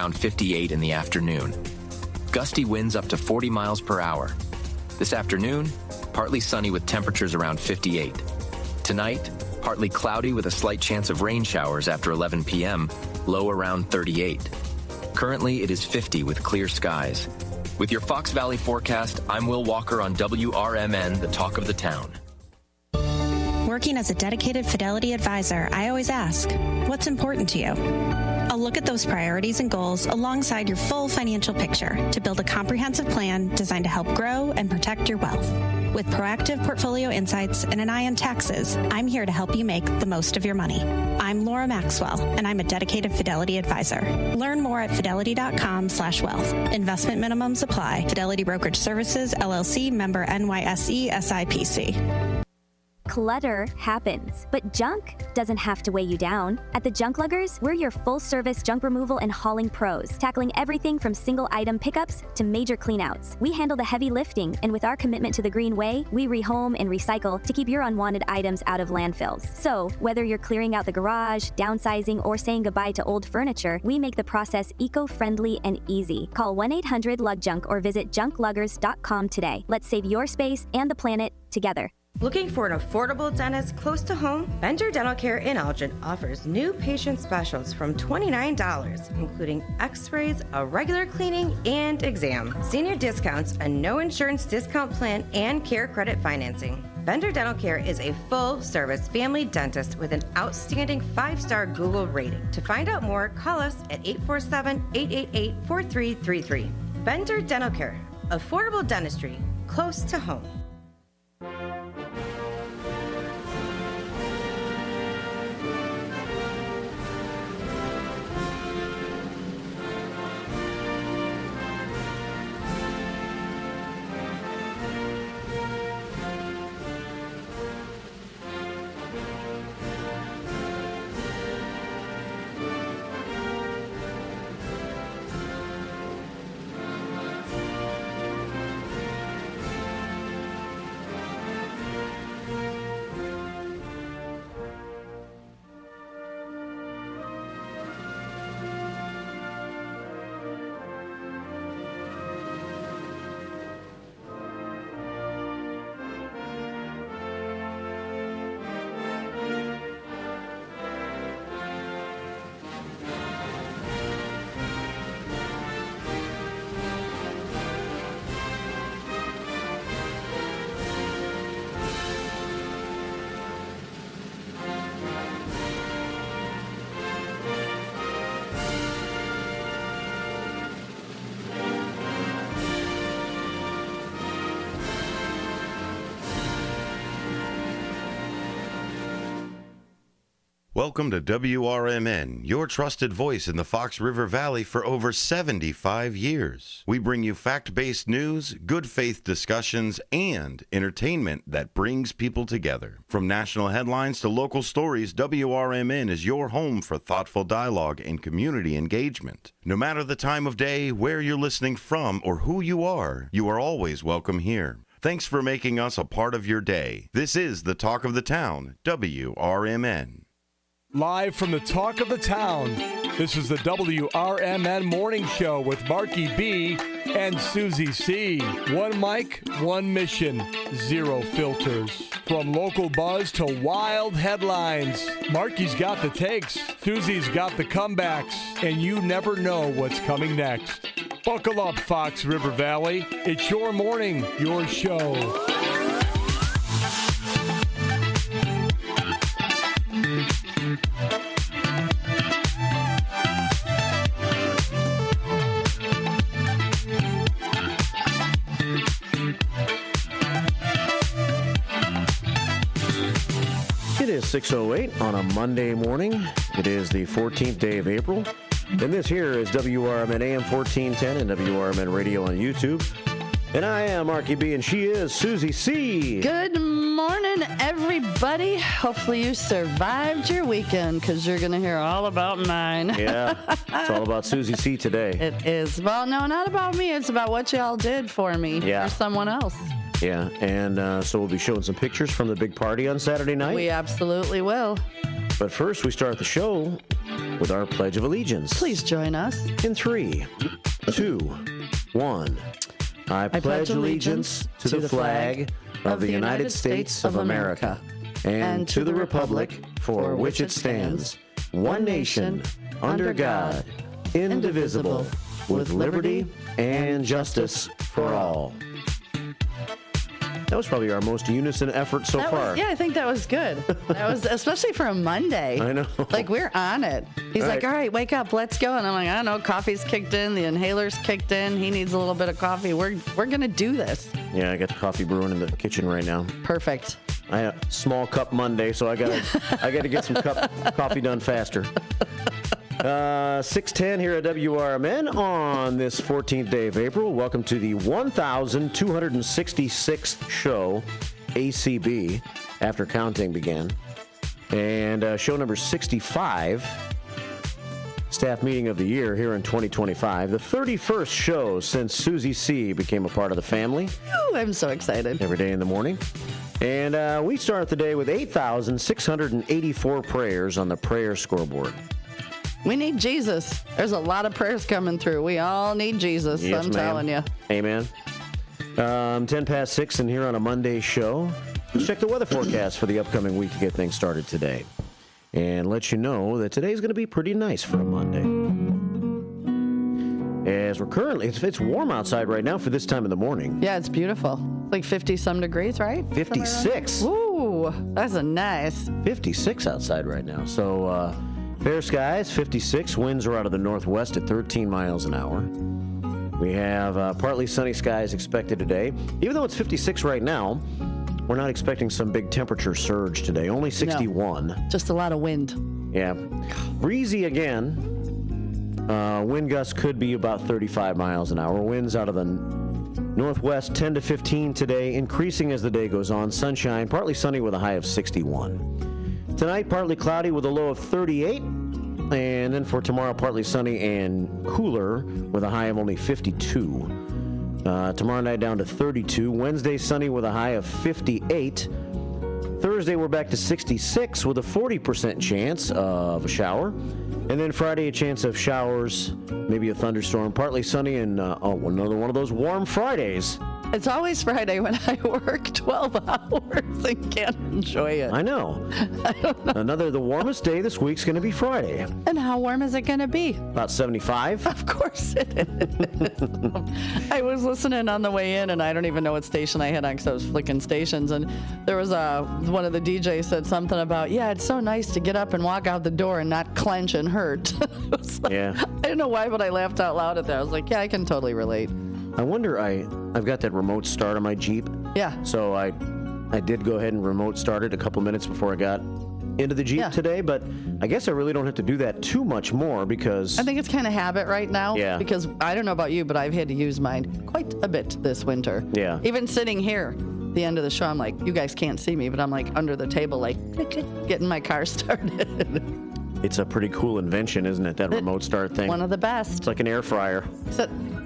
around 58 in the afternoon. Gusty winds up to 40 miles per hour. This afternoon, partly sunny with temperatures around 58. Tonight, partly cloudy with a slight chance of rain showers after 11 p.m., low around 38. Currently, it is 50 with clear skies. With your Fox Valley forecast, I'm Will Walker on WRMN, the talk of the town. Working as a dedicated Fidelity advisor, I always ask, what's important to you? I'll look at those priorities and goals alongside your full financial picture to build a comprehensive plan designed to help grow and protect your wealth. With proactive portfolio insights and an eye on taxes, I'm here to help you make the most of your money. I'm Laura Maxwell, and I'm a dedicated Fidelity advisor. Learn more at fidelity.com/wealth. Investment minimums apply. Fidelity Brokerage Services, LLC, member NYSE, SIPC. Clutter happens, but junk doesn't have to weigh you down. At the Junk Luggers, we're your full-service junk removal and hauling pros, tackling everything from single-item pickups to major cleanouts. We handle the heavy lifting, and with our commitment to the green way, we rehome and recycle to keep your unwanted items out of landfills. So, whether you're clearing out the garage, downsizing, or saying goodbye to old furniture, we make the process eco-friendly and easy. Call 1-800-LUG-JUNK or visit junkluggers.com today. Let's save your space and the planet together. Looking for an affordable dentist close to home? Bender Dental Care in Elgin offers new patient specials from $29, including x-rays, a regular cleaning, and exam. Senior discounts, a no insurance discount plan, and care credit financing. Bender Dental Care is a full-service family dentist with an outstanding 5-star Google rating. To find out more, call us at 847-888-4333. Bender Dental Care, affordable dentistry, close to home. Welcome to WRMN, your trusted voice in the Fox River Valley for over 75 years. We bring you fact-based news, good faith discussions, and entertainment that brings people together. From national headlines to local stories, WRMN is your home for thoughtful dialogue and community engagement. No matter the time of day, where you're listening from, or who you are always welcome here. Thanks for making us a part of your day. This is the Talk of the Town, WRMN. Live from the Talk of the Town, this is the WRMN Morning Show with Marky B and Susie C. One mic, one mission, zero filters. From local buzz to wild headlines, Marky's got the takes, Susie's got the comebacks, and you never know what's coming next. Buckle up, Fox River Valley. It's your morning, your show. It is 6:08 on a Monday morning. It is the 14th day of April. And this here is WRMN AM 1410 and WRMN Radio on YouTube. And I am Marky B, and she is Susie C. Good morning, everybody. Hopefully you survived your weekend, because you're going to hear all about mine. Yeah, it's all about Susie C today. It is. Well, no, not about me. It's about what y'all did for me or someone else. Yeah, and so we'll be showing some pictures from the big party on Saturday night. We absolutely will. But first, we start the show with our Pledge of Allegiance. Please join us. In 3, 2, 1. I pledge allegiance to the flag of the United States of America and to the republic for which it stands, one nation, under God, indivisible, with liberty and justice for all. That was probably our most unison effort so far. I think that was good. That was, especially for a Monday. I know. Like, we're on it. He's All like, right. all right, wake up, let's go. And I'm like, I don't know, coffee's kicked in, the inhaler's kicked in, he needs a little bit of coffee. We're going to do this. Yeah, I got the coffee brewing in the kitchen right now. Perfect. I had a small cup Monday, so I gotta get some coffee done faster. 6:10 here at WRMN on this 14th day of April. Welcome to the 1,266th show, ACB, after counting began. And show number 65, staff meeting of the year here in 2025. The 31st show since Susie C. became a part of the family. Ooh, I'm so excited. Every day in the morning. And we start the day with 8,684 prayers on the prayer scoreboard. We need Jesus. There's a lot of prayers coming through. We all need Jesus, Yes, I'm ma'am. telling you. Amen. 10 past 6 and here on a Monday show. Let's check the weather forecast for the upcoming week to get things started today. And let you know that today's going to be pretty nice for a Monday. As we're currently, it's warm outside right now for this time of the morning. Yeah, it's beautiful. Like 50-some degrees, right? 56. Ooh, that's a nice. 56 outside right now. So, fair skies, 56. Winds are out of the northwest at 13 miles an hour. We have partly sunny skies expected today. Even though it's 56 right now, we're not expecting some big temperature surge today. Only 61. No, just a lot of wind. Yeah. Breezy again. Wind gusts could be about 35 miles an hour. Winds out of the northwest 10 to 15 today, increasing as the day goes on. Sunshine, partly sunny with a high of 61. Tonight, partly cloudy with a low of 38. And then for tomorrow, partly sunny and cooler with a high of only 52. Tomorrow night down to 32. Wednesday, sunny with a high of 58. Thursday, we're back to 66 with a 40% chance of a shower. And then Friday, a chance of showers, maybe a thunderstorm, partly sunny, and another one of those warm Fridays. It's always Friday when I work 12 hours and can't enjoy it. I know. The warmest day this week's going to be Friday. And how warm is it going to be? About 75. Of course it is. I was listening on the way in, and I don't even know what station I had on because I was flicking stations. And there was one of the DJs said something about, yeah, it's so nice to get up and walk out the door and not clench and hurt. Yeah. I don't know why, but I laughed out loud at that. I was like, yeah, I can totally relate. I wonder, I've got that remote start on my Jeep. Yeah. So I did go ahead and remote start it a couple minutes before I got into the Jeep today, but I guess I really don't have to do that too much more because... I think it's kind of habit right now. Yeah. Because I don't know about you, but I've had to use mine quite a bit this winter. Yeah. Even sitting here, the end of the show, I'm like, you guys can't see me, but I'm like under the table, like getting my car started. It's a pretty cool invention, isn't it? That remote start thing. One of the best. It's like an air fryer.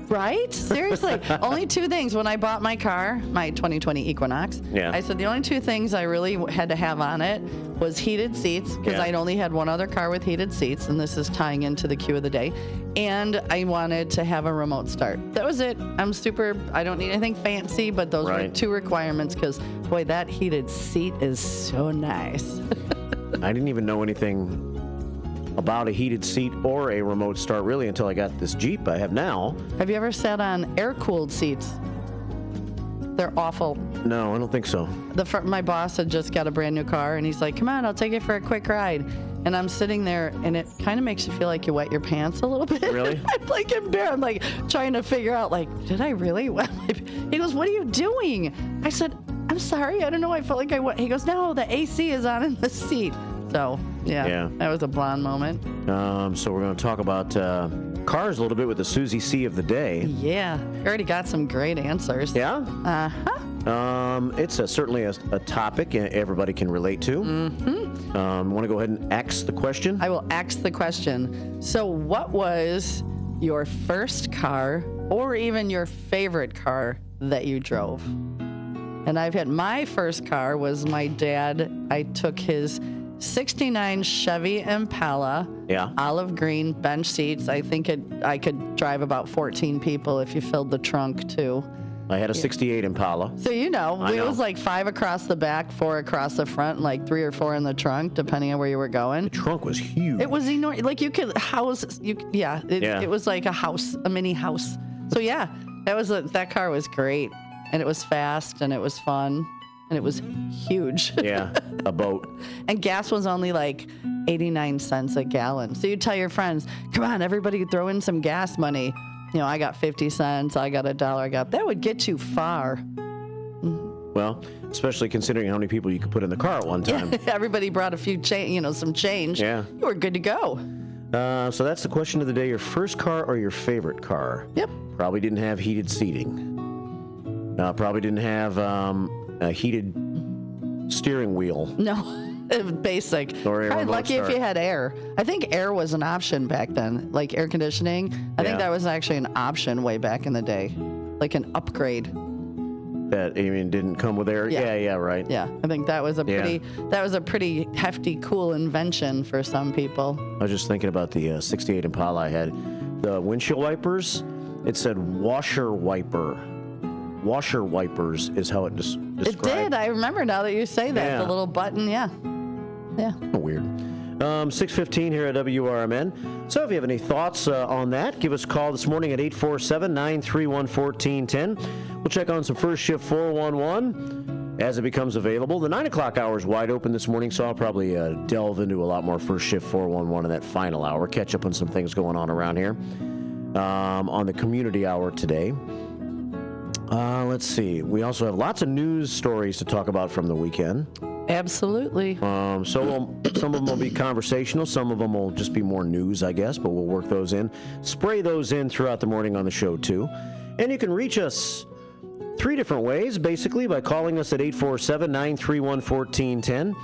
Right? Seriously. Only two things. When I bought my car, my 2020 Equinox, I said the only two things I really had to have on it was heated seats, because I'd only had one other car with heated seats, and this is tying into the cue of the day. And I wanted to have a remote start. That was it. I don't need anything fancy, but those were two requirements, because, boy, that heated seat is so nice. I didn't even know anything about a heated seat or a remote start really until I got this Jeep I have now. Have you ever sat on air-cooled seats? They're awful. No, I don't think so. My boss had just got a brand new car, and he's like, come on, I'll take you for a quick ride. And I'm sitting there, and it kind of makes you feel like you wet your pants a little bit. Really? I'm like embarrassed. I'm like trying to figure out, like, did I really wet my pants? He goes, what are you doing? I said, I'm sorry, I don't know. I felt like I wet. He goes, no, the AC is on in the seat. So, yeah, that was a blonde moment. So we're going to talk about cars a little bit with the Susie C of the day. Yeah, I already got some great answers. Yeah? Uh-huh. It's certainly a topic everybody can relate to. Mm-hmm. Want to go ahead and ask the question? I will ask the question. So what was your first car or even your favorite car that you drove? And my first car was my dad. I took his '69 Chevy Impala. Yeah. Olive green bench seats. I think I could drive about 14 people if you filled the trunk too. I had a '68 Impala. So it was like 5 across the back, 4 across the front, and like 3 or 4 in the trunk, depending on where you were going. The trunk was huge. It was enormous. Like you could house. It was like a house, a mini house. So yeah, that car was great, and it was fast, and it was fun, and it was huge. Yeah, a boat. And gas was only like 89 cents a gallon. So you tell your friends, come on, everybody throw in some gas money. I got 50 cents, I got $1, that would get you far. Well, especially considering how many people you could put in the car at one time. Yeah, everybody brought a few some change. Yeah. You were good to go. So that's the question of the day. Your first car or your favorite car? Yep. Probably didn't have heated seating. Probably didn't have a heated steering wheel. No. It was basic. Or probably lucky if you had air. I think air was an option back then, like air conditioning. I think that was actually an option way back in the day, like an upgrade. That didn't come with air. Yeah, right. Yeah, I think that was a pretty hefty, cool invention for some people. I was just thinking about the '68 Impala I had. The windshield wipers. It said washer wiper. Washer wipers is how it described. It did. I remember now that you say that. The little button. Yeah. Weird. 6:15 here at WRMN. So if you have any thoughts on that, give us a call this morning at 847-931-1410. We'll check on some first shift 411 as it becomes available. The 9 o'clock hour is wide open this morning, so I'll probably delve into a lot more first shift 411 in that final hour. Catch up on some things going on around here on the community hour today. Let's see. We also have lots of news stories to talk about from the weekend. Absolutely. So some of them will be conversational. Some of them will just be more news, I guess, but we'll work those in. Spray those in throughout the morning on the show, too. And you can reach us 3 different ways, basically, by calling us at 847-931-1410.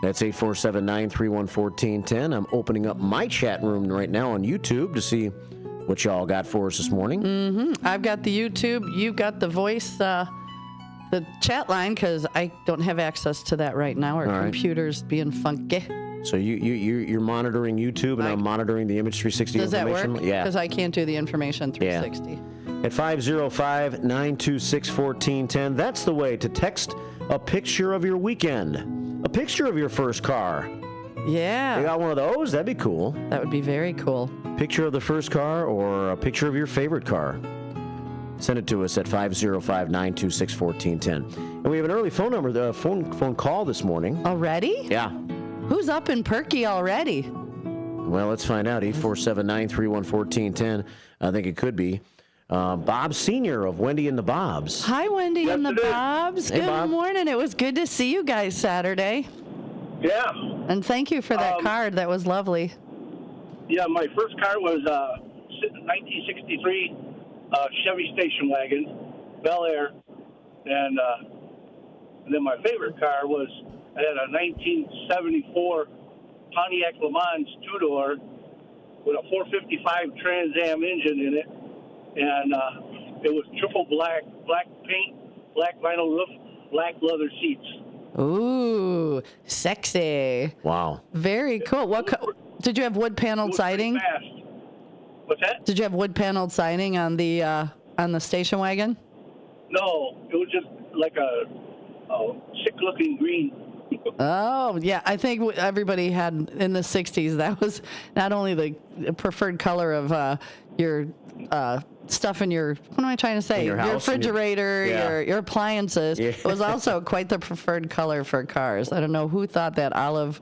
That's 847-931-1410. I'm opening up my chat room right now on YouTube to see what y'all got for us this morning. Mm-hmm. I've got the YouTube. You've got the voice, the chat line, because I don't have access to that right now. Our computer's being funky. So you're monitoring YouTube, and I'm monitoring the Image 360 Does information? Does that work? Yeah. Because I can't do the Information 360. Yeah. At 505-926-1410, that's the way to text a picture of your weekend. A picture of your first car. Yeah. You got one of those? That'd be cool. That would be very cool. Picture of the first car or a picture of your favorite car. Send it to us at 505-926-1410. And we have an early phone number, the phone call this morning. Already? Yeah. Who's up and perky already? Well, let's find out. 847-931-1410. I think it could be Bob Sr. of Wendy and the Bobs. Hi, Wendy and the Bobs. Hey, good Bob. morning. It was good to see you guys Saturday. Yeah. And thank you for that card. That was lovely. Yeah, my first car was 1963 Chevy station wagon, Bel Air, and then my favorite car was I had a 1974 Pontiac Le Mans 2-door with a 455 Trans Am engine in it, and it was triple black paint, black vinyl roof, black leather seats. Ooh, sexy. Wow. Very cool. Did you have wood paneled siding? Fast. What's that? Did you have wood paneled siding on the station wagon? No, it was just like a sick looking green. Oh, yeah. I think everybody had in the 60s. That was not only the preferred color of your stuff in your, what am I trying to say? Your refrigerator, your appliances. Yeah. It was also quite the preferred color for cars. I don't know who thought that olive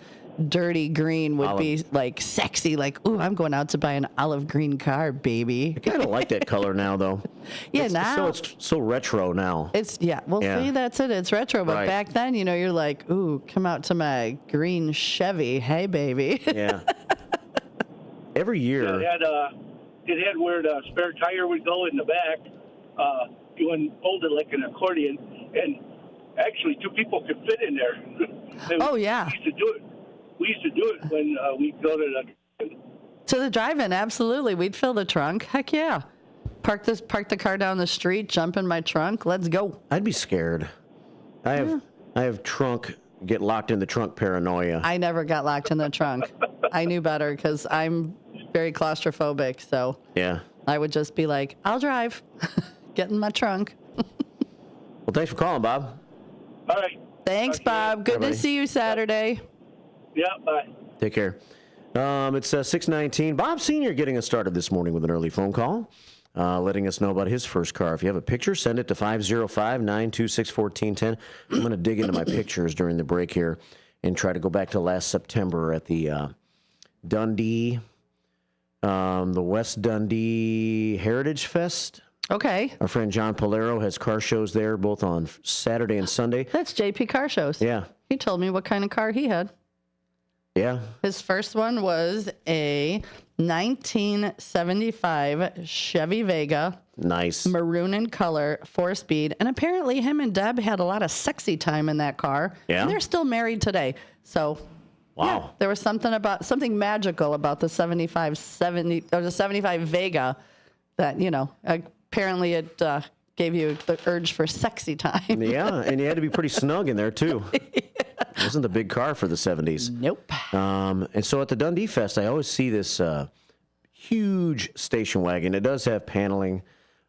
dirty green would be like sexy, like, ooh, I'm going out to buy an olive green car, baby. I kind of like that color now, though. Yeah, it's so retro now. See, that's it. It's retro, but back then, you're like, ooh, come out to my green Chevy. Hey, baby. Yeah. Every year. Yeah, it had where the spare tire would go in the back. You unfold it like an accordion, and actually 2 people could fit in there. Yeah. We used to do it when we'd go to the drive-in. Absolutely, we'd fill the trunk. Heck yeah. Park the car down the street, jump in my trunk. Let's go. I'd be scared. I have trunk get locked in the trunk paranoia. I never got locked in the trunk. I knew better because I'm very claustrophobic. So yeah, I would just be like, I'll drive. Get in my trunk. Well, thanks for calling, Bob. All right. Thanks, Bob. Good to see you Saturday. Yeah, bye. Take care. It's 6:19. Bob Sr. getting us started this morning with an early phone call, letting us know about his first car. If you have a picture, send it to 505-926-1410. I'm going to dig into my pictures during the break here and try to go back to last September at the Dundee, the West Dundee Heritage Fest. Okay. Our friend John Polero has car shows there both on Saturday and Sunday. That's JP Car Shows. Yeah. He told me what kind of car he had. Yeah. His first one was a 1975 Chevy Vega. Nice. Maroon in color, 4-speed. And apparently him and Deb had a lot of sexy time in that car. Yeah. And they're still married today. So, wow. Yeah, there was something magical about the 75 Vega that, apparently it gave you the urge for sexy time. Yeah, and you had to be pretty snug in there, too. It wasn't a big car for the 70s. Nope. And so at the Dundee Fest, I always see this huge station wagon. It does have paneling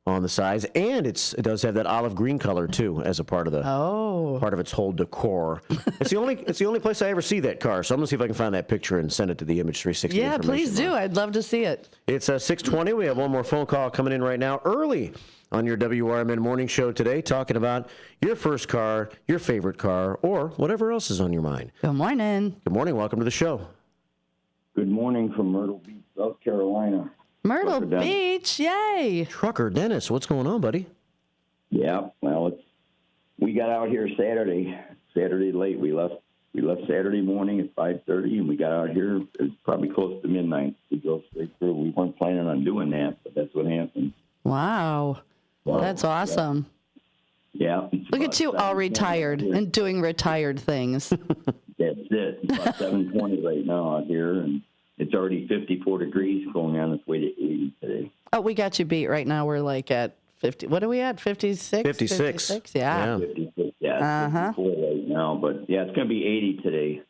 on the sides, and it does have that olive green color, too, as a part of its whole decor. It's the only place I ever see that car, so I'm going to see if I can find that picture and send it to the Image 360. Yeah, please do. I'd love to see it. It's 6:20. We have one more phone call coming in right now, early on your WRMN morning show today, talking about your first car, your favorite car, or whatever else is on your mind. Good morning. Good morning. Welcome to the show. Good morning from Myrtle Beach, South Carolina. Myrtle Beach, yay! Trucker Dennis, what's going on, buddy? Yeah, well, we got out here Saturday late. We left Saturday morning at 5:30, and we got out here. It was probably close to midnight. We drove straight through. We weren't planning on doing that, but that's what happened. Wow, well, that's awesome. Yeah. Look at you, all retired and doing retired things. That's it. It's about 7:20 right now out here, and it's already 54 degrees, going on its way to 80 today. Oh, we got you beat right now. We're like at 50. What are we at? 56? 56. Yeah. 56, yeah. 54 right now, but yeah, it's going to be 80 today.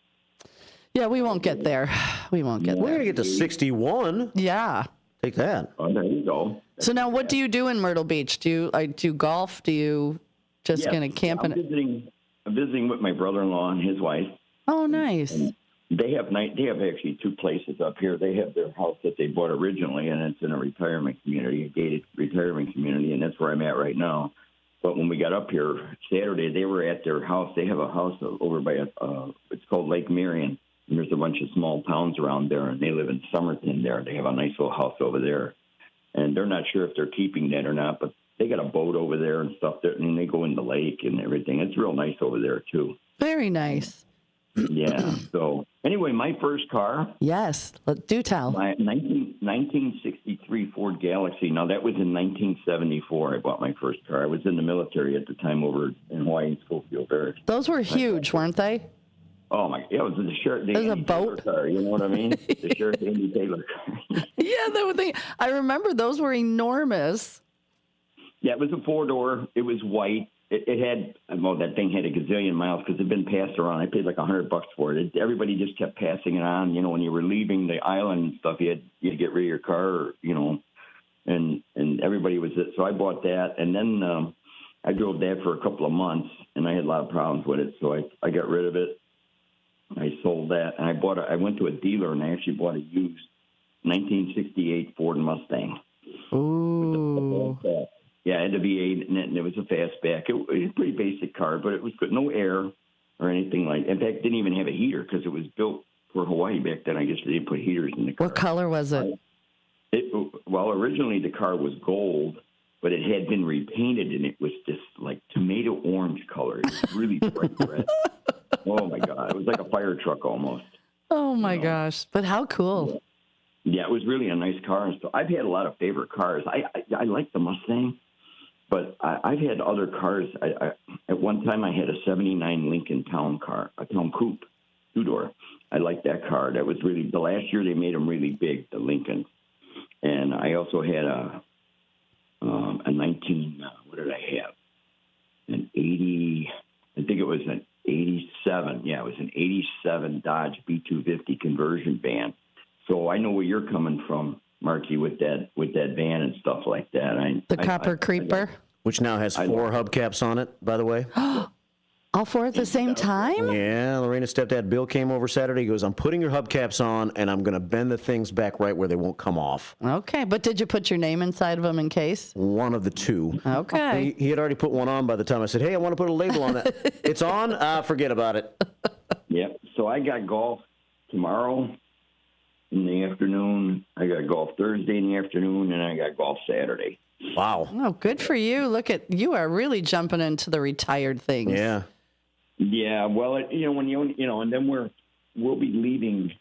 Yeah, we won't get there. We won't get there. We're going to get to 61. Yeah. Take that. Oh, there you go. So now what do you do in Myrtle Beach? Do you do golf? Do you just going to camp in it? I'm visiting with my brother-in-law and his wife. Oh, nice. And they have actually two places up here. They have their house that they bought originally, and it's in a retirement community, a gated retirement community, and that's where I'm at right now. But when we got up here Saturday, they were at their house. They have a house over by it's called Lake Marion, and there's a bunch of small towns around there, and they live in Somerton there. They have a nice little house over there, and they're not sure if they're keeping that or not, but they got a boat over there and stuff there, and they go in the lake and everything. It's real nice over there, too. Very nice. Yeah. So anyway, my first car. Yes. Do tell. My 1963 Ford Galaxy. Now, that was in 1974. I bought my first car. I was in the military at the time over in Hawaii in Schofield Barracks. Those were huge, weren't they? Oh, my. Yeah, it was the Sheriff Andy boat Taylor car. You know what I mean? The Sheriff Andy Taylor car. Yeah, I remember those were enormous. Yeah, it was a four-door. It was white. It had, that thing had a gazillion miles because it had been passed around. I paid like $100 for it. Everybody just kept passing it on. You know, when you were leaving the island and stuff, you had to get rid of your car, and everybody was it. So I bought that, and then I drove that for a couple of months, and I had a lot of problems with it. So I got rid of it. I sold that, and I went to a dealer, and I actually bought a used 1968 Ford Mustang. Ooh. Yeah, it had a V8 in it, and it was a fastback. It was a pretty basic car, but it was good. No air or anything like that. In fact, it didn't even have a heater because it was built for Hawaii back then. I guess they didn't put heaters in the car. What color was it? Well, originally the car was gold, but it had been repainted, and it was this like tomato orange color. It was really bright red. Oh, my God. It was like a fire truck almost. Oh, my gosh. But how cool. Yeah, it was really a nice car. So I've had a lot of favorite cars. I like the Mustang. But I've had other cars. At one time, I had a 79 Lincoln Town car, a Town Coupe, two-door. I liked that car. That was really, the last year they made them really big, the Lincoln. And I also had a 19, what did I have? An 80, I think it was an 87 87. Yeah, it was an 87 Dodge B250 conversion van. So I know where you're coming from, Marky, with that van and stuff like that. The Copper Creeper, which now has 4 hubcaps on it, by the way. All 4 at the same time? Yeah, Lorena's stepdad Bill came over Saturday. He goes, I'm putting your hubcaps on, and I'm going to bend the things back right where they won't come off. Okay, but did you put your name inside of them in case? One of the 2. Okay. He had already put one on by the time I said, hey, I want to put a label on that. It's on? Forget about it. Yep. So I got golf tomorrow in the afternoon. I got golf Thursday in the afternoon, and I got golf Saturday. Wow. Oh, good for you. Look at, you are really jumping into the retired things. Yeah. Yeah, well, when and then we'll be leaving.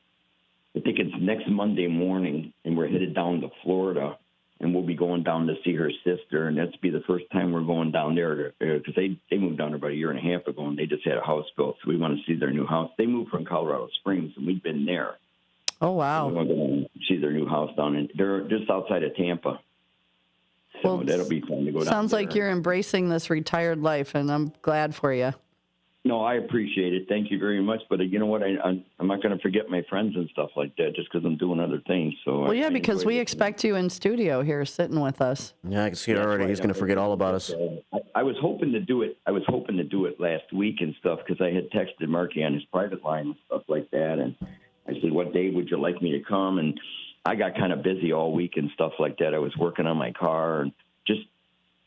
I think it's next Monday morning, and we're headed down to Florida, and we'll be going down to see her sister, and that's be the first time we're going down there because they moved down there about a year and a half ago, and they just had a house built, so we want to see their new house. They moved from Colorado Springs, and we've been there. Oh wow! So we want to go see their new house down in. They're just outside of Tampa. So that'll be fun to go down. Sounds like you're embracing this retired life, and I'm glad for you. No, I appreciate it. Thank you very much. But you know what? I'm not going to forget my friends and stuff like that just because I'm doing other things. So well, yeah, because we expect you in studio here sitting with us. Yeah, I can see it already. Right. He's going to forget all about us. I was hoping to do it. I was hoping to do it last week and stuff because I had texted Marky on his private line and stuff like that. And I said, what day would you like me to come? And I got kind of busy all week and stuff like that. I was working on my car and just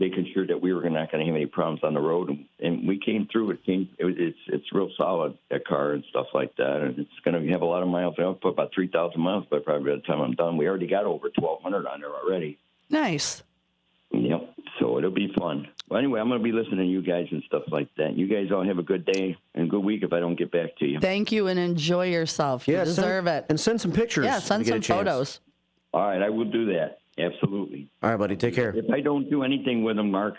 making sure that we were not going to have any problems on the road, and we came through. It's real solid, that car and stuff like that, and it's going to have a lot of miles. I'll put about 3,000 miles, but probably by the time I'm done, we already got over 1,200 on there already. Nice. Yep. So it'll be fun. Well, anyway, I'm going to be listening to you guys and stuff like that. You guys all have a good day and a good week if I don't get back to you. Thank you, and enjoy yourself. You deserve it. And send some pictures. Yeah, send some photos. All right, I will do that. Absolutely. All right, buddy. Take care. If I don't do anything with them, Mark,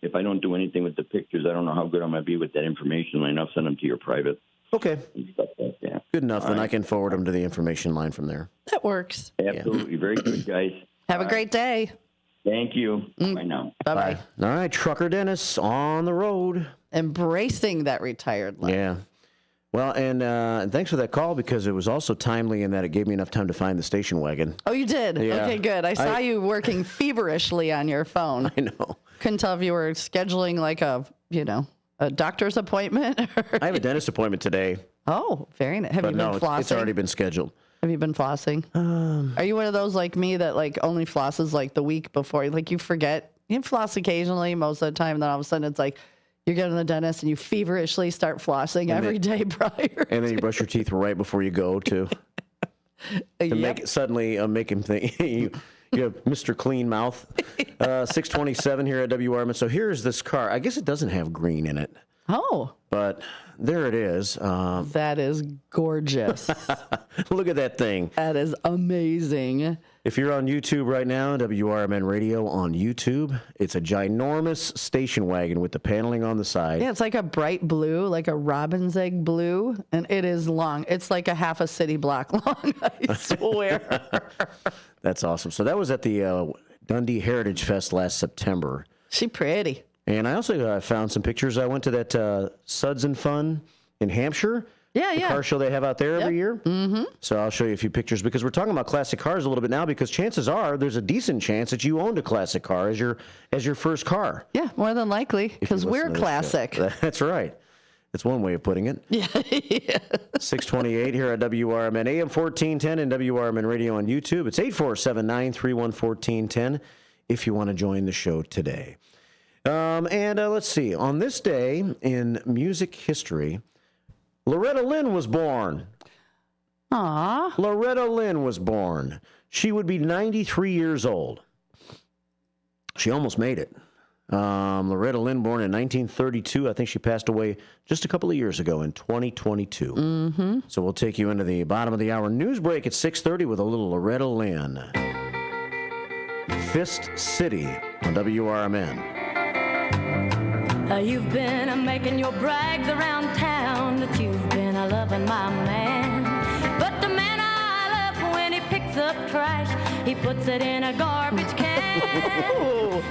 if I don't do anything with the pictures, I don't know how good I'm going to be with that information line. I'll send them to your private. Okay. And stuff like that. Good enough. Then I can forward them to the information line from there. That works. Absolutely. Yeah. Very good, guys. Have a great day. Thank you. Bye now. Bye-bye. All right, Trucker Dennis on the road. Embracing that retired life. Yeah. Well, and thanks for that call because it was also timely in that it gave me enough time to find the station wagon. Oh, you did? Yeah. Okay, good. I saw you working feverishly on your phone. I know. Couldn't tell if you were scheduling like a doctor's appointment. I have a dentist appointment today. Oh, very nice. Have you been flossing? It's already been scheduled. Have you been flossing? Are you one of those like me that like only flosses like the week before? Like you forget. You floss occasionally most of the time, and then all of a sudden it's like, you're getting to the dentist and you feverishly start flossing every day prior. And then you brush your teeth right before you go to make him think you have Mr. Clean Mouth. 627 here at WRMN. So here's this car. I guess it doesn't have green in it. Oh. But there it is. That is gorgeous. Look at that thing. That is amazing. If you're on YouTube right now, WRMN Radio on YouTube, it's a ginormous station wagon with the paneling on the side. Yeah, it's like a bright blue, like a robin's egg blue, and it is long. It's like a half a city block long, I swear. That's awesome. So that was at the Dundee Heritage Fest last September. She pretty. And I also found some pictures. I went to that Suds and Fun in Hampshire. Yeah, the car show they have out there every year. Mm-hmm. So I'll show you a few pictures because we're talking about classic cars a little bit now because chances are there's a decent chance that you owned a classic car as your first car. Yeah, more than likely because we're classic. That's right. That's one way of putting it. Yeah. 628 here at WRMN, AM 1410 and WRMN Radio on YouTube. It's 847-931-1410 if you want to join the show today. And let's see. On this day in music history, Loretta Lynn was born. Aww. Loretta Lynn was born. She would be 93 years old. She almost made it. Loretta Lynn, born in 1932. I think she passed away just a couple of years ago in 2022. Mm-hmm. So we'll take you into the bottom of the hour news break at 6:30 with a little Loretta Lynn. Fist City on WRMN. You've been making your brags around town that you've been loving my man. But the man I love, when he picks up trash, he puts it in a garbage can.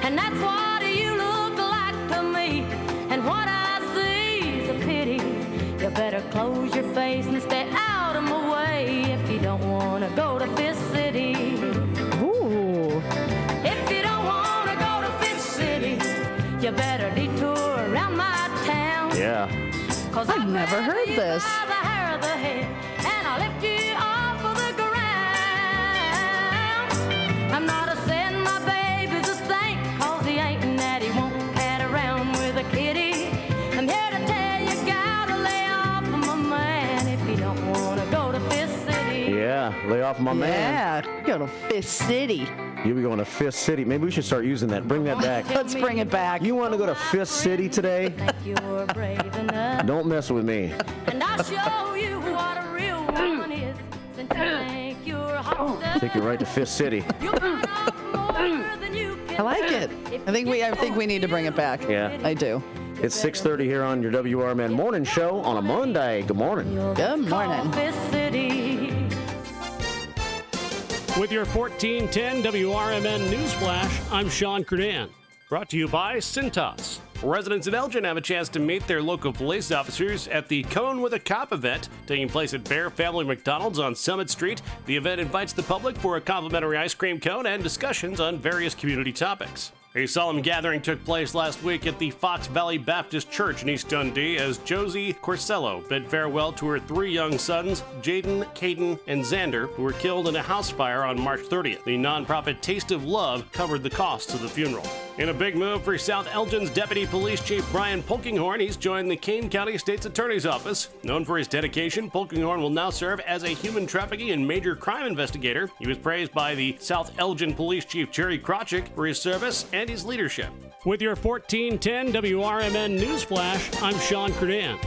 And that's what you look like to me. And what I see is a pity. You better you better detour around my town. Yeah. Cause I've never heard this. By the hair of the head, and I'll lift you off of the ground. I'm not a saying my baby's a saint, cause he ain't and that he won't cat around with a kitty. I'm here to tell you, gotta lay off of my man if you don't wanna go to Fist City. Yeah, lay off my man. Yeah, go to Fist City. You'll be going to Fist City. Maybe we should start using that. Bring that back. Let's bring it back. You want to go to Fist City today? You're brave enough. Don't mess with me. And I'll show you what a real woman is. Since you think you're hot stuff. Take you right to Fist City. I like it. I think we need to bring it back. Yeah. I do. It's 6:30 here on your WRMN morning show on a Monday. Good morning. Good morning. With your 1410 WRMN Newsflash, I'm Sean Kernan. Brought to you by Cintas. Residents of Elgin have a chance to meet their local police officers at the Cone with a Cop event, taking place at Bear Family McDonald's on Summit Street. The event invites the public for a complimentary ice cream cone and discussions on various community topics. A solemn gathering took place last week at the Fox Valley Baptist Church in East Dundee as Josie Corsello bid farewell to her 3 young sons, Jaden, Caden, and Xander, who were killed in a house fire on March 30th. The nonprofit Taste of Love covered the costs of the funeral. In a big move for South Elgin's Deputy Police Chief Brian Polkinghorn, he's joined the Kane County State's Attorney's Office. Known for his dedication, Polkinghorn will now serve as a human trafficking and major crime investigator. He was praised by the South Elgin Police Chief Jerry Krawczyk for his service and his leadership. With your 1410 WRMN Newsflash, I'm Sean Kernan.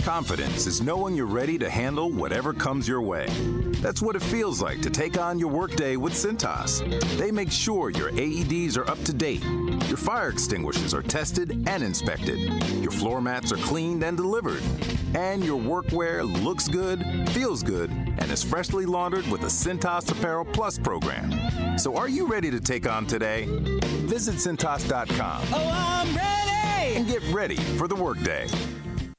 Confidence is knowing you're ready to handle whatever comes your way. That's what it feels like to take on your workday with Cintas. They make sure your AEDs are up to date, your fire extinguishers are tested and inspected, your floor mats are cleaned and delivered, and your workwear looks good, feels good, and is freshly laundered with the Cintas Apparel Plus program. So are you ready to take on today? Visit Cintas.com. Oh, I'm ready! And get ready for the workday.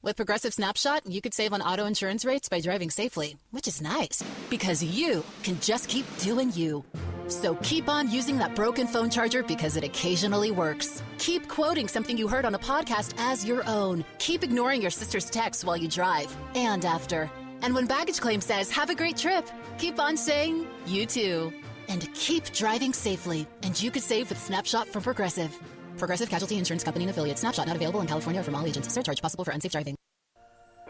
With Progressive Snapshot, you could save on auto insurance rates by driving safely, which is nice because you can just keep doing you. So keep on using that broken phone charger because it occasionally works. Keep quoting something you heard on a podcast as your own. Keep ignoring your sister's texts while you drive and after. And when baggage claim says, have a great trip, keep on saying, you too. And keep driving safely, and you could save with Snapshot from Progressive. Progressive Casualty Insurance Company and Affiliates. Snapshot not available in California or from all agents. Surcharge possible for unsafe driving.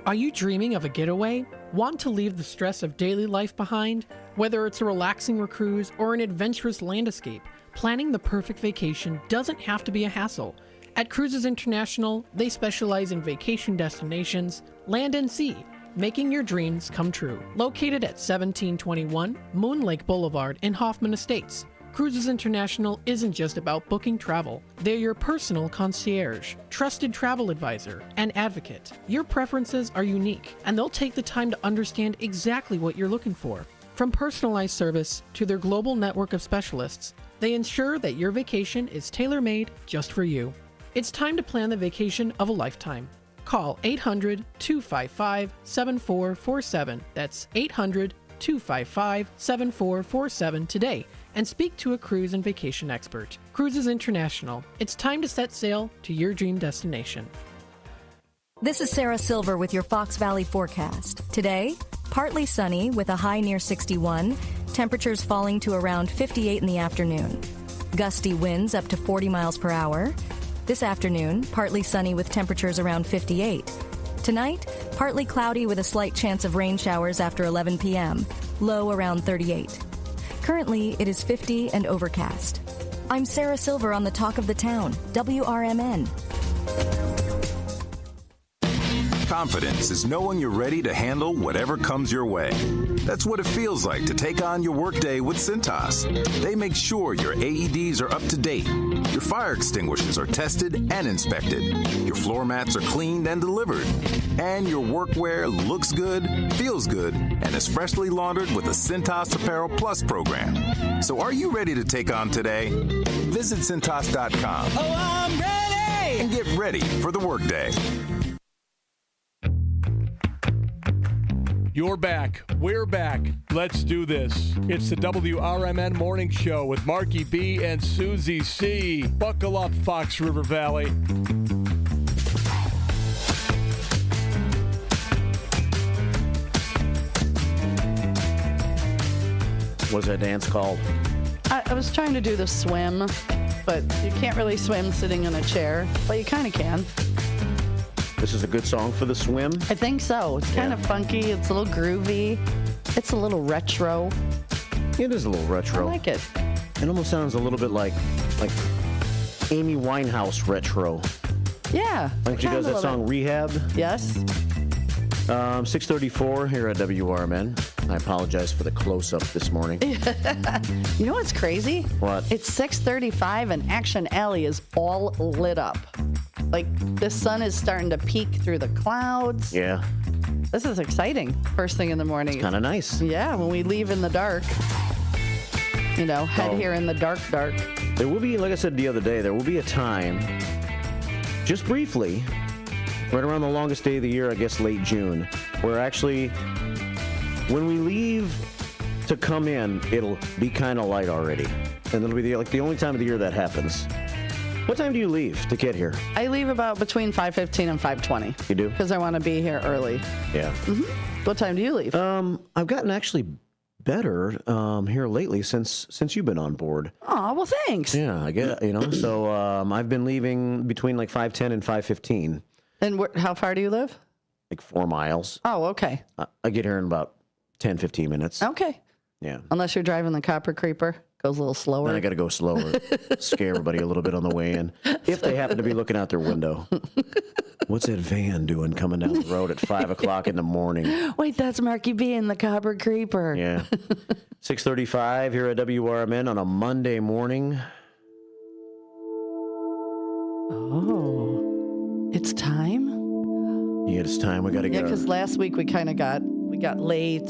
Are you dreaming of a getaway? Want to leave the stress of daily life behind? Whether it's a relaxing cruise or an adventurous land escape, planning the perfect vacation doesn't have to be a hassle. At Cruises International, they specialize in vacation destinations, land and sea, making your dreams come true. Located at 1721 Moon Lake Boulevard in Hoffman Estates, Cruises International isn't just about booking travel. They're your personal concierge, trusted travel advisor, and advocate. Your preferences are unique, and they'll take the time to understand exactly what you're looking for. From personalized service to their global network of specialists, they ensure that your vacation is tailor-made just for you. It's time to plan the vacation of a lifetime. Call 800-255-7447. That's 800-255-7447 today and speak to a cruise and vacation expert. Cruises International. It's time to set sail to your dream destination. This is Sarah Silver with your Fox Valley forecast. Today, partly sunny with a high near 61, temperatures falling to around 58 in the afternoon. Gusty winds up to 40 miles per hour. This afternoon, partly sunny with temperatures around 58. Tonight, partly cloudy with a slight chance of rain showers after 11 p.m., low around 38. Currently, it is 50 and overcast. I'm Sarah Silver on the Talk of the Town, WRMN. Confidence is knowing you're ready to handle whatever comes your way. That's what it feels like to take on your workday with Cintas. They make sure your AEDs are up to date, your fire extinguishers are tested and inspected, your floor mats are cleaned and delivered, and your workwear looks good, feels good, and is freshly laundered with the Cintas Apparel Plus program. So are you ready to take on today? Visit Cintas.com. Oh, I'm ready! And get ready for the workday. You're back. We're back. Let's do this. It's the WRMN Morning Show with Marky B and Susie C. Buckle up, Fox River Valley. What's that dance called? I was trying to do the swim, but you can't really swim sitting in a chair, but you kind of can. This is a good song for the swim? I think so. It's kind of funky. It's a little groovy. It's a little retro. It is a little retro. I like it. It almost sounds a little bit like Amy Winehouse retro. Yeah. Like she does that song Rehab. Yes. 6:34 here at WRMN. I apologize for the close-up this morning. You know what's crazy? What? It's 6:35 and Action Alley is all lit up. Like the sun is starting to peek through the clouds. Yeah. This is exciting. First thing in the morning. It's kind of nice. Yeah, when we leave in the dark. You know, head here in the dark. There will be, like I said the other day, there will be a time, just briefly, right around the longest day of the year, I guess late June, where actually, when we leave to come in, it'll be kind of light already. And it'll be the only time of the year that happens. What time do you leave to get here? I leave about between 5:15 and 5:20. You do? Because I want to be here early. Yeah. Mm-hmm. What time do you leave? I've gotten actually better here lately since you've been on board. Oh, well, thanks. Yeah, I get so I've been leaving between like 5:10 and 5:15. And how far do you live? Like 4 miles. Oh, okay. I get here in about 10, 15 minutes. Okay. Yeah. Unless you're driving the Copper Creeper. Goes a little slower. Then I got to go slower. Scare everybody a little bit on the way in. If they happen to be looking out their window. What's that van doing coming down the road at 5 o'clock in the morning? Wait, that's Marky B and the Copper Creeper. Yeah. 6:35 here at WRMN on a Monday morning. Oh, it's time? Yeah, it's time. We got to Yeah, go. because last week we kind of got late.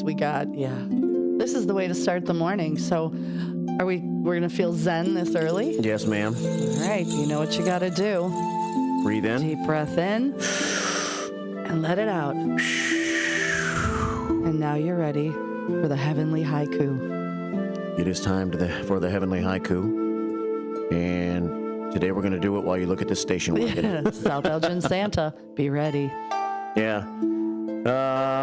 This is the way to start the morning. So we're going to feel zen this early? Yes, ma'am. All right. You know what you got to do. Breathe in. Deep breath in and let it out. And now you're ready for the heavenly haiku. It is time for the heavenly haiku. And today we're going to do it while you look at this station wagon. Yeah, South Elgin Santa. Be ready. Yeah.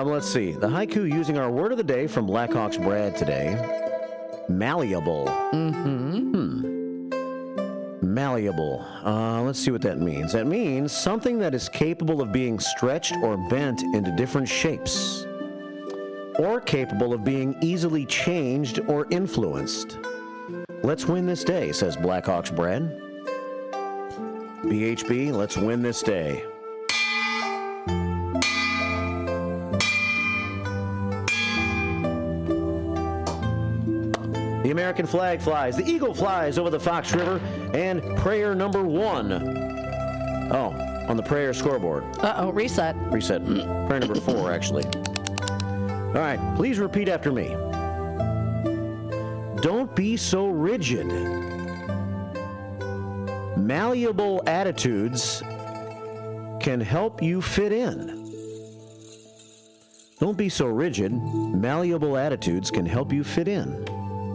Let's see. The haiku using our word of the day from Blackhawks Brad today. Malleable. Malleable. Let's see what that means. That means something that is capable of being stretched or bent into different shapes, or capable of being easily changed or influenced. Let's win this day, says Blackhawks Brad. BHB, let's win this day. The American flag flies, the eagle flies over the Fox River, and prayer number 1. Oh, on the prayer scoreboard. Uh-oh, reset. Reset. Prayer number 4, actually. All right, please repeat after me. Don't be so rigid. Malleable attitudes can help you fit in. Don't be so rigid. Malleable attitudes can help you fit in.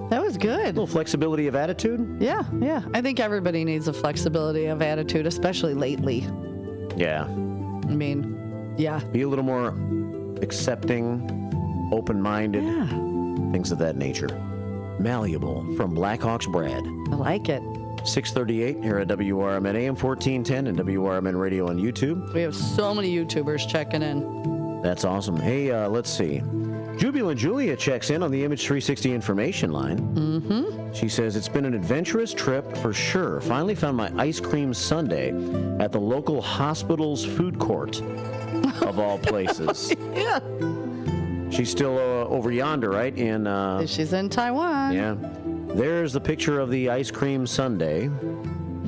That was good. A little flexibility of attitude? Yeah. I think everybody needs a flexibility of attitude, especially lately. Yeah. I mean, yeah. Be a little more accepting, open-minded, things of that nature. Malleable from Blackhawks Brad. I like it. 6:38 here at WRMN AM 1410 and WRMN Radio on YouTube. We have so many YouTubers checking in. That's awesome. Hey, let's see. Jubilant Julia checks in on the Image 360 information line. Mm-hmm. She says, it's been an adventurous trip for sure. Finally found my ice cream sundae at the local hospital's food court, of all places. Yeah. She's still over yonder, right? She's in Taiwan. Yeah. There's the picture of the ice cream sundae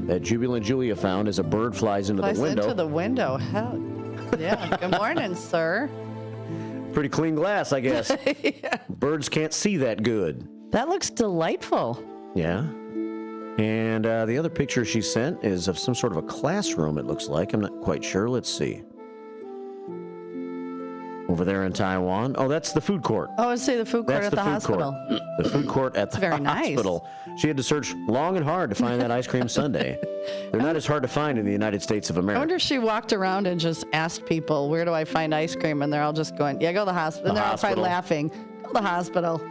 that Jubilant Julia found as a bird flies into the window. Into the window. Hell, yeah. Good morning, sir. Pretty clean glass, I guess. Yeah. Birds can't see that good. That looks delightful. Yeah. And the other picture she sent is of some sort of a classroom, it looks like. I'm not quite sure. Let's see. over there in Taiwan. Oh, that's the food court. Oh, I say the food court That's at the hospital. Court. The food court at the very nice. hospital. She had to search long and hard to find that ice cream sundae. They're not as hard to find in the United States of I America. wonder if she walked around and just asked people, where do I find ice cream? And they're all just going, yeah, go to the hospital. And they're all probably laughing. Go to the hospital.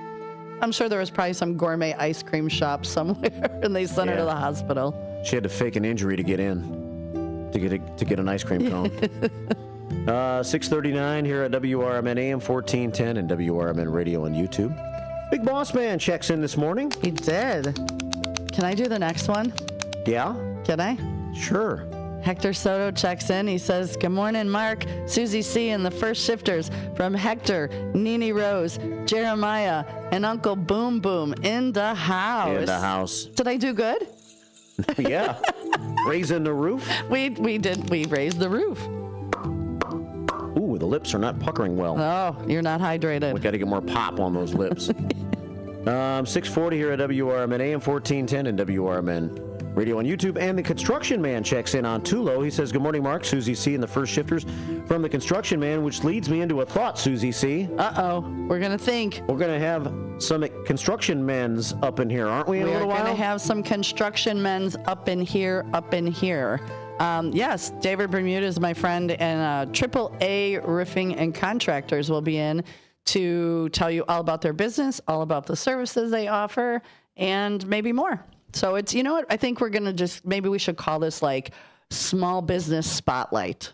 I'm sure there was probably some gourmet ice cream shop somewhere, and they sent her to the hospital. She had to fake an injury to get in, to get an ice cream cone. 6:39 here at WRMN AM 1410 and WRMN Radio on YouTube. Big Boss Man checks in this morning. He did. Can I do the next one? Yeah. Can I? Sure. Hector Soto checks in. He says, good morning, Mark, Susie C., and the first shifters from Hector, Nene Rose, Jeremiah, and Uncle Boom Boom in the house. In the house. Did I do good? Yeah. Raising the roof? We did. We raised the roof. Ooh, the lips are not puckering well. Oh, you're not hydrated. We got to get more pop on those lips. 6:40 here at WRMN AM 1410 and WRMN Radio on YouTube. And the Construction Man checks in on Tulo. He says, good morning, Mark, Susie C., and the first shifters from the Construction Man, which leads me into a thought, Susie C. Uh-oh. We're going to think. We're going to have some construction men's up in here, aren't we, in a little while? We're going to have some construction men's up in here. Yes, David Bermuda is my friend, and AAA Roofing and Contractors will be in to tell you all about their business, all about the services they offer, and maybe more. So it's, you know what, I think we're going to maybe we should call this like Small Business Spotlight.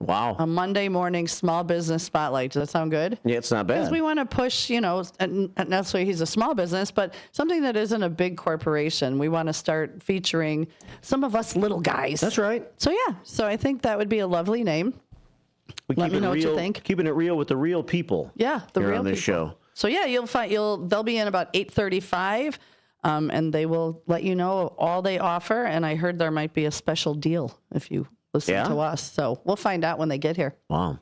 Wow. A Monday morning Small Business Spotlight. Does that sound good? Yeah, it's not bad. Because we want to push, not necessarily he's a small business, but something that isn't a big corporation. We want to start featuring some of us little guys. That's right. So yeah, so I think that would be a lovely name. Let me know what you think. Keeping it real with the real people. Yeah, the real on this people. show. So yeah, they'll be in about 8:35. And they will let you know all they offer. And I heard there might be a special deal if you listen to us. So we'll find out when they get here. Wow.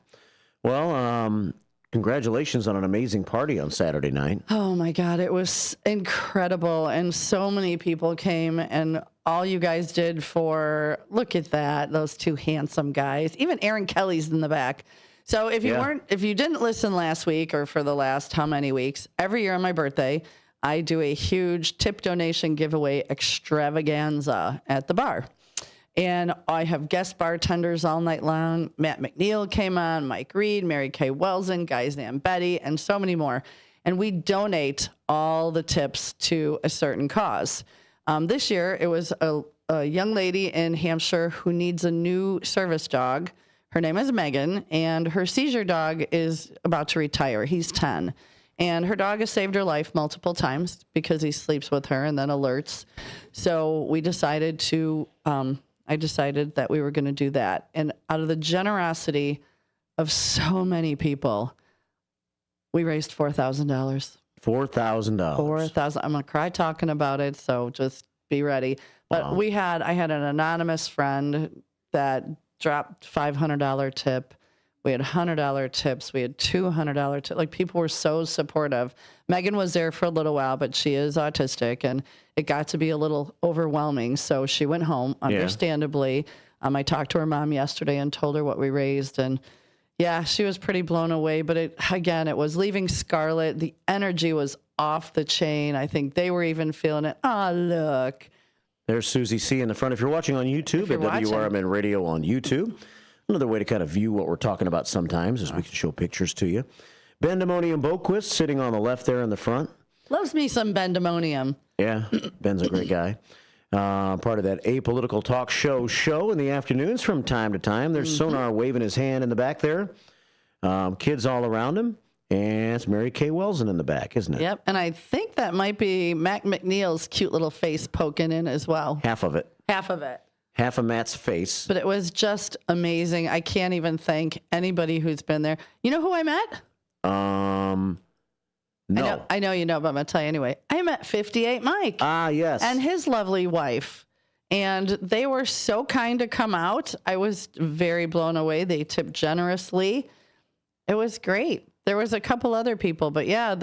Well, congratulations on an amazing party on Saturday night. Oh, my God. It was incredible. And so many people came. And all you guys did look at that, those two handsome guys. Even Aaron Kelly's in the back. So if you didn't listen last week or for the last how many weeks, every year on my birthday, I do a huge tip donation giveaway extravaganza at the bar. And I have guest bartenders all night long. Matt McNeil came on, Mike Reed, Mary Kay Welson, Guy Zambetti, and so many more. And we donate all the tips to a certain cause. This year, it was a young lady in Hampshire who needs a new service dog. Her name is Megan, and her seizure dog is about to retire. He's 10. And her dog has saved her life multiple times because he sleeps with her and then alerts. So we decided I decided that we were going to do that. And out of the generosity of so many people, we raised $4,000. $4,000. $4,000. I'm going to cry talking about it, so just be ready. But Wow. I had an anonymous friend that dropped $500 tip. We had $100 tips. We had $200 tips. Like, people were so supportive. Megan was there for a little while, but she is autistic, and it got to be a little overwhelming. So she went home, understandably. I talked to her mom yesterday and told her what we raised. And, yeah, she was pretty blown away. But, it was leaving Scarlett. The energy was off the chain. I think they were even feeling it. Oh, look. There's Susie C. in the front. If you're watching on YouTube at WRMN Radio on YouTube, another way to kind of view what we're talking about sometimes is we can show pictures to you. Ben Demonium Boquist sitting on the left there in the front. Loves me some Ben Demonium. Yeah, Ben's a great guy. Part of that apolitical talk show in the afternoons from time to time. There's Sonar waving his hand in the back there. Kids all around him. And it's Mary Kay Welson in the back, isn't it? Yep, and I think that might be Matt McNeil's cute little face poking in as well. Half of it. Half of it. Half of Matt's face. But it was just amazing. I can't even thank anybody who's been there. You know who I met? No. I know you know, but I'm going to tell you anyway. I met 58 Mike. Ah, yes. And his lovely wife. And they were so kind to come out. I was very blown away. They tipped generously. It was great. There was a couple other people, but yeah,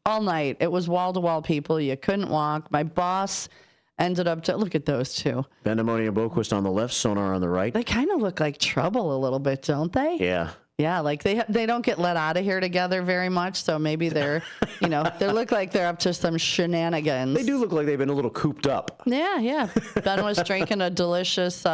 all night it was wall-to-wall people. You couldn't walk. My boss ended up look at those two. Ben Demonium Boquist on the left, Sonar on the right. They kind of look like trouble a little bit, don't they? Yeah. Yeah, like they don't get let out of here together very much, so maybe they're, they look like they're up to some shenanigans. They do look like they've been a little cooped up. Yeah. Ben was drinking a delicious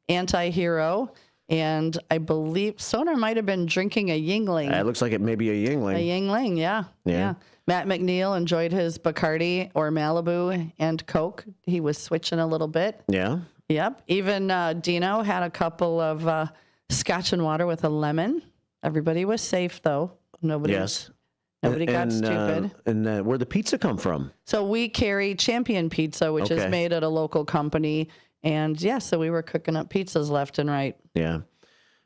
anti-hero, and I believe Soner might have been drinking a Yingling. It looks like it may be a Yingling. A Yingling, yeah. Matt McNeil enjoyed his Bacardi or Malibu and Coke. He was switching a little bit. Yeah. Yep. Even Dino had a couple of Scotch and water with a lemon. Everybody was safe, though. Nobody got stupid. And where'd the pizza come from? So we carry Champion Pizza, which is made at a local company. And, so we were cooking up pizzas left and right. Yeah.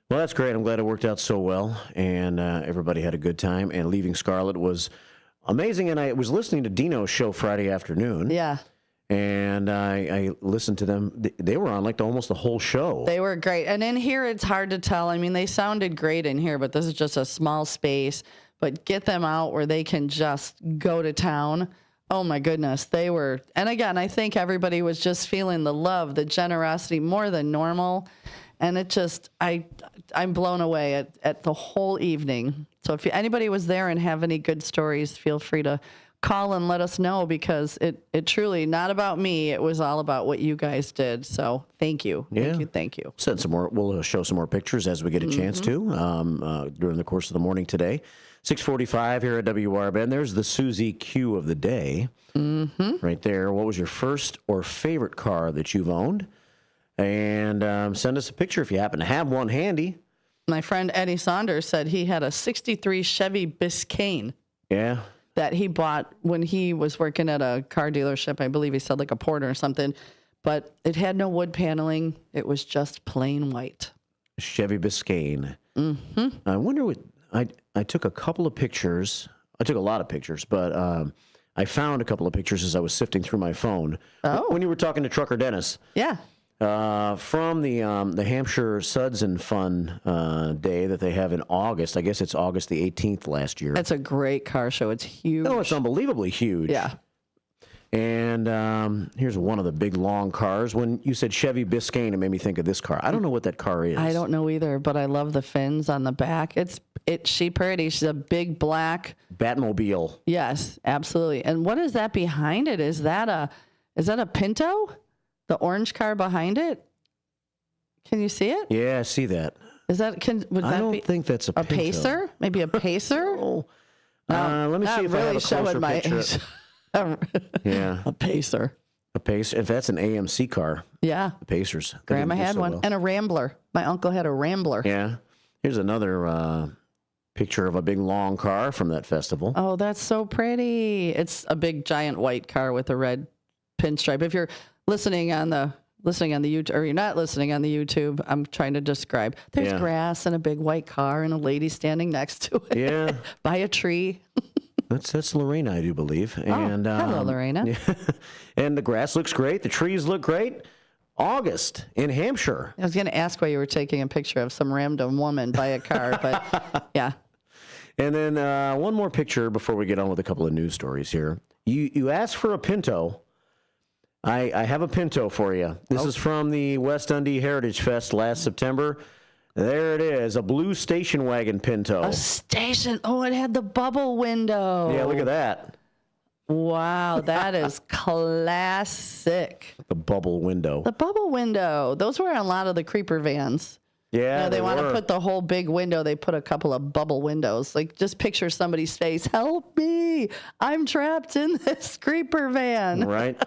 Well, that's great. I'm glad it worked out so well. And everybody had a good time. And Leaving Scarlet was amazing. And I was listening to Dino's show Friday afternoon. Yeah. And I listened to them. They were on almost the whole show. They were great. And in here, it's hard to tell. I mean, they sounded great in here, but this is just a small space. But get them out where they can just go to town. Oh, my goodness. They were. And again, I think everybody was just feeling the love, the generosity more than normal. And it just, I'm blown away at the whole evening. So if anybody was there and have any good stories, feel free to call and let us know, because it truly, not about me, it was all about what you guys did. So thank you. Thank you. Send some more. We'll show some more pictures as we get a chance to during the course of the morning today. 6:45 here at WRMN. There's the Susie Q of the day. Right there. What was your first or favorite car that you've owned? And send us a picture if you happen to have one handy. My friend Eddie Saunders said he had a 63 Chevy Biscayne. Yeah. That he bought when he was working at a car dealership. I believe he said like a Porter or something. But it had no wood paneling. It was just plain white. Chevy Biscayne. I wonder what... I took a couple of pictures. I took a lot of pictures, but I found a couple of pictures as I was sifting through my phone. Oh. When you were talking to Trucker Dennis. Yeah. From the Hampshire Suds and Fun day that they have in August. I guess it's August the 18th last year. That's a great car show. It's huge. Oh, it's unbelievably huge. Yeah. And here's one of the big, long cars. When you said Chevy Biscayne, it made me think of this car. I don't know what that car is. I don't know either, but I love the fins on the back. She pretty. She's a big black Batmobile. Yes, absolutely. And what is that behind it? Is that a Pinto? The orange car behind it? Can you see it? Yeah, I see that. Is that? I don't think that's a Pinto. Pacer? Maybe a Pacer? Oh. Let me see if I have a closer picture. Yeah. A Pacer. A Pacer. If that's an AMC car. Yeah. The Pacers. Grandma had one. Well. And a Rambler. My uncle had a Rambler. Yeah. Here's another picture of a big, long car from that festival. Oh, that's so pretty. It's a big, giant white car with a red pinstripe. If you're listening on the YouTube, or you're not listening on the YouTube, I'm trying to describe. There's grass and a big white car and a lady standing next to it. Yeah. By a tree. That's Lorena, I do believe. And hello, Lorena. Yeah. And the grass looks great. The trees look great. August in Hampshire. I was going to ask why you were taking a picture of some random woman by a car, but yeah. And then one more picture before we get on with a couple of news stories here. You asked for a Pinto. I have a Pinto for you. This is from the West Dundee Heritage Fest last September. There it is, a blue station wagon Pinto. A station. Oh, it had the bubble window. Yeah, look at that. Wow, that is classic. The bubble window. The bubble window. Those were on a lot of the creeper vans. Yeah, they want to put the whole big window. They put a couple of bubble windows. Like, just picture somebody's face. Help me. I'm trapped in this creeper van. Right.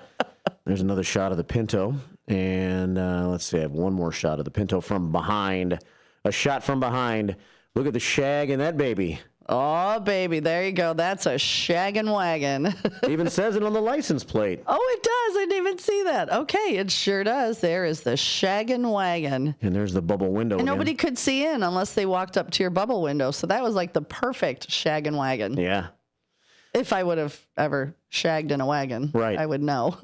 There's another shot of the Pinto. And let's see, I have one more shot of the Pinto from behind. A shot from behind. Look at the shag in that baby. Oh, baby, there you go. That's a shaggin' wagon. Even says it on the license plate. Oh, it does. I didn't even see that. Okay, it sure does. There is the shaggin' wagon. And there's the bubble window. And nobody could see in unless they walked up to your bubble window. So that was like the perfect shaggin' wagon. Yeah. If I would have ever shagged in a wagon, right, I would know.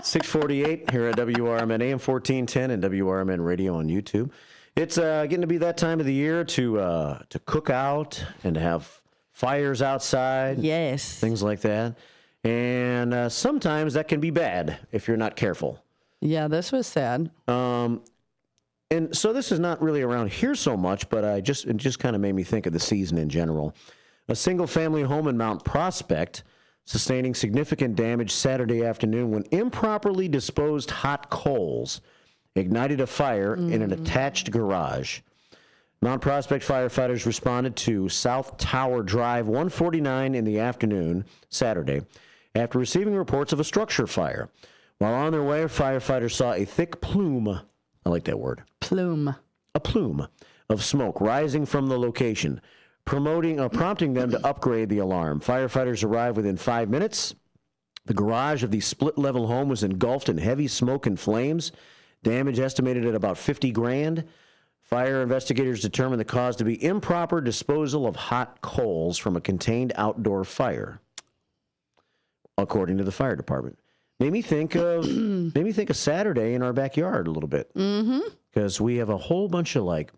6:48 here at WRMN AM 1410 and WRMN Radio on YouTube. It's getting to be that time of the year to cook out and to have fires outside. Yes. Things like that. And sometimes that can be bad if you're not careful. Yeah, this was sad. And so this is not really around here so much, but it just kind of made me think of the season in general. A single-family home in Mount Prospect sustaining significant damage Saturday afternoon when improperly disposed hot coals ignited a fire in an attached garage. Mount Prospect firefighters responded to South Tower Drive 149 in the afternoon, Saturday, after receiving reports of a structure fire. While on their way, firefighters saw a thick plume, I like that word. Plume. A plume of smoke rising from the location, prompting them to upgrade the alarm. Firefighters arrived within 5 minutes. The garage of the split-level home was engulfed in heavy smoke and flames, damage estimated at about $50,000. Fire investigators determined the cause to be improper disposal of hot coals from a contained outdoor fire, according to the fire department. Made me think of Saturday in our backyard a little bit. Because we have a whole bunch of like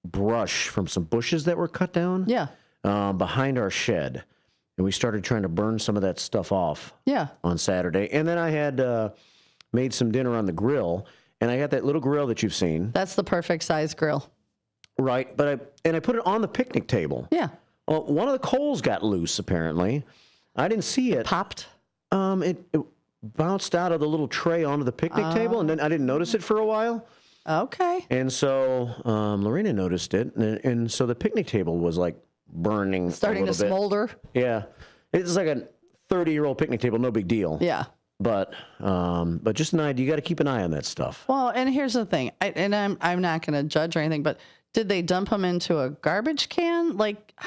brush from some bushes that were cut down behind our shed. And we started trying to burn some of that stuff off on Saturday. And then I had made some dinner on the grill. And I got that little grill that you've seen. That's the perfect size grill. Right. But I put it on the picnic table. Yeah. Well, one of the coals got loose, apparently. I didn't see it. Popped? It bounced out of the little tray onto the picnic table, and then I didn't notice it for a while. Okay. And so Lorena noticed it, and so the picnic table was like burning starting to smolder. Yeah. It's like a 30-year-old picnic table, no big deal. Yeah. But just an idea. You got to keep an eye on that stuff. Well, and here's the thing, I'm not going to judge or anything, but did they dump them into a garbage can? Like,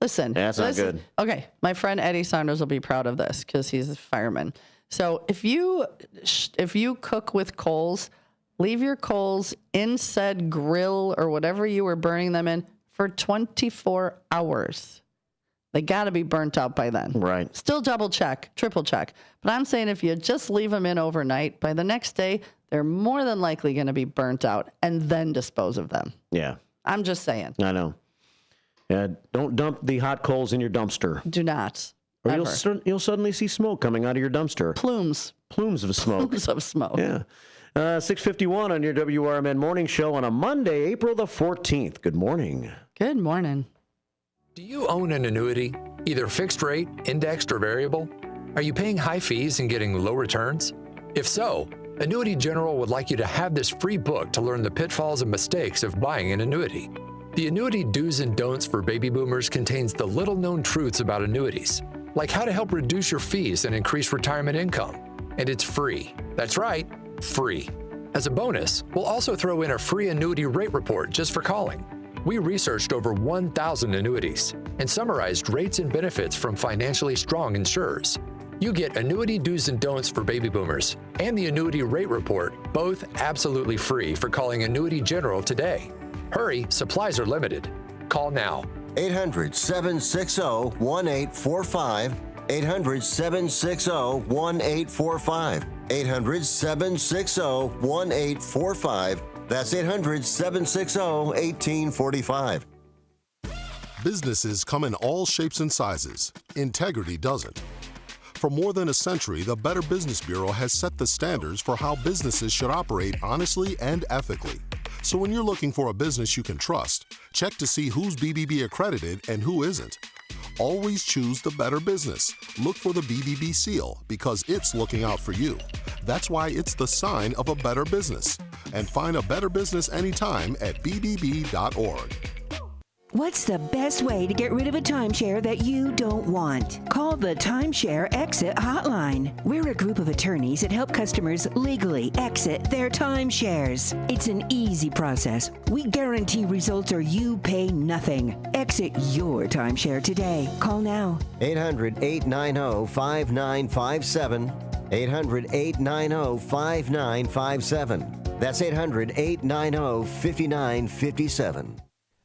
listen. Yeah, that's not good. Okay, my friend Eddie Saunders will be proud of this because he's a fireman. So if you cook with coals, leave your coals in said grill or whatever you were burning them in for 24 hours. They got to be burnt out by then. Right. Still double check, triple check. But I'm saying if you just leave them in overnight, by the next day, they're more than likely going to be burnt out and then dispose of them. Yeah. I'm just saying. I know. Yeah, don't dump the hot coals in your dumpster. Do not. Or you'll suddenly see smoke coming out of your dumpster. Plumes of smoke. Plumes of smoke. Yeah. 6:51 on your WRMN morning show on a Monday, April the 14th. Good morning. Good morning. Do you own an annuity, either fixed rate, indexed, or variable? Are you paying high fees and getting low returns? If so, Annuity General would like you to have this free book to learn the pitfalls and mistakes of buying an annuity. The Annuity Do's and Don'ts for Baby Boomers contains the little-known truths about annuities, like how to help reduce your fees and increase retirement income. And it's free. That's right, free. As a bonus, we'll also throw in a free annuity rate report just for calling. We researched over 1,000 annuities and summarized rates and benefits from financially strong insurers. You get Annuity Do's and Don'ts for Baby Boomers and the Annuity Rate Report, both absolutely free for calling Annuity General today. Hurry, supplies are limited. Call now. 800-760-1845. 800-760-1845. 800-760-1845. That's 800-760-1845. Businesses come in all shapes and sizes. Integrity doesn't. For more than a century, the Better Business Bureau has set the standards for how businesses should operate honestly and ethically. So when you're looking for a business you can trust, check to see who's BBB accredited and who isn't. Always choose the Better Business. Look for the BBB seal because it's looking out for you. That's why it's the sign of a better business. And find a better business anytime at bbb.org. What's the best way to get rid of a timeshare that you don't want? Call the Timeshare Exit Hotline. We're a group of attorneys that help customers legally exit their timeshares. It's an easy process. We guarantee results or you pay nothing. Exit your timeshare today. Call now. 800-890-5957. 800-890-5957. That's 800-890-5957.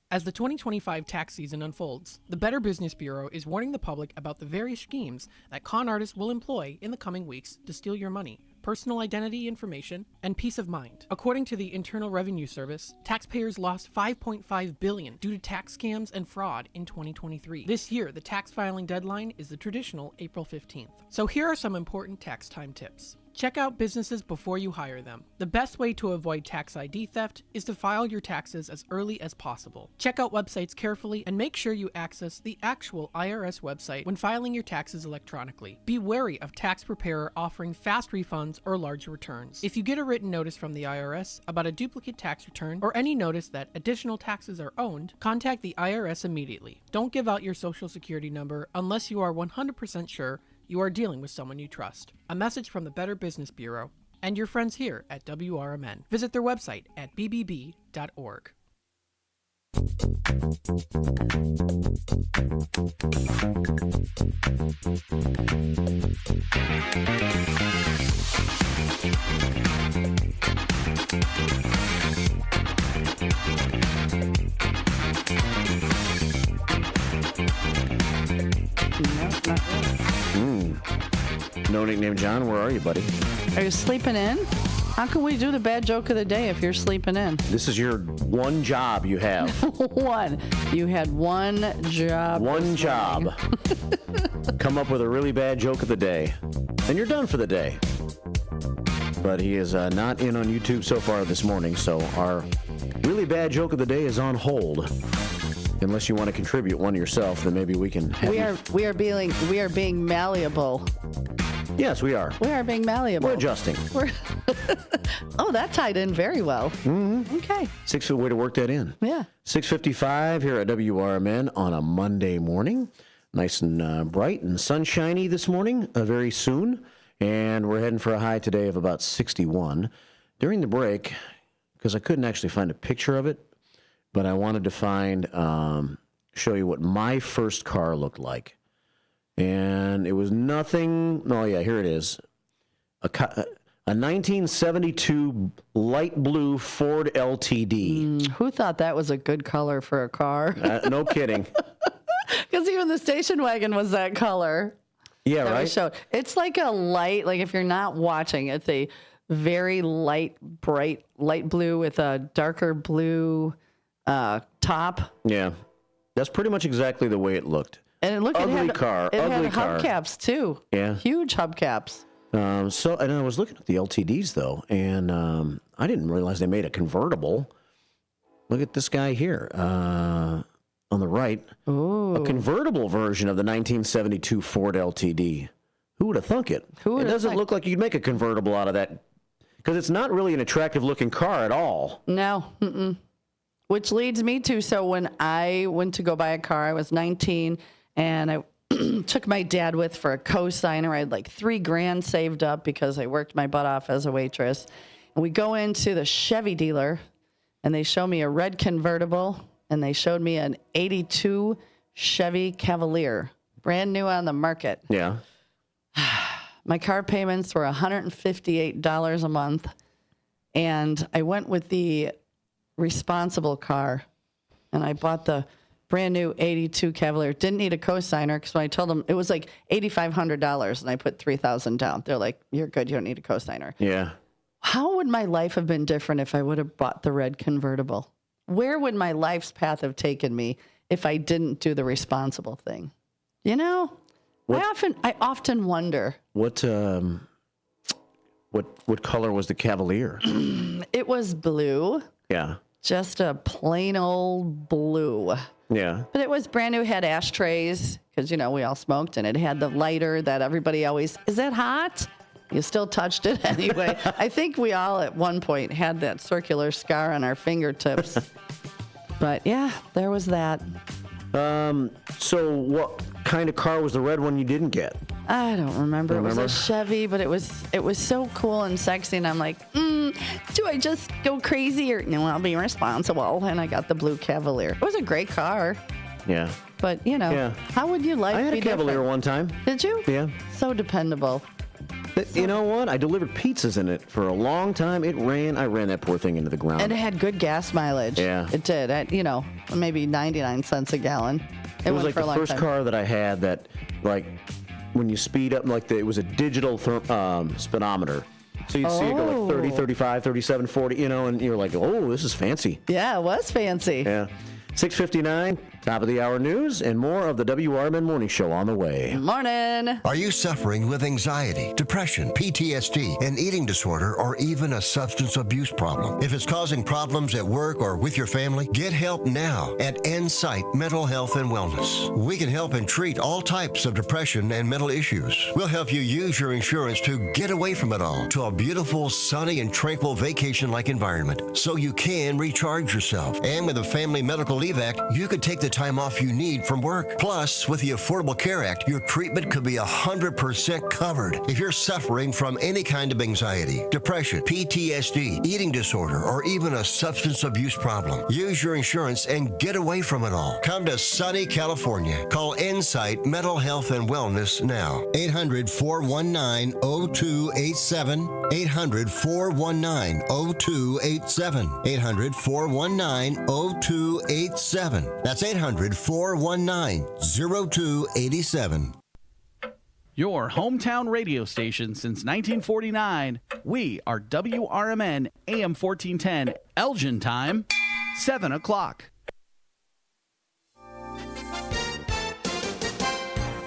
As the 2025 tax season unfolds, the Better Business Bureau is warning the public about the various schemes that con artists will employ in the coming weeks to steal your money, personal identity information, and peace of mind. According to the Internal Revenue Service, taxpayers lost $5.5 billion due to tax scams and fraud in 2023. This year, the tax filing deadline is the traditional April 15th. So here are some important tax time tips. Check out businesses before you hire them. The best way to avoid tax ID theft is to file your taxes as early as possible. Check out websites carefully and make sure you access the actual IRS website when filing your taxes electronically. Be wary of tax preparer offering fast refunds or large returns. If you get a written notice from the IRS about a duplicate tax return or any notice that additional taxes are owed, contact the IRS immediately. Don't give out your social security number unless you are 100% sure you are dealing with someone you trust. A message from the Better Business Bureau and your friends here at WRMN. Visit their website at bbb.org. No nickname, John. Where are you, buddy? Are you sleeping in? How can we do the bad joke of the day if you're sleeping in? This is your one job you have. One. You had one job. One job. Come up with a really bad joke of the day. And you're done for the day. But he is not in on YouTube so far this morning, so our really bad joke of the day is on hold. Unless you want to contribute one yourself, then maybe we can have we are being malleable. Yes, we are. We are being malleable. We're adjusting. Oh, that tied in very well. Mm-hmm. Okay. 6 way to work that in. Yeah. 6:55 here at WRMN on a Monday morning. Nice and bright and sunshiny this morning, very soon. And we're heading for a high today of about 61. During the break, because I couldn't actually find a picture of it, but I wanted to show you what my first car looked like. And it was nothing. Oh, yeah, here it is. A 1972 light blue Ford LTD. Who thought that was a good color for a car? No kidding. Because even the station wagon was that color. Yeah, right? It's like a light, like if you're not watching, it's a very light, bright light blue with a darker blue top. Yeah. That's pretty much exactly the way it looked. And look, ugly it had car. hubcaps too. Yeah, huge hubcaps. And I was looking at the LTDs though, and I didn't realize they made a convertible. Look at this guy here on the right. Ooh. A convertible version of the 1972 Ford LTD. Who would have thunk it? It doesn't look like you'd make a convertible out of that because it's not really an attractive looking car at all. No. Mm-mm. Which leads me to, so when I went to go buy a car, I was 19. And I took my dad with for a co-signer. I had like $3,000 saved up because I worked my butt off as a waitress. And we go into the Chevy dealer, and they show me a red convertible, and they showed me an 82 Chevy Cavalier, brand new on the market. Yeah. My car payments were $158 a month, and I went with the responsible car, and I bought the brand new 82 Cavalier. Didn't need a co-signer because when I told them it was like $8,500 and I put $3,000 down. They're like, "You're good. You don't need a co-signer." Yeah. How would my life have been different if I would have bought the red convertible? Where would my life's path have taken me if I didn't do the responsible thing? You know, I often wonder. What color was the Cavalier? It was blue. Yeah. Just a plain old blue. Yeah. But it was brand new, had ashtrays, because, you know, we all smoked, and it had the lighter that everybody always, is that hot? You still touched it anyway. I think we all at one point had that circular scar on our fingertips. But yeah, there was that. So what kind of car was the red one you didn't get? I don't remember. It was a Chevy, but it was so cool and sexy, and I'm like, do I just go crazy or no? I'll be responsible. And I got the blue Cavalier. It was a great car. Yeah. But you know, how would you like? I had a Cavalier one time. Did you? Yeah. So dependable. But you know what? I delivered pizzas in it for a long time. I ran that poor thing into the ground. And it had good gas mileage. Yeah. It did. At, you know, maybe 99 cents a gallon. It was like the first car that I had that, like, when you speed up, like, it was a digital speedometer. So you'd see it go like 30, 35, 37, 40, you know, and you're like, oh, this is fancy. Yeah, it was fancy. Yeah. 6:59. Top of the hour news and more of the WRMN Morning Show on the way. Morning. Are you suffering with anxiety, depression, PTSD, an eating disorder, or even a substance abuse problem? If it's causing problems at work or with your family, get help now at Insight Mental Health and Wellness. We can help and treat all types of depression and mental issues. We'll help you use your insurance to get away from it all to a beautiful, sunny, and tranquil vacation-like environment so you can recharge yourself. And with the Family Medical Leave Act, you could take the time off you need from work. Plus, with the Affordable Care Act, your treatment could be 100% covered if you're suffering from any kind of anxiety, depression, PTSD, eating disorder, or even a substance abuse problem. Use your insurance and get away from it all. Come to sunny California. Call Insight Mental Health and Wellness now. 800-419-0287. 800-419-0287. 800-419-0287. That's 800-419-0287. Your hometown radio station since 1949. We are WRMN AM 1410, Elgin time, 7 o'clock.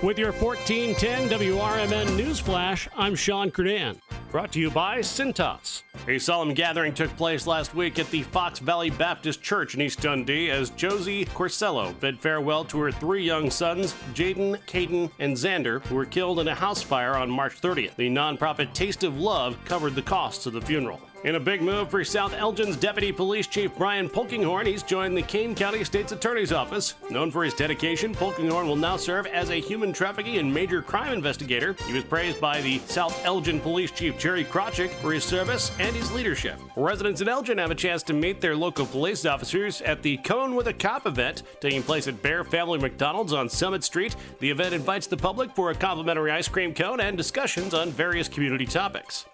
With your 1410 WRMN News Flash, I'm Sean Kernan. Brought to you by Cintas. A solemn gathering took place last week at the Fox Valley Baptist Church in East Dundee as Josie Corsello bid farewell to her 3 young sons, Jaden, Caden, and Xander, who were killed in a house fire on March 30th. The nonprofit Taste of Love covered the costs of the funeral. In a big move for South Elgin's Deputy Police Chief Brian Polkinghorn, he's joined the Kane County State's Attorney's Office. Known for his dedication, Polkinghorn will now serve as a human trafficking and major crime investigator. He was praised by the South Elgin Police Chief Jerry Krawczyk for his service and his leadership. Residents in Elgin have a chance to meet their local police officers at the Cone with a Cop event taking place at Bear Family McDonald's on Summit Street. The event invites the public for a complimentary ice cream cone and discussions on various community topics.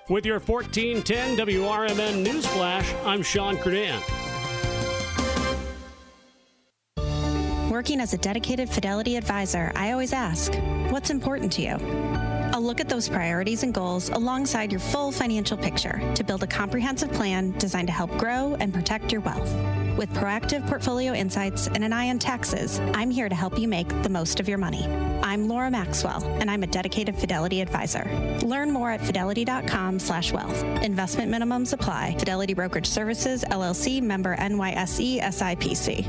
With your 1410 WRMN News Flash, I'm Sean Kernan. Working as a dedicated Fidelity advisor, I always ask, what's important to you? I'll look at those priorities and goals alongside your full financial picture to build a comprehensive plan designed to help grow and protect your wealth. With proactive portfolio insights and an eye on taxes, I'm here to help you make the most of your money. I'm Laura Maxwell, and I'm a dedicated Fidelity advisor. Learn more at fidelity.com/wealth. Investment minimums apply. Fidelity Brokerage Services, LLC, member NYSE, SIPC.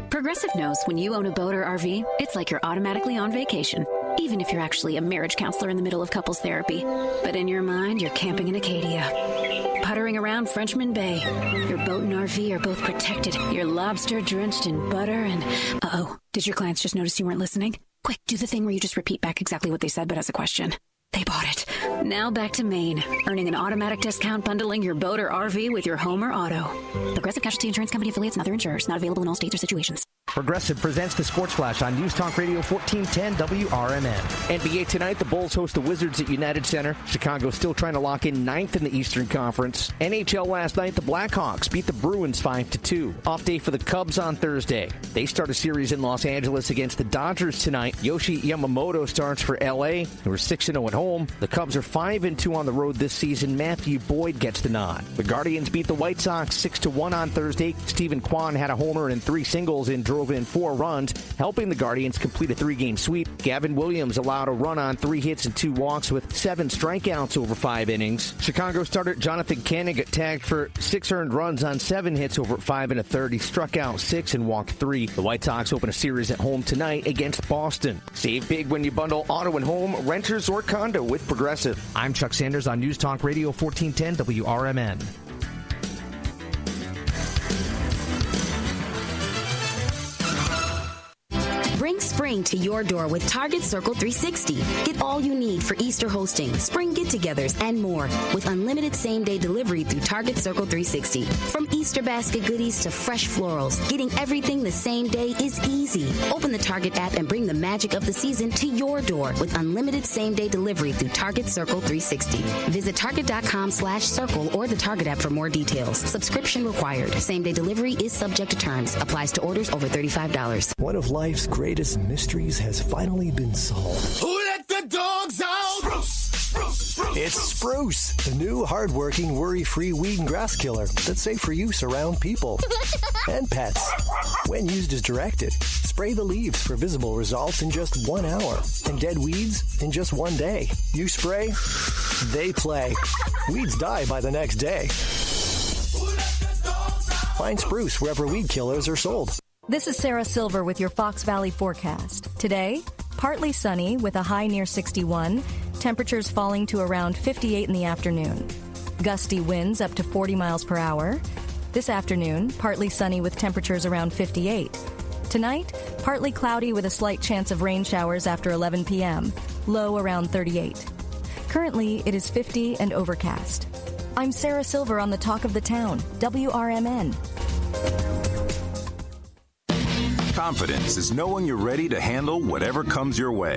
Progressive knows when you own a boat or RV, it's like you're automatically on vacation, even if you're actually a marriage counselor in the middle of couples therapy. But in your mind, you're camping in Acadia, puttering around Frenchman Bay. Your boat and RV are both protected. You're lobster drenched in butter and... Uh-oh, did your clients just notice you weren't listening? Quick, do the thing where you just repeat back exactly what they said, but as a question. They bought it. Now back to Maine, earning an automatic discount bundling your boat or RV with your home or auto. Progressive Casualty Insurance Company affiliates and other insurers. Not available in all states or situations. Progressive presents the Sports Flash on News Talk Radio 1410 WRMN. NBA tonight, the Bulls host the Wizards at United Center. Chicago still trying to lock in 9th in the Eastern Conference. NHL last night, the Blackhawks beat the Bruins 5-2. Off day for the Cubs on Thursday. They start a series in Los Angeles against the Dodgers tonight. Yoshi Yamamoto starts for LA, who are 6-0 at home. The Cubs are 5-2 on the road this season. Matthew Boyd gets the nod. The Guardians beat the White Sox 6-1 on Thursday. Stephen Kwan had a homer and 3 singles and drove in 4 runs, helping the Guardians complete a 3-game sweep. Gavin Williams allowed a run on 3 hits and 2 walks with 7 strikeouts over 5 innings. Chicago starter Jonathan Canning got tagged for 6 earned runs on 7 hits over 5 1/3. He struck out 6 and walked 3. The White Sox open a series at home tonight against Boston. Save big when you bundle auto and home, renters, or condo with Progressive. I'm Chuck Sanders on News Talk Radio 1410 WRMN. Bring spring to your door with Target Circle 360. Get all you need for Easter hosting, spring get-togethers, and more with unlimited same-day delivery through Target Circle 360. From Easter basket goodies to fresh florals, getting everything the same day is easy. Open the Target app and bring the magic of the season to your door with unlimited same-day delivery through Target Circle 360. Visit target.com/circle or the Target app for more details. Subscription required. Same-day delivery is subject to terms. Applies to orders over $35. One of life's greatest mysteries has finally been solved. Who let the dogs out? Spruce, spruce, spruce. It's Spruce, the new hard-working, worry-free weed and grass killer that's safe for use around people and pets. When used as directed, spray the leaves for visible results in just 1 hour and dead weeds in just 1 day. You spray, they play. Weeds die by the next day. Find Spruce wherever weed killers are sold. This is Sarah Silver with your Fox Valley forecast. Today, partly sunny with a high near 61, temperatures falling to around 58 in the afternoon. Gusty winds up to 40 miles per hour. This afternoon, partly sunny with temperatures around 58. Tonight, partly cloudy with a slight chance of rain showers after 11 p.m., low around 38. Currently, it is 50 and overcast. I'm Sarah Silver on the Talk of the Town, WRMN. Confidence is knowing you're ready to handle whatever comes your way.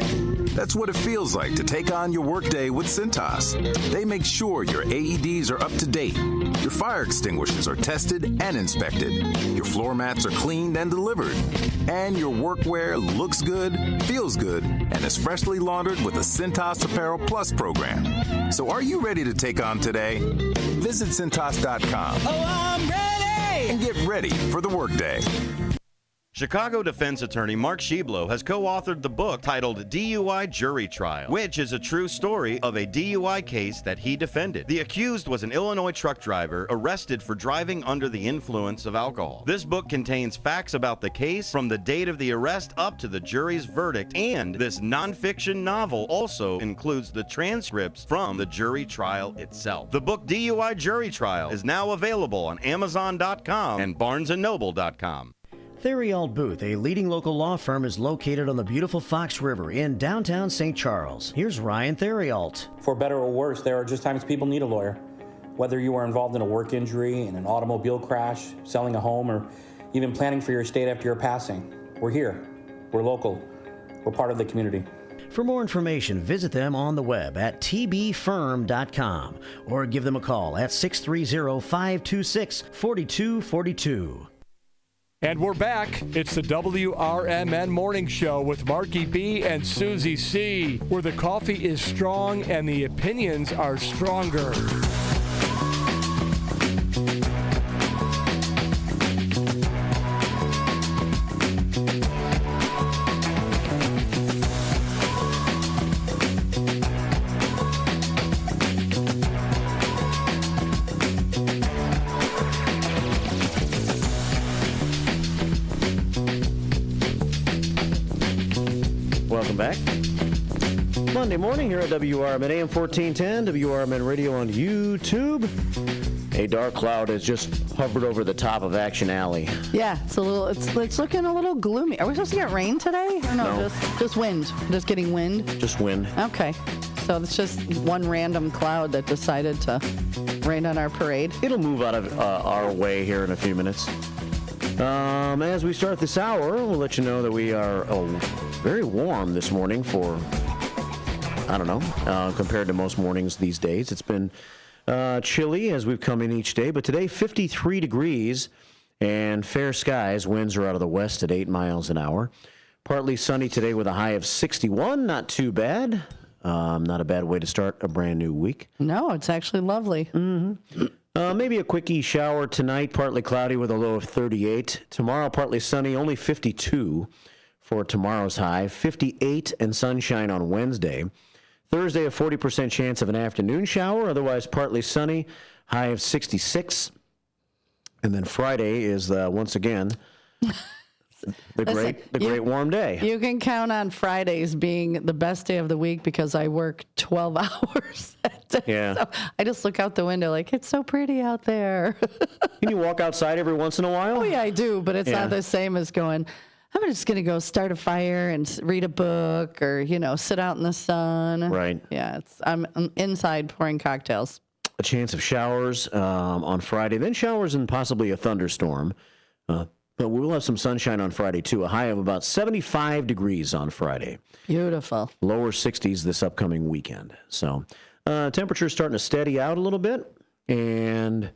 That's what it feels like to take on your workday with Cintas. They make sure your AEDs are up to date, your fire extinguishers are tested and inspected, your floor mats are cleaned and delivered, and your workwear looks good, feels good, and is freshly laundered with the Cintas Apparel Plus program. So are you ready to take on today? Visit Cintas.com. Oh, I'm ready! And get ready for the workday. Chicago defense attorney Mark Schieblo has co-authored the book titled DUI Jury Trial, which is a true story of a DUI case that he defended. The accused was an Illinois truck driver arrested for driving under the influence of alcohol. This book contains facts about the case from the date of the arrest up to the jury's verdict, and this nonfiction novel also includes the transcripts from the jury trial itself. The book DUI Jury Trial is now available on Amazon.com and BarnesandNoble.com. Theriault Booth, a leading local law firm, is located on the beautiful Fox River in downtown St. Charles. Here's Ryan Theriault. For better or worse, there are just times people need a lawyer. Whether you are involved in a work injury, in an automobile crash, selling a home, or even planning for your estate after your passing, we're here. We're local. We're part of the community. For more information, visit them on the web at tbfirm.com or give them a call at 630-526-4242. And we're back. It's the WRMN Morning Show with Marky B and Susie C, where the coffee is strong and the opinions are stronger. Back. Monday morning here at WRMN AM 1410, WRMN Radio on YouTube. A dark cloud has just hovered over the top of Action Alley. Yeah, it's looking a little gloomy. Are we supposed to get rain today? Or no, just wind. Just getting wind? Just wind. Okay. So it's just one random cloud that decided to rain on our parade. It'll move out of our way here in a few minutes. As we start this hour, we'll let you know that we are very warm this morning for, I don't know, compared to most mornings these days. It's been chilly as we've come in each day, but today 53 degrees and fair skies. Winds are out of the west at 8 miles an hour. Partly sunny today with a high of 61. Not too bad. Not a bad way to start a brand new week. No, it's actually lovely. Mm-hmm. Maybe a quickie shower tonight, partly cloudy with a low of 38. Tomorrow, partly sunny, only 52 for tomorrow's high. 58 and sunshine on Wednesday. Thursday, a 40% chance of an afternoon shower, otherwise partly sunny, high of 66. And then Friday is, once again, the great warm day. You can count on Fridays being the best day of the week because I work 12 hours that day. Yeah. So I just look out the window like, it's so pretty out there. Can you walk outside every once in a while? Oh, yeah, I do, but it's not the same as going, I'm just going to go start a fire and read a book or, sit out in the sun. Right. Yeah, I'm inside pouring cocktails. A chance of showers on Friday, then showers and possibly a thunderstorm. But we'll have some sunshine on Friday, too. A high of about 75 degrees on Friday. Beautiful. Lower 60s this upcoming weekend. So temperature's starting to steady out a little bit. And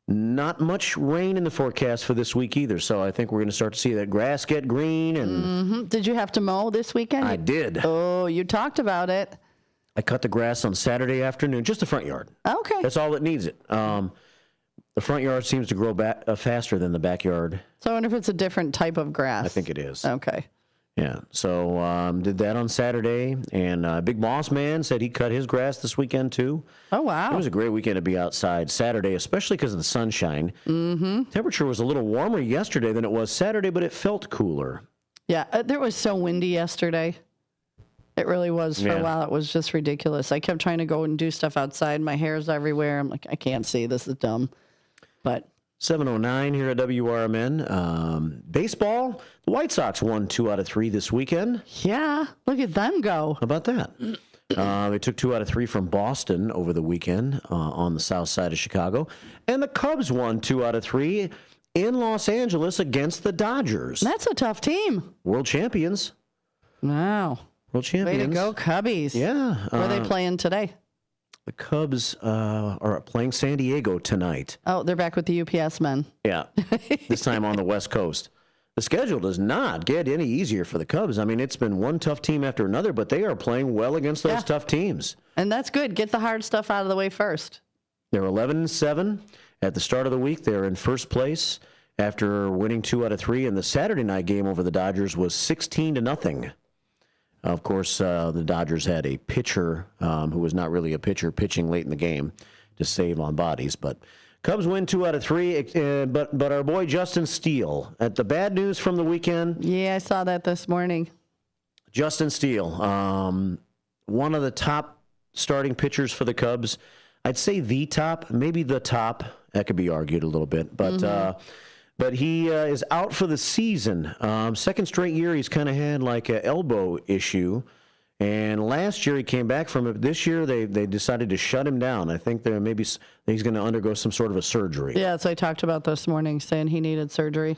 not much rain in the forecast for this week either. So I think we're going to start to see that grass get green. And Did you have to mow this weekend? I did. Oh, you talked about it. I cut the grass on Saturday afternoon, just the front yard. Okay. That's all that needs it. The front yard seems to grow back faster than the backyard. So I wonder if it's a different type of grass. I think it is. Okay. Yeah. So did that on Saturday, and Big Boss Man said he cut his grass this weekend too. Oh, wow. It was a great weekend to be outside Saturday, especially because of the sunshine. Mm-hmm. Temperature was a little warmer yesterday than it was Saturday, but it felt cooler. Yeah, it was so windy yesterday. It really was. For a while, it was just ridiculous. I kept trying to go and do stuff outside. My hair's everywhere. I'm like, I can't see. This is dumb. But 7:09 here at WRMN. Baseball, the White Sox won 2 out of 3 this weekend. Yeah, look at them go. How about that? They took 2 out of 3 from Boston over the weekend on the south side of Chicago. And the Cubs won 2 out of 3 in Los Angeles against the Dodgers. That's a tough team. World champions. Wow. World champions. Way to go, Cubbies. Yeah. Where are they playing today? The Cubs are playing San Diego tonight. Oh, they're back with the UPS men. Yeah, this time on the West Coast. The schedule does not get any easier for the Cubs. I mean, it's been one tough team after another, but they are playing well against those tough teams. And that's good. Get the hard stuff out of the way first. They're 11-7. At the start of the week, they're in first place after winning 2 out of 3. And the Saturday night game over the Dodgers was 16-0. Of course, the Dodgers had a pitcher who was not really a pitcher pitching late in the game to save on bodies. But Cubs win 2 out of 3. But our boy Justin Steele, at the bad news from the weekend. Yeah, I saw that this morning. Justin Steele, one of the top starting pitchers for the Cubs. I'd say the top, maybe the top. That could be argued a little bit, but. But he is out for the season. Second straight year, he's kind of had like an elbow issue. And last year, he came back from it. This year, they decided to shut him down. I think he's going to undergo some sort of a surgery. Yeah, that's what I talked about this morning, saying he needed surgery.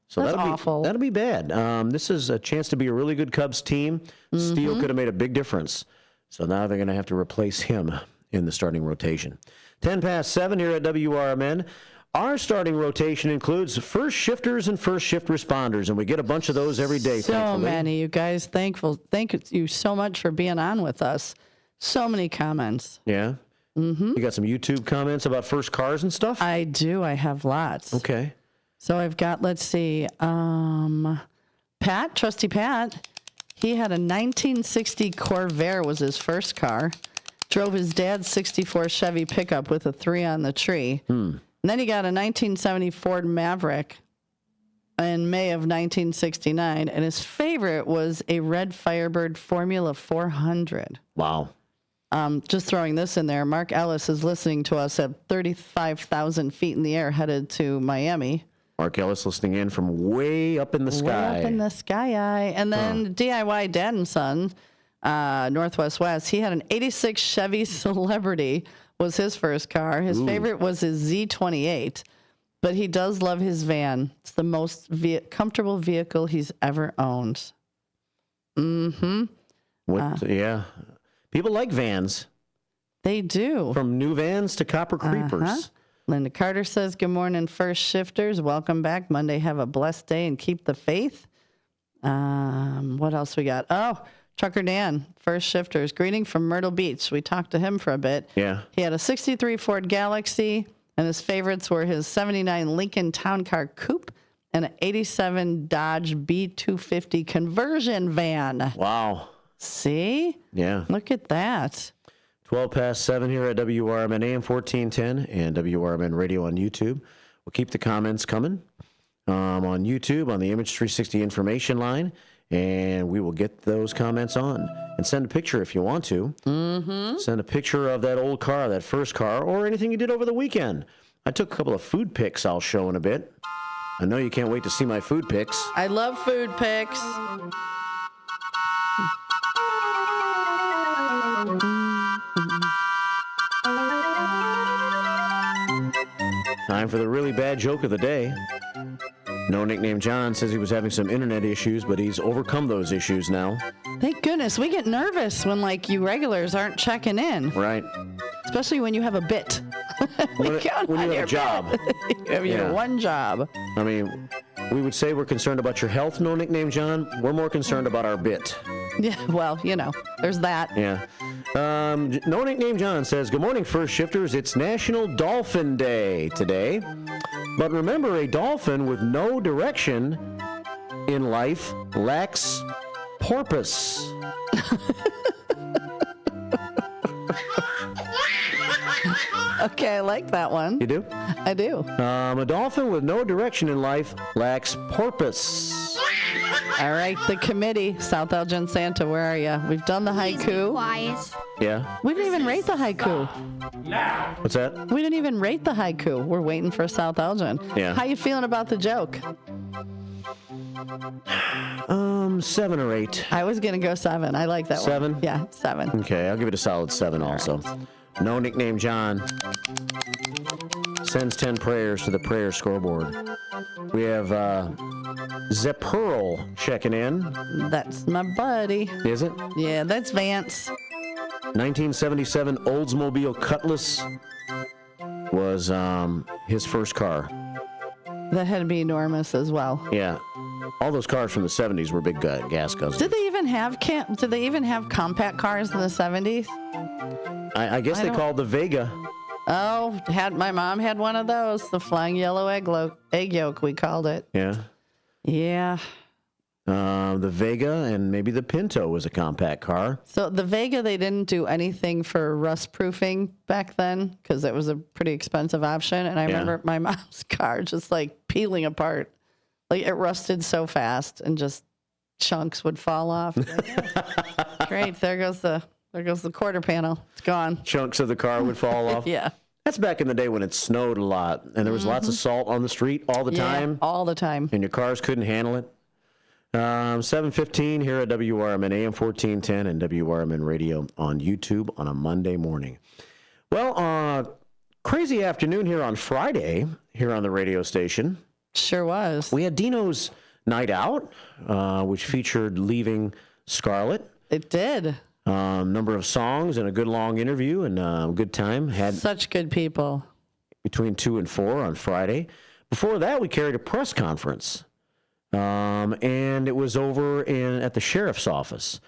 So that's awful. That'll be bad. This is a chance to be a really good Cubs team. Steele could have made a big difference. So now they're going to have to replace him in the starting rotation. 10:07 here at WRMN. Our starting rotation includes first shifters and first shift responders, and we get a bunch of those every day, thankfully. So many, you guys. Thank you so much for being on with us. So many comments. Yeah? Mm-hmm. You got some YouTube comments about first cars and stuff? I do. I have lots. Okay. So I've got, let's see, Pat, Trusty Pat, he had a 1960 Corvair was his first car. Drove his dad's 64 Chevy pickup with a 3 on the tree. And then he got a 1970 Ford Maverick in May of 1969, and his favorite was a red Firebird Formula 400. Wow. Just throwing this in there, Mark Ellis is listening to us at 35,000 feet in the air headed to Miami. Mark Ellis listening in from way up in the sky. Way up in the sky. And then DIY Dad and Son, Northwest West, he had an 86 Chevy Celebrity was his first car. His favorite was his Z28, but he does love his van. It's the most comfortable vehicle he's ever owned. Mm-hmm. Yeah. People like vans. They do. From new vans to copper creepers. Linda Carter says, good morning, first shifters. Welcome back. Monday, have a blessed day and keep the faith. What else we got? Oh, Trucker Dan, first shifters. Greeting from Myrtle Beach. We talked to him for a bit. Yeah. He had a 63 Ford Galaxy, and his favorites were his 79 Lincoln Town Car Coupe and an 87 Dodge B250 conversion van. Wow. See? Yeah. Look at that. 7:12 here at WRMN AM 1410 and WRMN Radio on YouTube. We'll keep the comments coming on YouTube on the Image 360 information line. And we will get those comments on. And send a picture if you want to. Mm-hmm. Send a picture of that old car, that first car, or anything you did over the weekend. I took a couple of food pics I'll show in a bit. I know you can't wait to see my food pics. I love food pics. Time for the really bad joke of the day. No Nickname John says he was having some internet issues, but he's overcome those issues now. Thank goodness. We get nervous when, you regulars aren't checking in. Right. Especially when you have a bit. When you have a job. You have your one job. I mean, we would say we're concerned about your health, No Nickname John. We're more concerned about our bit. Yeah, well, there's that. Yeah. No Nickname John says, good morning, first shifters. It's National Dolphin Day today. But remember, a dolphin with no direction in life lacks porpoise. Okay, I like that one. You do? I do. A dolphin with no direction in life lacks porpoise. All right, the committee, South Elgin Santa, where are you? We've done the haiku. Quiet. Yeah. We didn't even rate the haiku. What's that? We didn't even rate the haiku. We're waiting for South Elgin. Yeah. How you feeling about the joke? 7 or 8. I was going to go 7. I like that 7? one. Yeah, 7. Okay, I'll give it a solid 7 also. No Nickname John sends 10 prayers to the prayer scoreboard. We have Zepearl checking in. That's my buddy. Is it? Yeah, that's Vance. 1977 Oldsmobile Cutlass was his first car. That had to be enormous as well. Yeah. All those cars from the 70s were big gas guzzlers. Did they even have compact cars in the 70s? I guess they called the Vega. Oh, my mom had one of those, the flying yellow egg yolk, we called it. Yeah. Yeah. The Vega and maybe the Pinto was a compact car. So the Vega, they didn't do anything for rust proofing back then because it was a pretty expensive option. And I remember my mom's car just like peeling apart. Like it rusted so fast and just chunks would fall off. Great. There goes the quarter panel. It's gone. Chunks of the car would fall off. Yeah. That's back in the day when it snowed a lot and there was lots of salt on the street all the time. All the time. And your cars couldn't handle it. 7:15 here at WRMN AM 1410 and WRMN Radio on YouTube on a Monday morning. Well, crazy afternoon here on Friday here on the radio station. Sure was. We had Dino's Night Out, which featured Leaving Scarlet. It did. Number of songs and a good long interview and a good time. Had such good people. Between 2 and 4 on Friday. Before that, we carried a press conference. And it was over at the sheriff's office.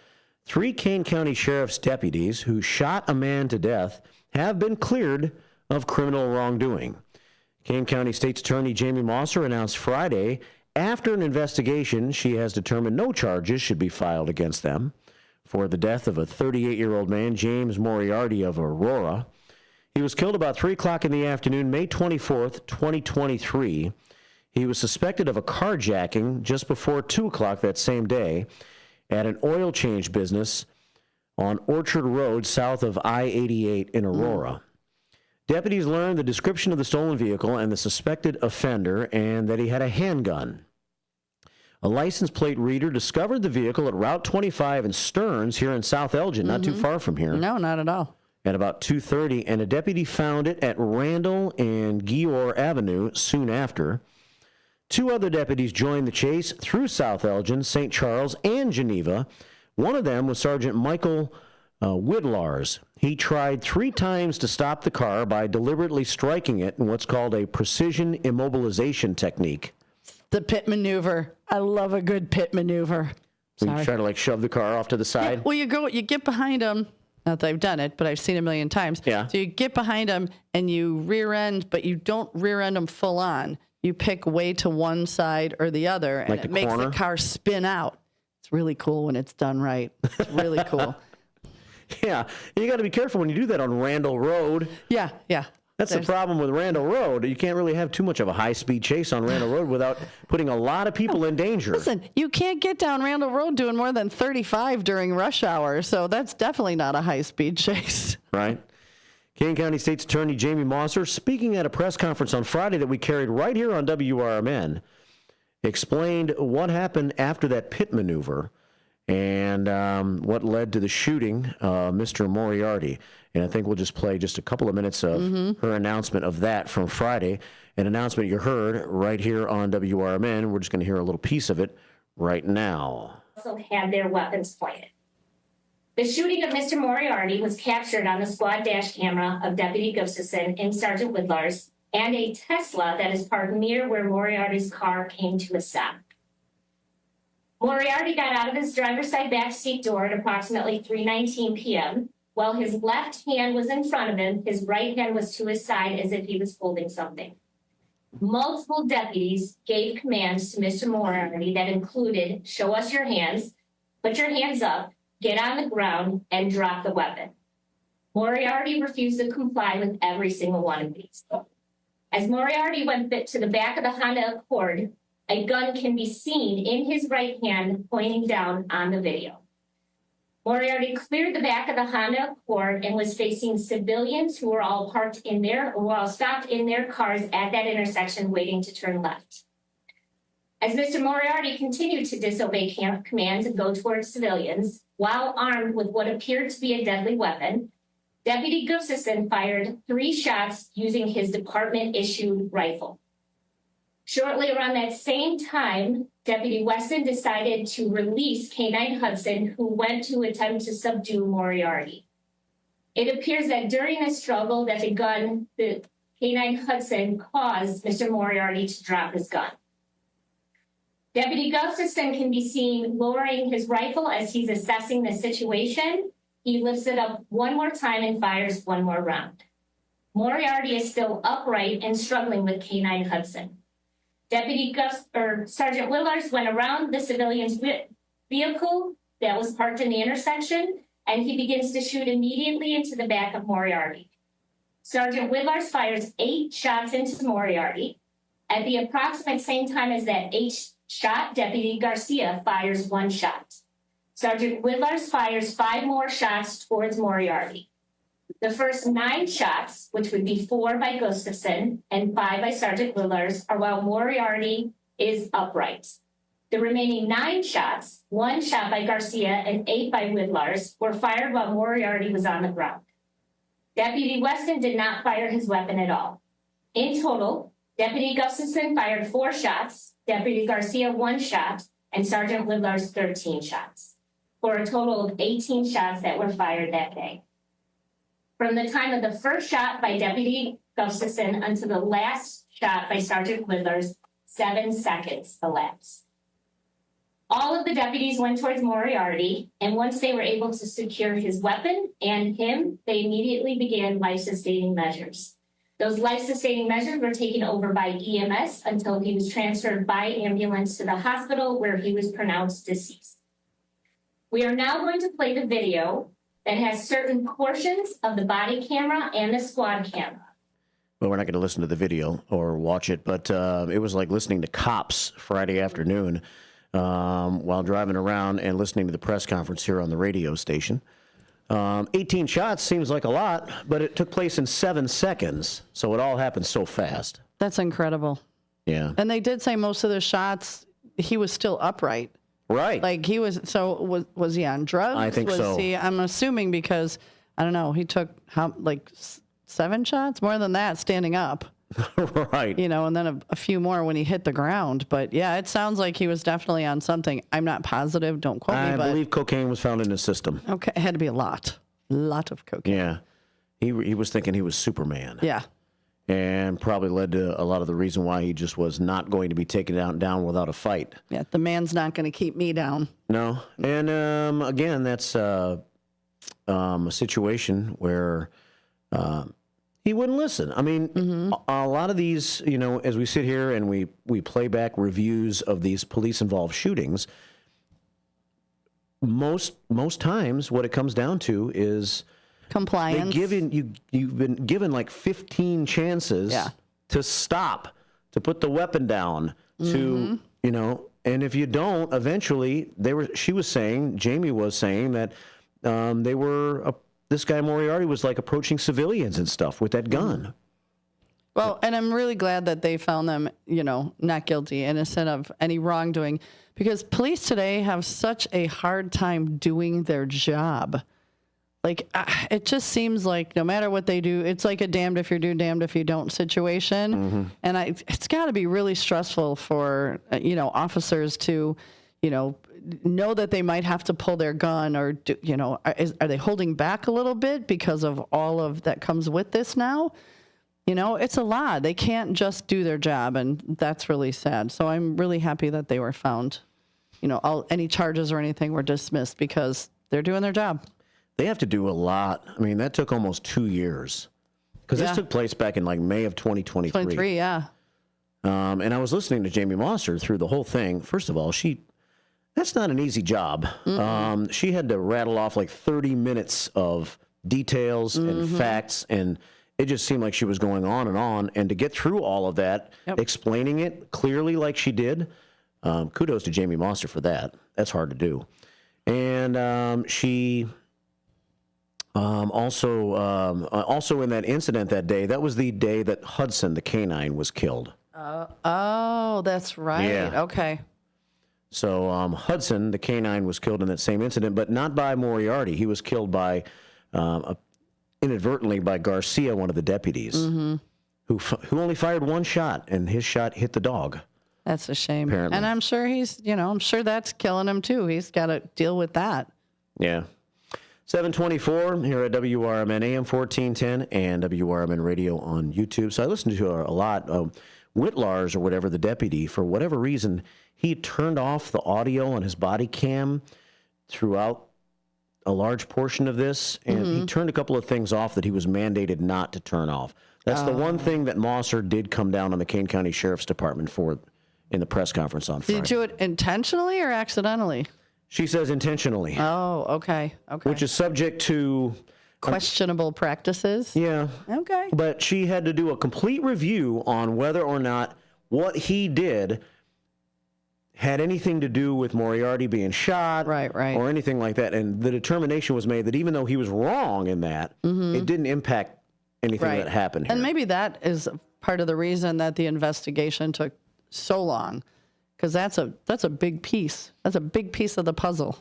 3 Kane County Sheriff's deputies who shot a man to death have been cleared of criminal wrongdoing. Kane County State's Attorney Jamie Mosser announced Friday, after an investigation, she has determined no charges should be filed against them for the death of a 38-year-old man, James Moriarty of Aurora. He was killed about 3 o'clock in the afternoon, May 24th, 2023. He was suspected of a carjacking just before 2 o'clock that same day at an oil change business on Orchard Road south of I-88 in Aurora. Deputies learned the description of the stolen vehicle and the suspected offender and that he had a handgun. A license plate reader discovered the vehicle at Route 25 in Stearns here in South Elgin, not too far from here. No, not at all. At about 2:30, and a deputy found it at Randall and Geor Avenue soon after. 2 other deputies joined the chase through South Elgin, St. Charles, and Geneva. One of them was Sergeant Michael Widlars. He tried 3 times to stop the car by deliberately striking it in what's called a precision immobilization technique. The pit maneuver. I love a good pit maneuver. So you try to shove the car off to the side? Yeah, well, you get behind them. Not that I've done it, but I've seen it a million times. Yeah. So you get behind them and you rear end, but you don't rear end them full on. You pick way to one side or the other, and it makes the car spin out. It's really cool when it's done right. It's really cool. Yeah. You got to be careful when you do that on Randall Road. Yeah. That's the problem with Randall Road. You can't really have too much of a high-speed chase on Randall Road without putting a lot of people in danger. Listen, you can't get down Randall Road doing more than 35 during rush hour, so that's definitely not a high-speed chase. Right. Kane County State's Attorney Jamie Mosser, speaking at a press conference on Friday that we carried right here on WRMN, explained what happened after that pit maneuver and what led to the shooting of Mr. Moriarty. And I think we'll just play just a couple of minutes of her announcement of that from Friday, an announcement you heard right here on WRMN. We're just going to hear a little piece of it right now. Also had their weapons pointed. The shooting of Mr. Moriarty was captured on the squad dash camera of Deputy Gustafson and Sergeant Widlars and a Tesla that is parked near where Moriarty's car came to a stop. Moriarty got out of his driver's side back seat door at approximately 3:19 p.m. While his left hand was in front of him, his right hand was to his side as if he was holding something. Multiple deputies gave commands to Mr. Moriarty that included, show us your hands, put your hands up, get on the ground, and drop the weapon. Moriarty refused to comply with every single one of these. As Moriarty went to the back of the Honda Accord, a gun can be seen in his right hand pointing down on the video. Moriarty cleared the back of the Honda Accord and was facing civilians who were all stopped in their cars at that intersection waiting to turn left. As Mr. Moriarty continued to disobey commands and go towards civilians, while armed with what appeared to be a deadly weapon, Deputy Gustafson fired 3 shots using his department-issued rifle. Shortly around that same time, Deputy Weston decided to release K-9 Hudson, who went to attempt to subdue Moriarty. It appears that during the struggle that the K-9 Hudson caused Mr. Moriarty to drop his gun. Deputy Gustafson can be seen lowering his rifle as he's assessing the situation. He lifts it up one more time and fires one more round. Moriarty is still upright and struggling with K-9 Hudson. Sergeant Willars went around the civilian's vehicle that was parked in the intersection, and he begins to shoot immediately into the back of Moriarty. Sergeant Willars fires 8 shots into Moriarty. At the approximate same time as that 8 shot, Deputy Garcia fires 1 shot. Sergeant Willars fires 5 more shots towards Moriarty. The first 9 shots, which would be 4 by Gustafson and 5 by Sergeant Willars, are while Moriarty is upright. The remaining 9 shots, 1 shot by Garcia and 8 by Willars, were fired while Moriarty was on the ground. Deputy Weston did not fire his weapon at all. In total, Deputy Gustafson fired 4 shots, Deputy Garcia 1 shot, and Sergeant Willars 13 shots, for a total of 18 shots that were fired that day. From the time of the first shot by Deputy Gustafson until the last shot by Sergeant Willars, 7 seconds elapsed. All of the deputies went towards Moriarty, and once they were able to secure his weapon and him, they immediately began life-sustaining measures. Those life-sustaining measures were taken over by EMS until he was transferred by ambulance to the hospital where he was pronounced deceased. We are now going to play the video that has certain portions of the body camera and the squad camera. Well, we're not going to listen to the video or watch it, but it was like listening to cops Friday afternoon while driving around and listening to the press conference here on the radio station. 18 shots seems like a lot, but it took place in 7 seconds, so it all happened so fast. That's incredible. Yeah. And they did say most of the shots, he was still upright. Right. Like he was, so was he on drugs? I think so. I'm assuming because, I don't know, he took 7 shots? More than that standing up. Right. You know, and then a few more when he hit the ground. But yeah, it sounds like he was definitely on something. I'm not positive. Don't quote me. I believe cocaine was found in his system. Okay. It had to be a lot of cocaine. Yeah. He was thinking he was Superman. Yeah. And probably led to a lot of the reason why he just was not going to be taken down without a fight. Yeah, the man's not going to keep me down. No. And again, that's a situation where he wouldn't listen. I mean, a lot of these, you know, as we sit here and we play back reviews of these police-involved shootings, most times what it comes down to is compliance. You've been given like 15 chances to stop, to put the weapon down, to, you know, and if you don't, eventually Jamie was saying that this guy Moriarty was like approaching civilians and stuff with that gun. Well, and I'm really glad that they found them, you know, not guilty, innocent of any wrongdoing, because police today have such a hard time doing their job. Like, it just seems like no matter what they do, it's like a damned if you do, damned if you don't situation. And it's got to be really stressful for, you know, officers to, you know that they might have to pull their gun or, you know, are they holding back a little bit because of all of that comes with this now? You know, it's a lot. They can't just do their job, and that's really sad. So I'm really happy that they were found. any charges or anything were dismissed because they're doing their job. They have to do a lot. I mean, that took almost 2 years because this took place back in like May of 2023. 23, yeah. And I was listening to Jamie Mosser through the whole thing. First of all, that's not an easy job. She had to rattle off like 30 minutes of details and facts, and it just seemed like she was going on. And to get through all of that, explaining it clearly like she did, kudos to Jamie Mosser for that. That's hard to do. And she also in that incident that day, that was the day that Hudson, the canine, was killed. Oh, that's right. Yeah. Okay. So Hudson, the canine, was killed in that same incident, but not by Moriarty. He was killed by inadvertently by Garcia, one of the deputies, who only fired one shot, and his shot hit the dog. That's a shame. Apparently. And I'm sure I'm sure that's killing him too. He's got to deal with that. Yeah. 724 here at WRMN AM 1410 and WRMN Radio on YouTube. So I listened to her a lot. Whitlar's, or whatever, the deputy, for whatever reason, he turned off the audio on his body cam throughout a large portion of this, and he turned a couple of things off that he was mandated not to turn off. That's the one thing that Mosser did come down on the Kane County Sheriff's Department for in the press conference on Friday. Did you do it intentionally or accidentally? She says intentionally. Oh, okay. Which is subject to questionable practices. Yeah. Okay. But she had to do a complete review on whether or not what he did had anything to do with Moriarty being shot, right, or anything like that. And the determination was made that even though he was wrong in that, it didn't impact anything that happened here. And maybe that is part of the reason that the investigation took so long, because that's a big piece. That's a big piece of the puzzle.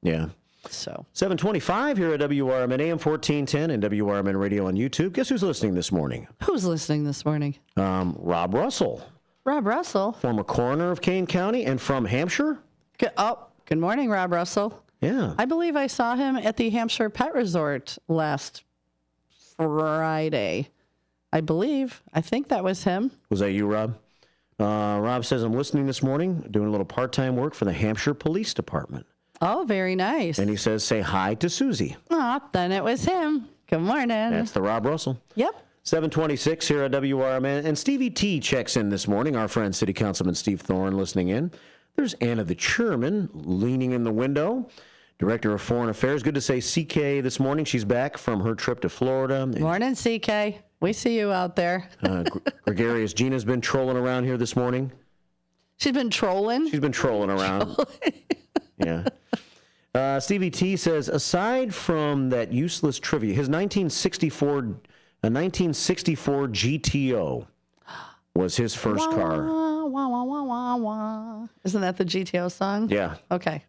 Yeah. So 725 here at WRMN AM 1410 and WRMN Radio on YouTube. Guess who's listening this morning? Who's listening this morning? Rob Russell. Rob Russell. Former coroner of Kane County and from Hampshire. Good morning, Rob Russell. Yeah. I believe I saw him at the Hampshire Pet Resort last Friday. I think that was him. Was that you, Rob? Rob says, I'm listening this morning, doing a little part-time work for the Hampshire Police Department. Oh, very nice. And he says, say hi to Susie. Oh, then it was him. Good morning. That's the Rob Russell. Yep. 726 here at WRMN. And Stevie T checks in this morning. Our friend, City Councilman Steve Thorne, listening in. There's Anna the Chairman leaning in the window. Director of Foreign Affairs. Good to say CK this morning. She's back from her trip to Florida. Morning, CK. We see you out there. Gregarious Gina's been trolling around here this morning. She's been trolling? She's been trolling around. Yeah. Stevie T says, aside from that useless trivia, his 1964 GTO was his first car. Wah, wah, wah, wah, wah. Isn't that the GTO song? Yeah. Okay.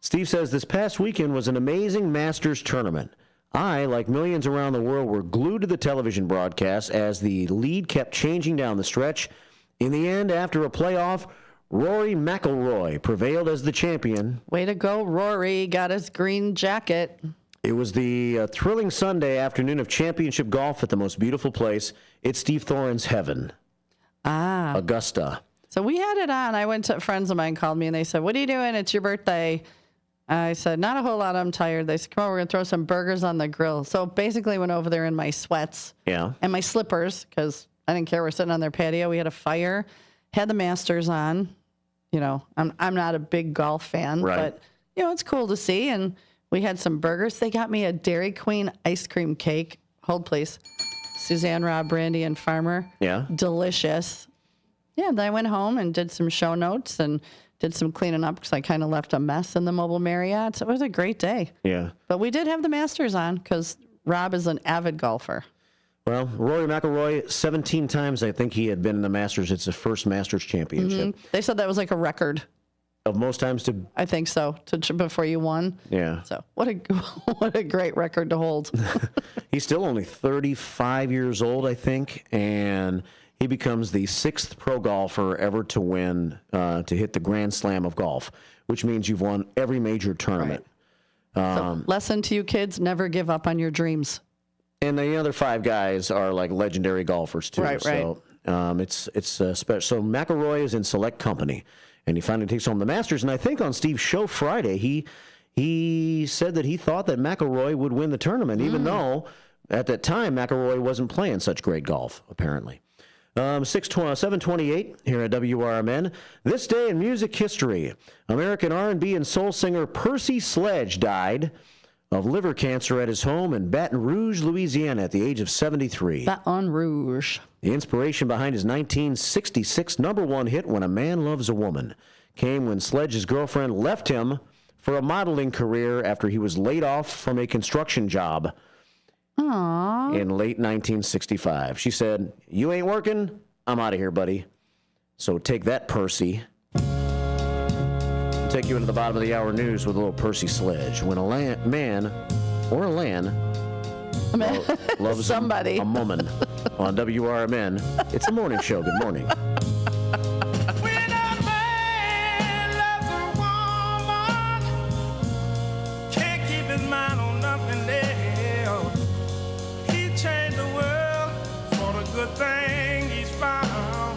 Steve says, this past weekend was an amazing Masters tournament. I, like millions around the world, were glued to the television broadcast as the lead kept changing down the stretch. In the end, after a playoff, Rory McIlroy prevailed as the champion. Way to go, Rory. Got his green jacket. It was the thrilling Sunday afternoon of championship golf at the most beautiful place. It's Steve Thorne's heaven. Augusta. So we had it on. I went to friends of mine called me and they said, what are you doing? It's your birthday. I said, not a whole lot. I'm tired. They said, come on, we're going to throw some burgers on the grill. So basically went over there in my sweats and my slippers because I didn't care. We're sitting on their patio. We had a fire, had the Masters on. You know, I'm not a big golf fan, but, you know, it's cool to see. And we had some burgers. They got me a Dairy Queen ice cream cake. Hold, please. Suzanne, Rob, Brandy, and Farmer. Yeah. Delicious. Yeah, then I went home and did some show notes and did some cleaning up because I kind of left a mess in the mobile Marriott. So it was a great day. Yeah. But we did have the Masters on because Rob is an avid golfer. Well, Rory McIlroy, 17 times I think he had been in the Masters. It's the first Masters championship. They said that was like a record. Of most times to... I think so, before you won. Yeah. So what a great record to hold. He's still only 35 years old, I think, and he becomes the 6th pro golfer ever to win, to hit the Grand Slam of golf, which means you've won every major tournament. So lesson to you kids, never give up on your dreams. And the other 5 guys are like legendary golfers too. Right. So it's special. So McIlroy is in select company. and he finally takes home the Masters. And I think on Steve's show Friday, he said that he thought that McIlroy would win the tournament, even though at that time McIlroy wasn't playing such great golf, apparently. 7:28 here at WRMN. This day in music history, American R&B and soul singer Percy Sledge died of liver cancer at his home in Baton Rouge, Louisiana, at the age of 73. Baton Rouge. The inspiration behind his 1966 #1 hit, When a Man Loves a Woman, came when Sledge's girlfriend left him for a modeling career after he was laid off from a construction job. Aww. In late 1965. She said, "You ain't working? I'm out of here, buddy. So take that, Percy." I'll take you into the bottom of the hour news with a little Percy Sledge. When a man or a land loves somebody, a woman on WRMN, it's a morning show. Good morning. Thing he's found.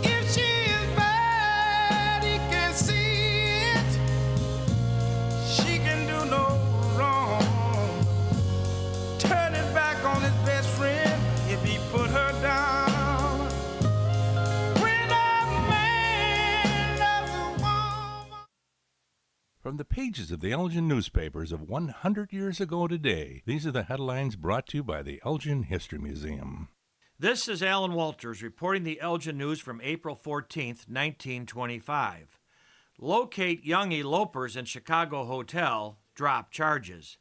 If she is bad, he can see it. She can do no wrong. Turning back on his best friend if he put her down. When a man loves a woman. From the pages of the Elgin newspapers of 100 years ago today, these are the headlines brought to you by the Elgin History Museum. This is Alan Walters reporting the Elgin News from April 14th, 1925. Locate young elopers in Chicago hotel, drop charges.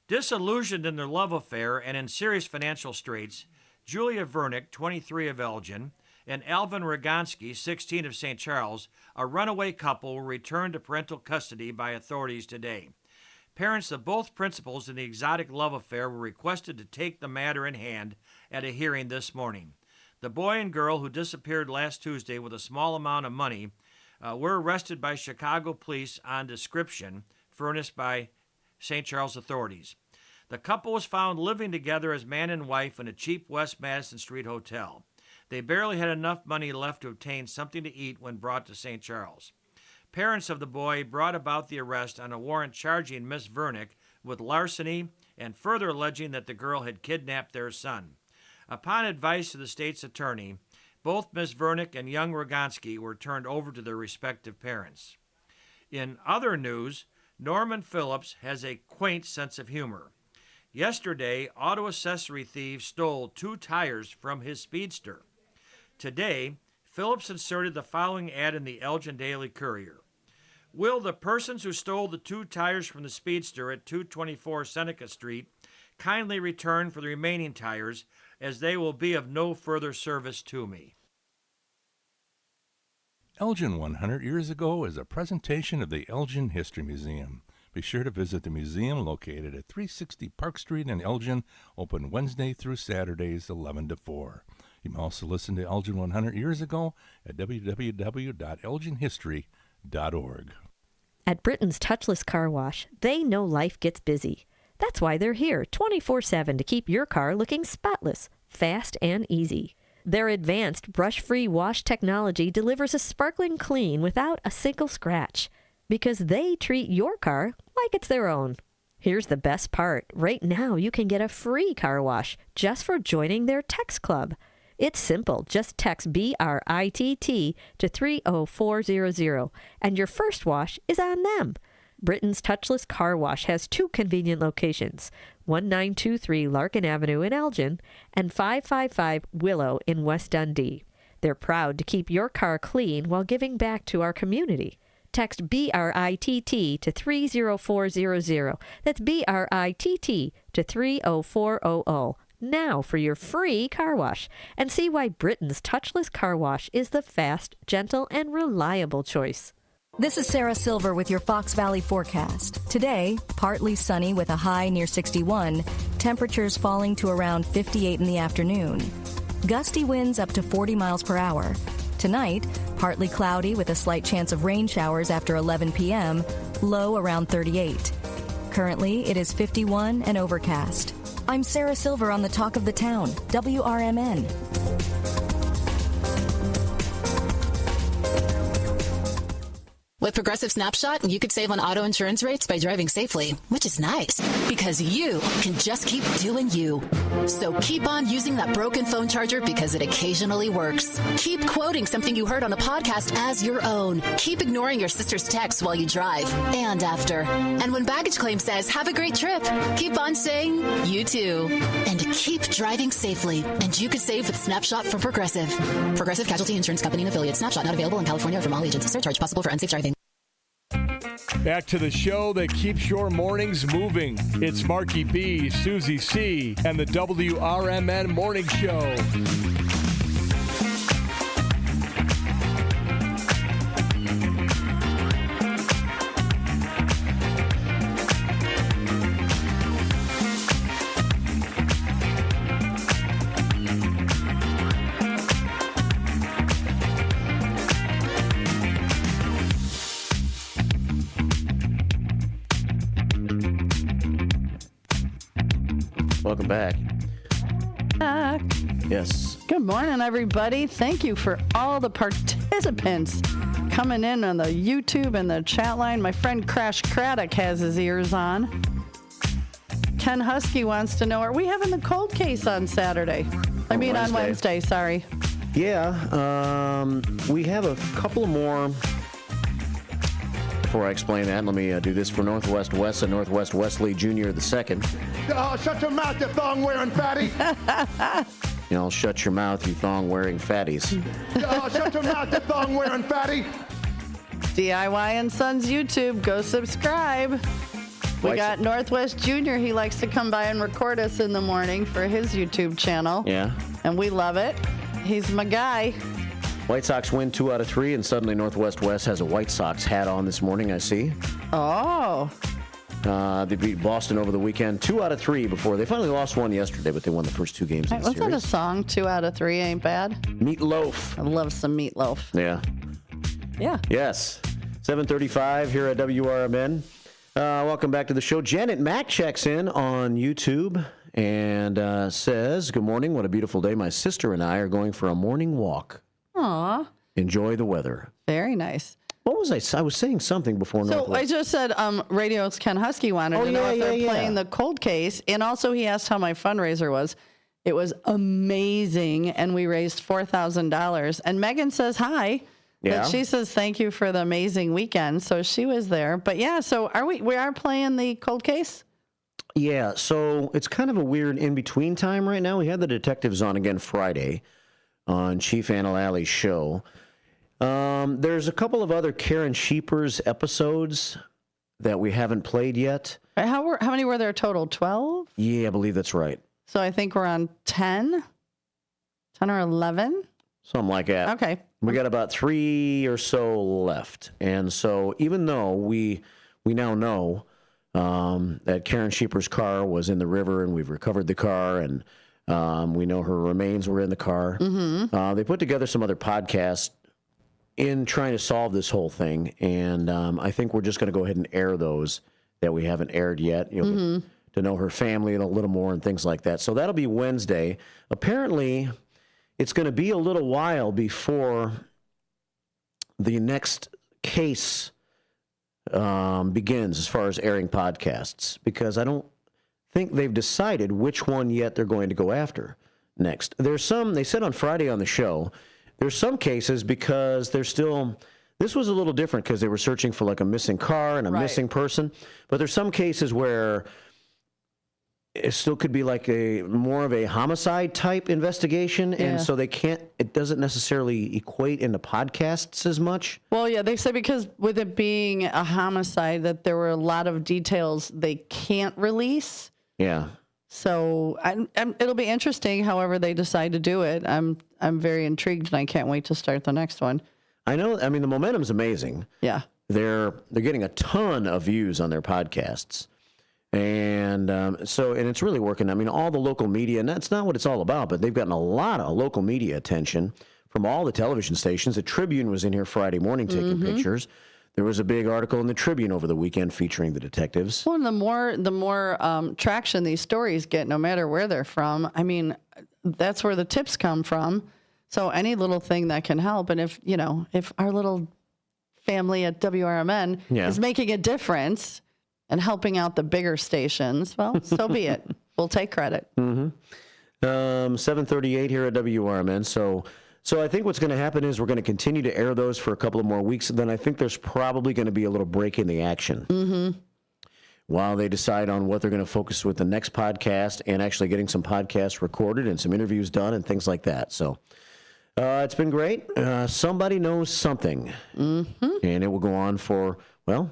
Disillusioned in their love affair and in serious financial straits, Julia Vernick, 23 of Elgin, and Alvin Rogonski, 16 of St. Charles, a runaway couple, were returned to parental custody by authorities today. Parents of both principals in the exotic love affair were requested to take the matter in hand at a hearing this morning. The boy and girl, who disappeared last Tuesday with a small amount of money, were arrested by Chicago police on description furnished by St. Charles authorities. The couple was found living together as man and wife in a cheap West Madison Street hotel. They barely had enough money left to obtain something to eat when brought to St. Charles. Parents of the boy brought about the arrest on a warrant charging Miss Vernick with larceny and further alleging that the girl had kidnapped their son. Upon advice of the state's attorney, both Miss Vernick and young Rogonski were turned over to their respective parents. In other news, Norman Phillips has a quaint sense of humor. Yesterday, auto accessory thieves stole 2 tires from his Speedster. Today, Phillips inserted the following ad in the Elgin Daily Courier. Will the persons who stole the 2 tires from the Speedster at 224 Seneca Street kindly return for the remaining tires, as they will be of no further service to me. Elgin 100 Years Ago is a presentation of the Elgin History Museum. Be sure to visit the museum located at 360 Park Street in Elgin, open Wednesday through Saturdays 11 to 4. You can also listen to Elgin 100 Years Ago at www.elginhistory.org. At Britain's Touchless Car Wash, they know life gets busy. That's why they're here 24/7 to keep your car looking spotless, fast, and easy. Their advanced brush-free wash technology delivers a sparkling clean without a single scratch, because they treat your car like it's their own. Here's the best part. Right now, you can get a free car wash just for joining their text club. It's simple. Just text BRITT to 30400, and your first wash is on them. Britain's Touchless Car Wash has 2 convenient locations, 1923 Larkin Avenue in Elgin and 555 Willow in West Dundee. They're proud to keep your car clean while giving back to our community. Text BRITT to 30400. That's BRITT to 30400. Now for your free car wash, and see why Britain's Touchless Car Wash is the fast, gentle, and reliable choice. This is Sarah Silver with your Fox Valley forecast. Today, partly sunny with a high near 61, temperatures falling to around 58 in the afternoon. Gusty winds up to 40 miles per hour. Tonight, partly cloudy with a slight chance of rain showers after 11 p.m., low around 38. Currently, it is 51 and overcast. I'm Sarah Silver on the Talk of the Town, WRMN. With Progressive Snapshot, you could save on auto insurance rates by driving safely, which is nice because you can just keep doing you. So keep on using that broken phone charger because it occasionally works. Keep quoting something you heard on a podcast as your own. Keep ignoring your sister's texts while you drive and after. And when baggage claim says, have a great trip, keep on saying, you too. And keep driving safely. And you could save with Snapshot from Progressive. Progressive Casualty Insurance Company and Affiliates. Snapshot not available in California or from all agents. Surcharge possible for unsafe driving. Back to the show that keeps your mornings moving. It's Marky B, Susie C, and the WRMN Morning Show. Welcome back. Yes. Good morning, everybody. Thank you for all the participants coming in on the YouTube and the chat line. My friend Crash Craddock has his ears on. Ken Husky wants to know, are we having the cold case on Saturday? On Wednesday, sorry. Yeah. We have a couple more. Before I explain that, let me do this for Northwest Wes and Northwest Wesley Jr. II. Oh, shut your mouth, you thong-wearing fatty. Shut your mouth, you thong-wearing fatties. Oh, shut your mouth, you thong-wearing fatty. DIY and Sons YouTube, go subscribe. We got Northwest Jr. He likes to come by and record us in the morning for his YouTube channel. Yeah. And we love it. He's my guy. White Sox win 2 out of 3, and suddenly Northwest West has a White Sox hat on this morning, I see. Oh. They beat Boston over the weekend 2 out of 3 before. They finally lost one yesterday, but they won the first 2 games in the series. Wasn't that a song, 2 out of 3 ain't bad? Meatloaf. I love some meatloaf. Yeah. Yeah. Yes. 7:35 here at WRMN. Welcome back to the show. Janet Mack checks in on YouTube and says, good morning. What a beautiful day. My sister and I are going for a morning walk. Aw. Enjoy the weather. Very nice. What was I was saying something before. So I just said Radio's Ken Husky wanted to know if they're playing the cold case. And also he asked how my fundraiser was. It was amazing. And we raised $4,000. And Megan says hi. Yeah. But she says thank you for the amazing weekend. So she was there. But yeah, so we are playing the cold case? Yeah, so it's kind of a weird in-between time right now. We had the detectives on again Friday on Chief Anna Lally's show. There's a couple of other Karen Sheepers episodes that we haven't played yet. How many were there total? 12? Yeah, I believe that's right. So I think we're on 10 or 11? Something like that. Okay. We got about 3 or so left. And so even though we now know that Karen Sheepers' car was in the river and we've recovered the car and we know her remains were in the car. Mm-hmm. They put together some other podcasts in trying to solve this whole thing. And I think we're just going to go ahead and air those that we haven't aired yet, to know her family a little more and things like that. So that'll be Wednesday. Apparently, it's going to be a little while before the next case begins as far as airing podcasts, because I don't think they've decided which one yet they're going to go after next. There's some, they said on Friday on the show, there's some cases because they're still, this was a little different because they were searching for like a missing car and a missing person, but there's some cases where it still could be like a more of a homicide type investigation. And so they can't, it doesn't necessarily equate into podcasts as much. Well, yeah, they say because with it being a homicide that there were a lot of details they can't release. Yeah. So it'll be interesting however they decide to do it. I'm very intrigued and I can't wait to start the next one. I know. I mean, the momentum's amazing. Yeah. They're getting a ton of views on their podcasts. And and it's really working. I mean, all the local media, and that's not what it's all about, but they've gotten a lot of local media attention from all the television stations. The Tribune was in here Friday morning taking pictures. There was a big article in the Tribune over the weekend featuring the detectives. Well, and the more traction these stories get, no matter where they're from, I mean, that's where the tips come from. So any little thing that can help. And if our little family at WRMN is making a difference and helping out the bigger stations, well, so be it. We'll take credit. 7:38 here at WRMN. So I think what's going to happen is we're going to continue to air those for a couple of more weeks. And then I think there's probably going to be a little break in the action while they decide on what they're going to focus with the next podcast and actually getting some podcasts recorded and some interviews done and things like that. So it's been great. Somebody knows something. And it will go on for, well,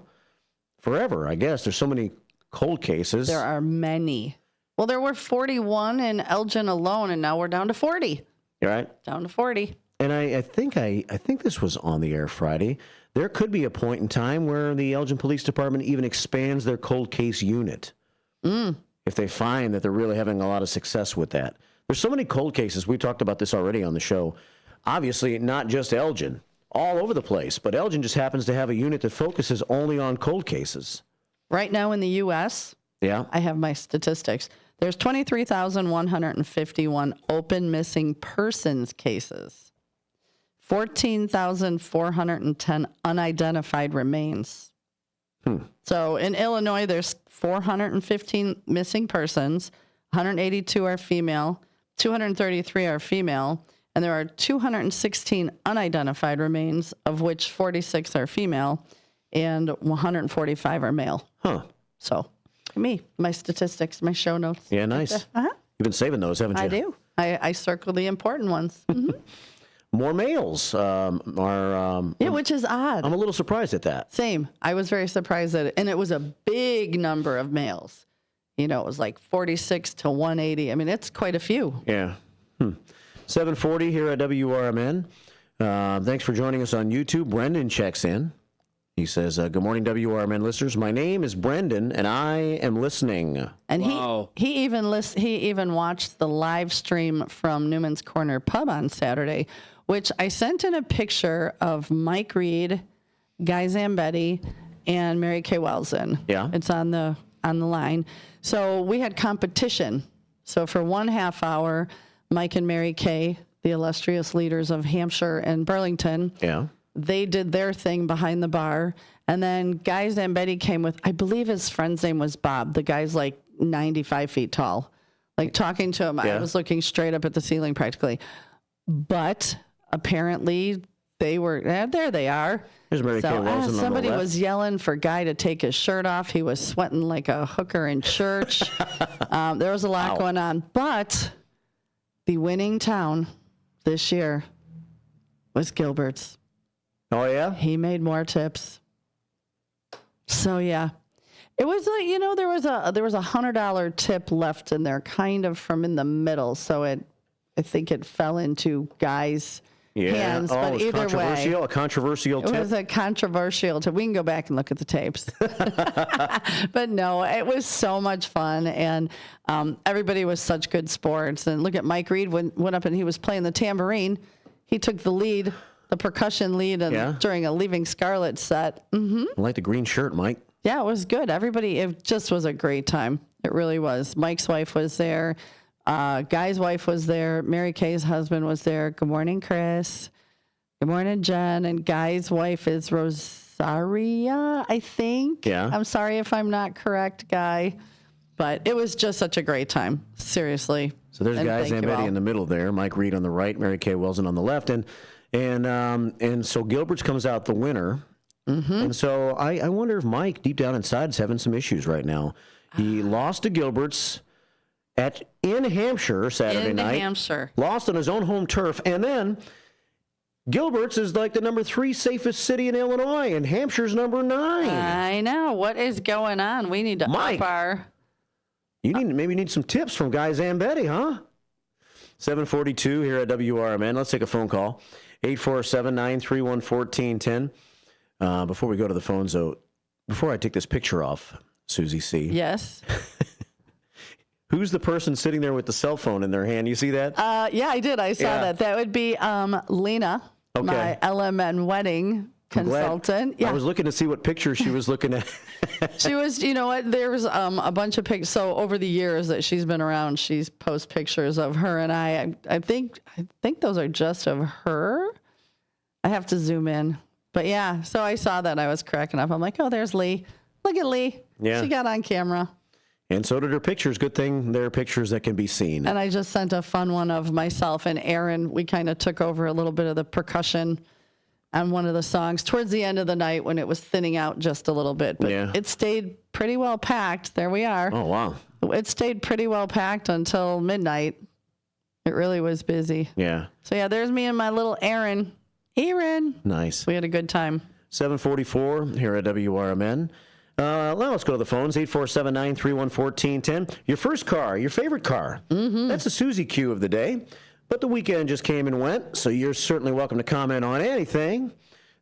forever, I guess. There's so many cold cases. There are many. Well, there were 41 in Elgin alone, and now we're down to 40. Right? Down to 40. And I think this was on the air Friday. There could be a point in time where the Elgin Police Department even expands their cold case unit if they find that they're really having a lot of success with that. There's so many cold cases. We talked about this already on the show. Obviously, not just Elgin, all over the place. But Elgin just happens to have a unit that focuses only on cold cases. Right now in the U.S., I have my statistics. There's 23,151 open missing persons cases, 14,410 unidentified remains. So in Illinois, there's 415 missing persons, 182 are female, 233 are female, and there are 216 unidentified remains, of which 46 are female, and 145 are male. So, me, my statistics, my show notes. Yeah, nice. You've been saving those, haven't you? I do. I circle the important ones. More males are... which is odd. I'm a little surprised at that. Same. I was very surprised at it. And it was a big number of males. You know, it was like 46 to 180. I mean, it's quite a few. Yeah. 7:40 here at WRMN. Thanks for joining us on YouTube. Brendan checks in. He says, good morning, WRMN listeners. My name is Brendan, and I am listening. And he even watched the live stream from Newman's Corner Pub on Saturday, which I sent in a picture of Mike Reed, Guy Zambetti, and Mary Kay Welson. Yeah. It's on the line. So we had competition. So for 1/2 hour, Mike and Mary Kay, the illustrious leaders of Hampshire and Burlington, they did their thing behind the bar. And then Guy Zambetti came with, I believe his friend's name was Bob. The guy's like 95 feet tall. Like talking to him, I was looking straight up at the ceiling practically. But apparently they were, there they are. Here's Mary Kay Welson somebody on the left. was yelling for Guy to take his shirt off. He was sweating like a hooker in church. There was a lot going on. But the winning town this year was Gilbert's. Oh, yeah? He made more tips. So, yeah. It was like, there was a $100 tip left in there, kind of from in the middle. So I think it fell into Guy's hands. Oh, But either way, a controversial tip. it was a controversial tip. We can go back and look at the tapes. But no, it was so much fun. And everybody was such good sports. And look at Mike Reed went up and he was playing the tambourine. He took the lead. The percussion lead during a Leaving Scarlet set. I like the green shirt, Mike. Yeah, it was good. It just was a great time. It really was. Mike's wife was there. Guy's wife was there. Mary Kay's husband was there. Good morning, Chris. Good morning, Jen. And Guy's wife is Rosaria, I think. Yeah. I'm sorry if I'm not correct, Guy. But it was just such a great time. Seriously. So there's Guy Zambetti in the middle there. Mike Reed on the right. Mary Kay Welson on the left. And so Gilbert's comes out the winner. And so I wonder if Mike, deep down inside, is having some issues right now. He lost to Gilbert's in Hampshire Saturday night. In Hampshire. Lost on his own home turf. And then Gilbert's is like the number 3 safest city in Illinois, and Hampshire's number 9. I know. What is going on? We need to up our... You maybe need some tips from Guy Zambetti, huh? 7:42 here at WRMN. Let's take a phone call. 847-931-1410. Before we go to the phones, though, before I take this picture off, Susie C. Yes. Who's the person sitting there with the cell phone in their hand? You see that? Yeah, I did. I saw that. That would be Lena, my LMN wedding consultant. I was looking to see what picture she was looking at. She was, you know what, there was a bunch of pictures. So over the years that she's been around, she's posted pictures of her and I think those are just of her. I have to zoom in. But yeah, so I saw that. I was cracking up. I'm like, oh, there's Lee. Look at Lee. Yeah. She got on camera. And so did her pictures. Good thing there are pictures that can be seen. And I just sent a fun one of myself and Aaron. We kind of took over a little bit of the percussion on one of the songs towards the end of the night when it was thinning out just a little bit. But it stayed pretty well packed. There we are. Oh, wow. It stayed pretty well packed until midnight. It really was busy. Yeah. So, yeah, there's me and my little Aaron. Nice. We had a good time. 7:44 here at WRMN. Now let's go to the phones, 847-931-1410. Your first car, your favorite car. Mm-hmm. That's a Susie Q of the day. But the weekend just came and went, so you're certainly welcome to comment on anything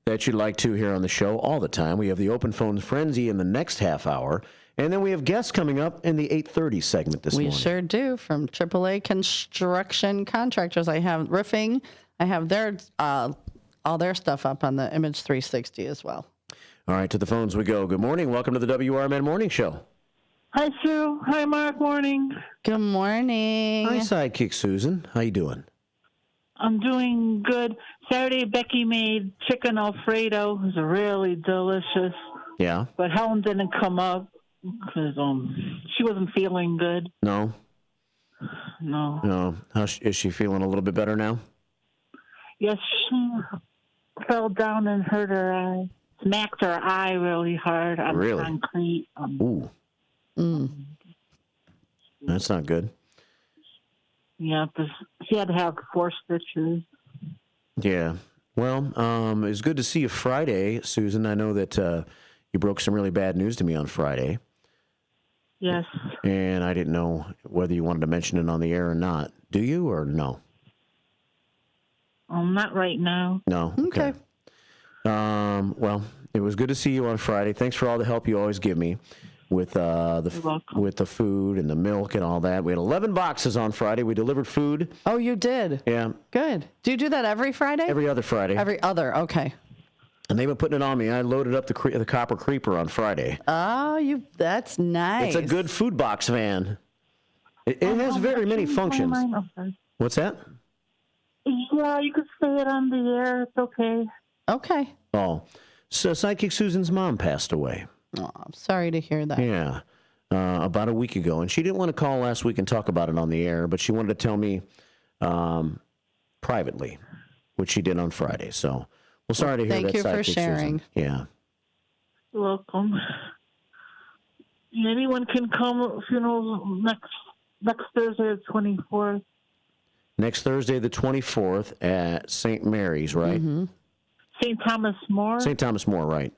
that you'd like to here on the show all the time. We have the open phone frenzy in the next half hour, and then we have guests coming up in the 8:30 segment this morning. We sure do, from AAA Construction Contractors. I have roofing. I have their all their stuff up on the Image 360 as well. All right, to the phones we go. Good morning. Welcome to the WRMN Morning Show. Hi, Sue. Hi, Mark. Morning. Good morning. Hi, Sidekick Susan. How you doing? I'm doing good. Saturday, Becky made chicken Alfredo. It was really delicious. Yeah? But Helen didn't come up because she wasn't feeling good. No? No. No. Is she feeling a little bit better now? Yes, she fell down and hurt her eye. Smacked her eye really hard on concrete. Ooh. That's not good. Yeah, because she had to have 4 stitches. Yeah. Well, it's good to see you Friday, Susan. I know that you broke some really bad news to me on Friday. Yes. And I didn't know whether you wanted to mention it on the air or not. Do you or no? Not right now. No? Okay. Well, it was good to see you on Friday. Thanks for all the help you always give me with the food and the milk and all that. We had 11 boxes on Friday. We delivered food. Oh, you did? Yeah. Good. Do you do that every Friday? Every other Friday. Every other, okay. And they've been putting it on me. I loaded up the Copper Creeper on Friday. Oh, that's nice. It's a good food box van. It has very many functions. What's that? Yeah, you could say it on the air. It's okay. Okay. Oh, so Sidekick Susan's mom passed away. Oh, I'm sorry to hear that. Yeah, about a week ago. And she didn't want to call last week and talk about it on the air, but she wanted to tell me privately, which she did on Friday. So, well, sorry to hear that. Thank you for sharing. Susan. Yeah. You're welcome. Anyone can come, funeral next Thursday, the 24th. Next Thursday, the 24th at St. Mary's, right? Mm-hmm. St. Thomas More. St. Thomas More, right.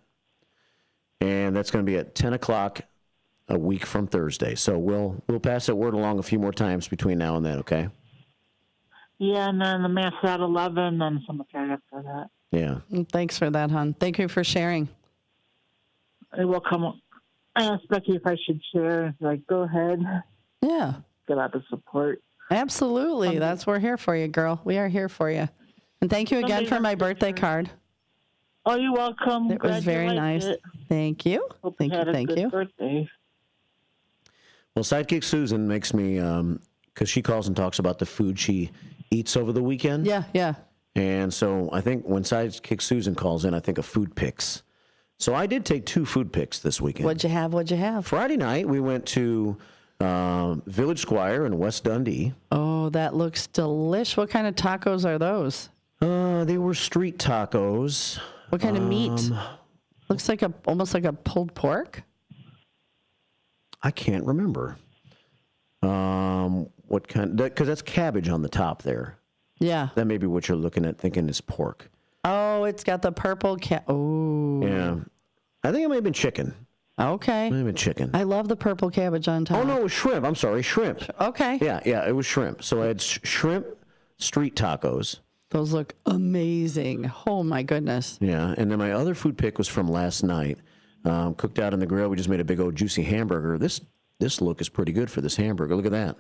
And that's going to be at 10 o'clock a week from Thursday. So we'll pass that word along a few more times between now and then, okay? Yeah, and then the mass at 11, and cemetery after that. Yeah. Thanks for that, hon. Thank you for sharing. I will come. I asked Becky if I should share. Like, go ahead. Yeah. Get out the support. Absolutely. That's what we're here for you, girl. We are here for you. And thank you again for my birthday card. Oh, you're welcome. It was very nice. Thank you. Thank you. Thank you. Birthday. Well, Sidekick Susan makes me, because she calls and talks about the food she eats over the weekend. Yeah, yeah. And so I think when Sidekick Susan calls in, I think of food picks. So I did take 2 food picks this weekend. What'd you have? Friday night, we went to Village Squire in West Dundee. Oh, that looks delish. What kind of tacos are those? They were street tacos. What kind of meat? Looks like almost like a pulled pork. I can't remember. What kind? Because that's cabbage on the top there. Yeah. That may be what you're looking at, thinking is pork. Oh, it's got the purple Oh. Yeah. I think it may have been chicken. Okay. It may have been chicken. I love the purple cabbage on top. Oh, no, it was shrimp. I'm sorry, shrimp. Okay. Yeah, it was shrimp. So I had shrimp street tacos. Those look amazing. Oh, my goodness. Yeah, and then my other food pick was from last night. Cooked out on the grill. We just made a big old juicy hamburger. This look is pretty good for this hamburger. Look at that.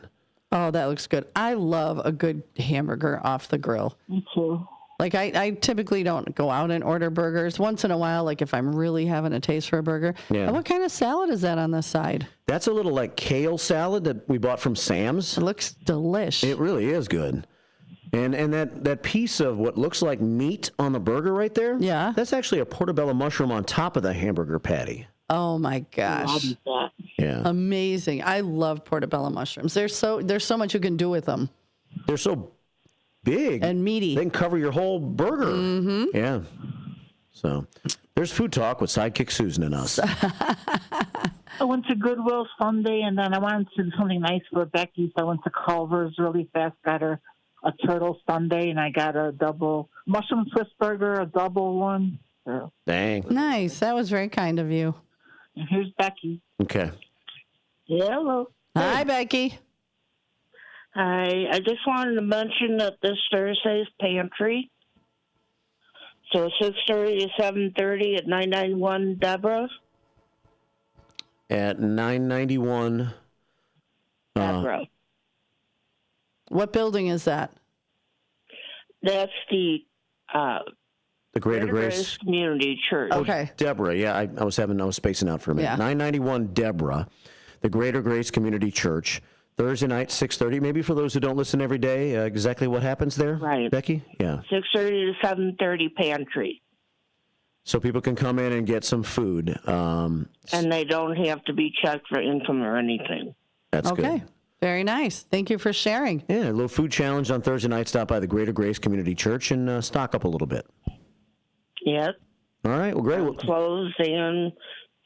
Oh, that looks good. I love a good hamburger off the grill. Me too. Like, I typically don't go out and order burgers. Once in a while, like if I'm really having a taste for a burger. Yeah. And what kind of salad is that on the side? That's a little like kale salad that we bought from Sam's. It looks delish. It really is good. And that piece of what looks like meat on the burger right there, yeah, that's actually a portobello mushroom on top of the hamburger patty. Oh my gosh. Yeah. Amazing. I love portobello mushrooms. There's so much you can do with them. They're so big and meaty. They can cover your whole burger. Mm-hmm. Yeah. So there's Food Talk with Sidekick Susan and us. I went to Goodwill Sunday, and then I wanted to do something nice for Becky, so I went to Culver's really fast, got her a turtle sundae, and I got a double mushroom Swiss burger, a double one. So. Dang. Nice. That was very kind of you. And here's Becky. Okay. Yeah, hello. Hi, Becky. Hi. I just wanted to mention that this Thursday's pantry. So 6:30 to 7:30 at 991 Deborah. At 991 Deborah. What building is that? That's the Greater Grace Community Church. Okay. Deborah, yeah, I was spacing out for a minute. Yeah. 991 Deborah, the Greater Grace Community Church. Thursday night, 6:30. Maybe for those who don't listen every day, exactly what happens there, right, Becky? Yeah. 6:30 to 7:30 pantry. So people can come in and get some food. And they don't have to be checked for income or anything. That's good. Okay. Very nice. Thank you for sharing. Yeah, a little food challenge on Thursday night. Stop by the Greater Grace Community Church and stock up a little bit. Yep. All right. Well, great. Clothes and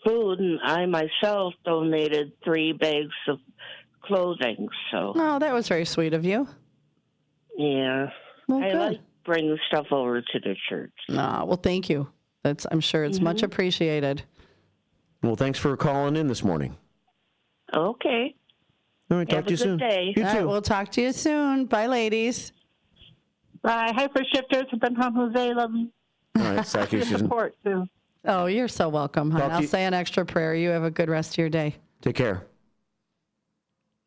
food, and I myself donated 3 bags of clothing. So. Oh, that was very sweet of you. Yeah. Well, I good. like bringing stuff over to the church. Well, thank you. I'm sure it's much appreciated. Well, thanks for calling in this morning. Okay. All right. Talk to you soon. Have a good day. You All too. right, we'll talk to you soon. Bye, ladies. Bye. Hi, for shifters. I've been San Jose. Love you. All right. Thank you, Your Susan. support, too. Oh, you're so welcome, hon. Talk to I'll you- say an extra prayer. You have a good rest of your day. Take care.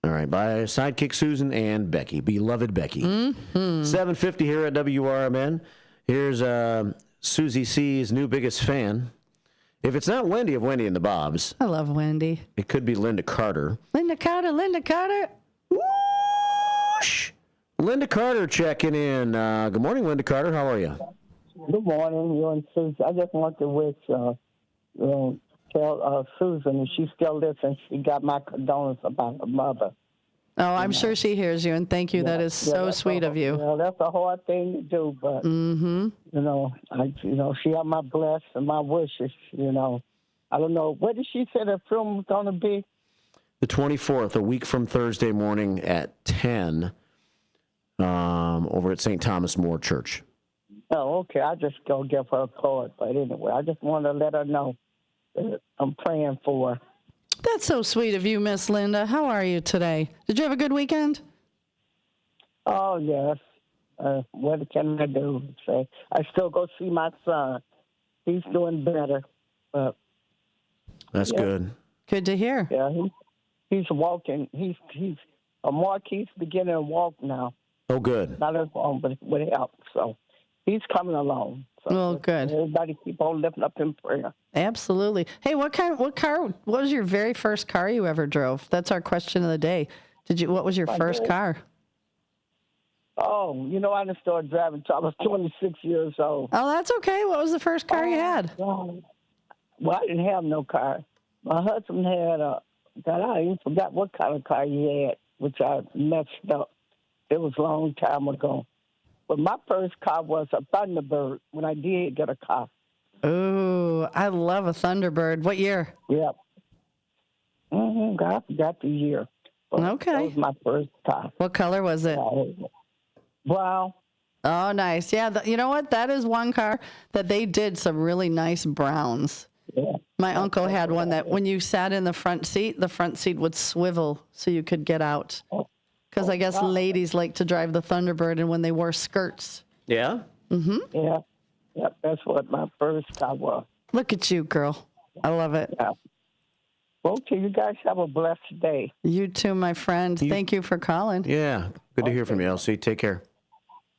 All right, bye, Sidekick Susan and Becky, beloved Becky. 7:50 here at WRMN. Here's Susie C's new biggest fan. If it's not Wendy of Wendy and the Bobs, I love Wendy. it could be Linda Carter. Linda Carter, Linda Carter. Whoosh! Linda Carter checking in. Good morning, Linda Carter. How are you? Good morning, you and Susan. I just want to wish, tell Susan, if she still listens, she got my condolences about her mother. Oh, I'm sure she hears you, and thank you. That is so sweet of you. Yeah, that's a hard thing to do, but she had my bless and my wishes. I don't know. What did she say the film was going to be? The 24th, a week from Thursday morning at 10, over at St. Thomas More Church. Oh, okay. I just go give her a card, but anyway, I just want to let her know that I'm praying for her. That's so sweet of you, Miss Linda. How are you today? Did you have a good weekend? Oh, yes. What can I do? Say, I still go see my son. He's doing better. But That's good. Good to hear. Yeah, he's walking. He's Marquis beginning to walk now. Oh, good. Not his own, but with help. So he's coming along. So well, good. Everybody keep on lifting up in prayer. Absolutely. Hey, what was your very first car you ever drove? That's our question of the day. What was your first car? Oh, I didn't start driving until I was 26 years old. Oh, that's okay. What was the first car you had? Well, I didn't have no car. My husband had I even forgot what kind of car he had, which I messed up. It was a long time ago. But my first car was a Thunderbird when I did get a car. Oh, I love a Thunderbird. What year? Yep. I forgot the year. But okay. That was my first car. What color was it? Brown. Oh, nice. Yeah, you know what? That is one car that they did some really nice browns. Yeah. My uncle had one that when you sat in the front seat would swivel so you could get out. Because I guess ladies like to drive the Thunderbird and when they wore skirts. Yeah? Mm-hmm. Yeah. Yep, that's what my first car was. Look at you, girl. I love it. Yeah. Okay, you guys have a blessed day. You too, my friend. Thank you for calling. Yeah. Good to hear from you, Elsie. Take care.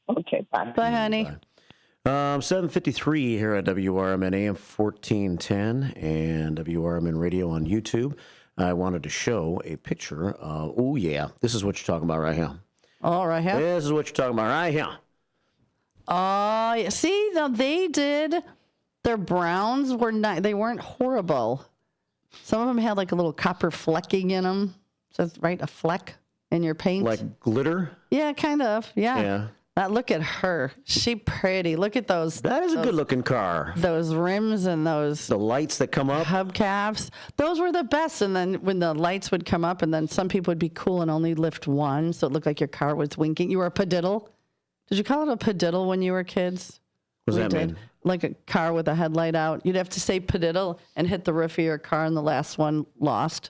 Okay, bye. Bye, honey. Bye. 7:53 here at WRMN AM 1410 and WRMN Radio on YouTube. I wanted to show a picture of, this is what you're talking about right here. All right here. This is what you're talking about right here. Oh, see, now they did. Their browns were not. They weren't horrible. Some of them had like a little copper flecking in them. So that's right, a fleck in your paint. Like glitter? Yeah, kind of. Yeah. Yeah. Now, look at her. She pretty. Look at those. That is a good-looking car. Those rims and the lights that come up. Hubcaps. Those were the best. And then when the lights would come up, and then some people would be cool and only lift one, so it looked like your car was winking. You were a padiddle. Did you call it a padiddle when you were kids? What does that mean? Like a car with a headlight out. You'd have to say padiddle and hit the roof of your car, and the last one lost.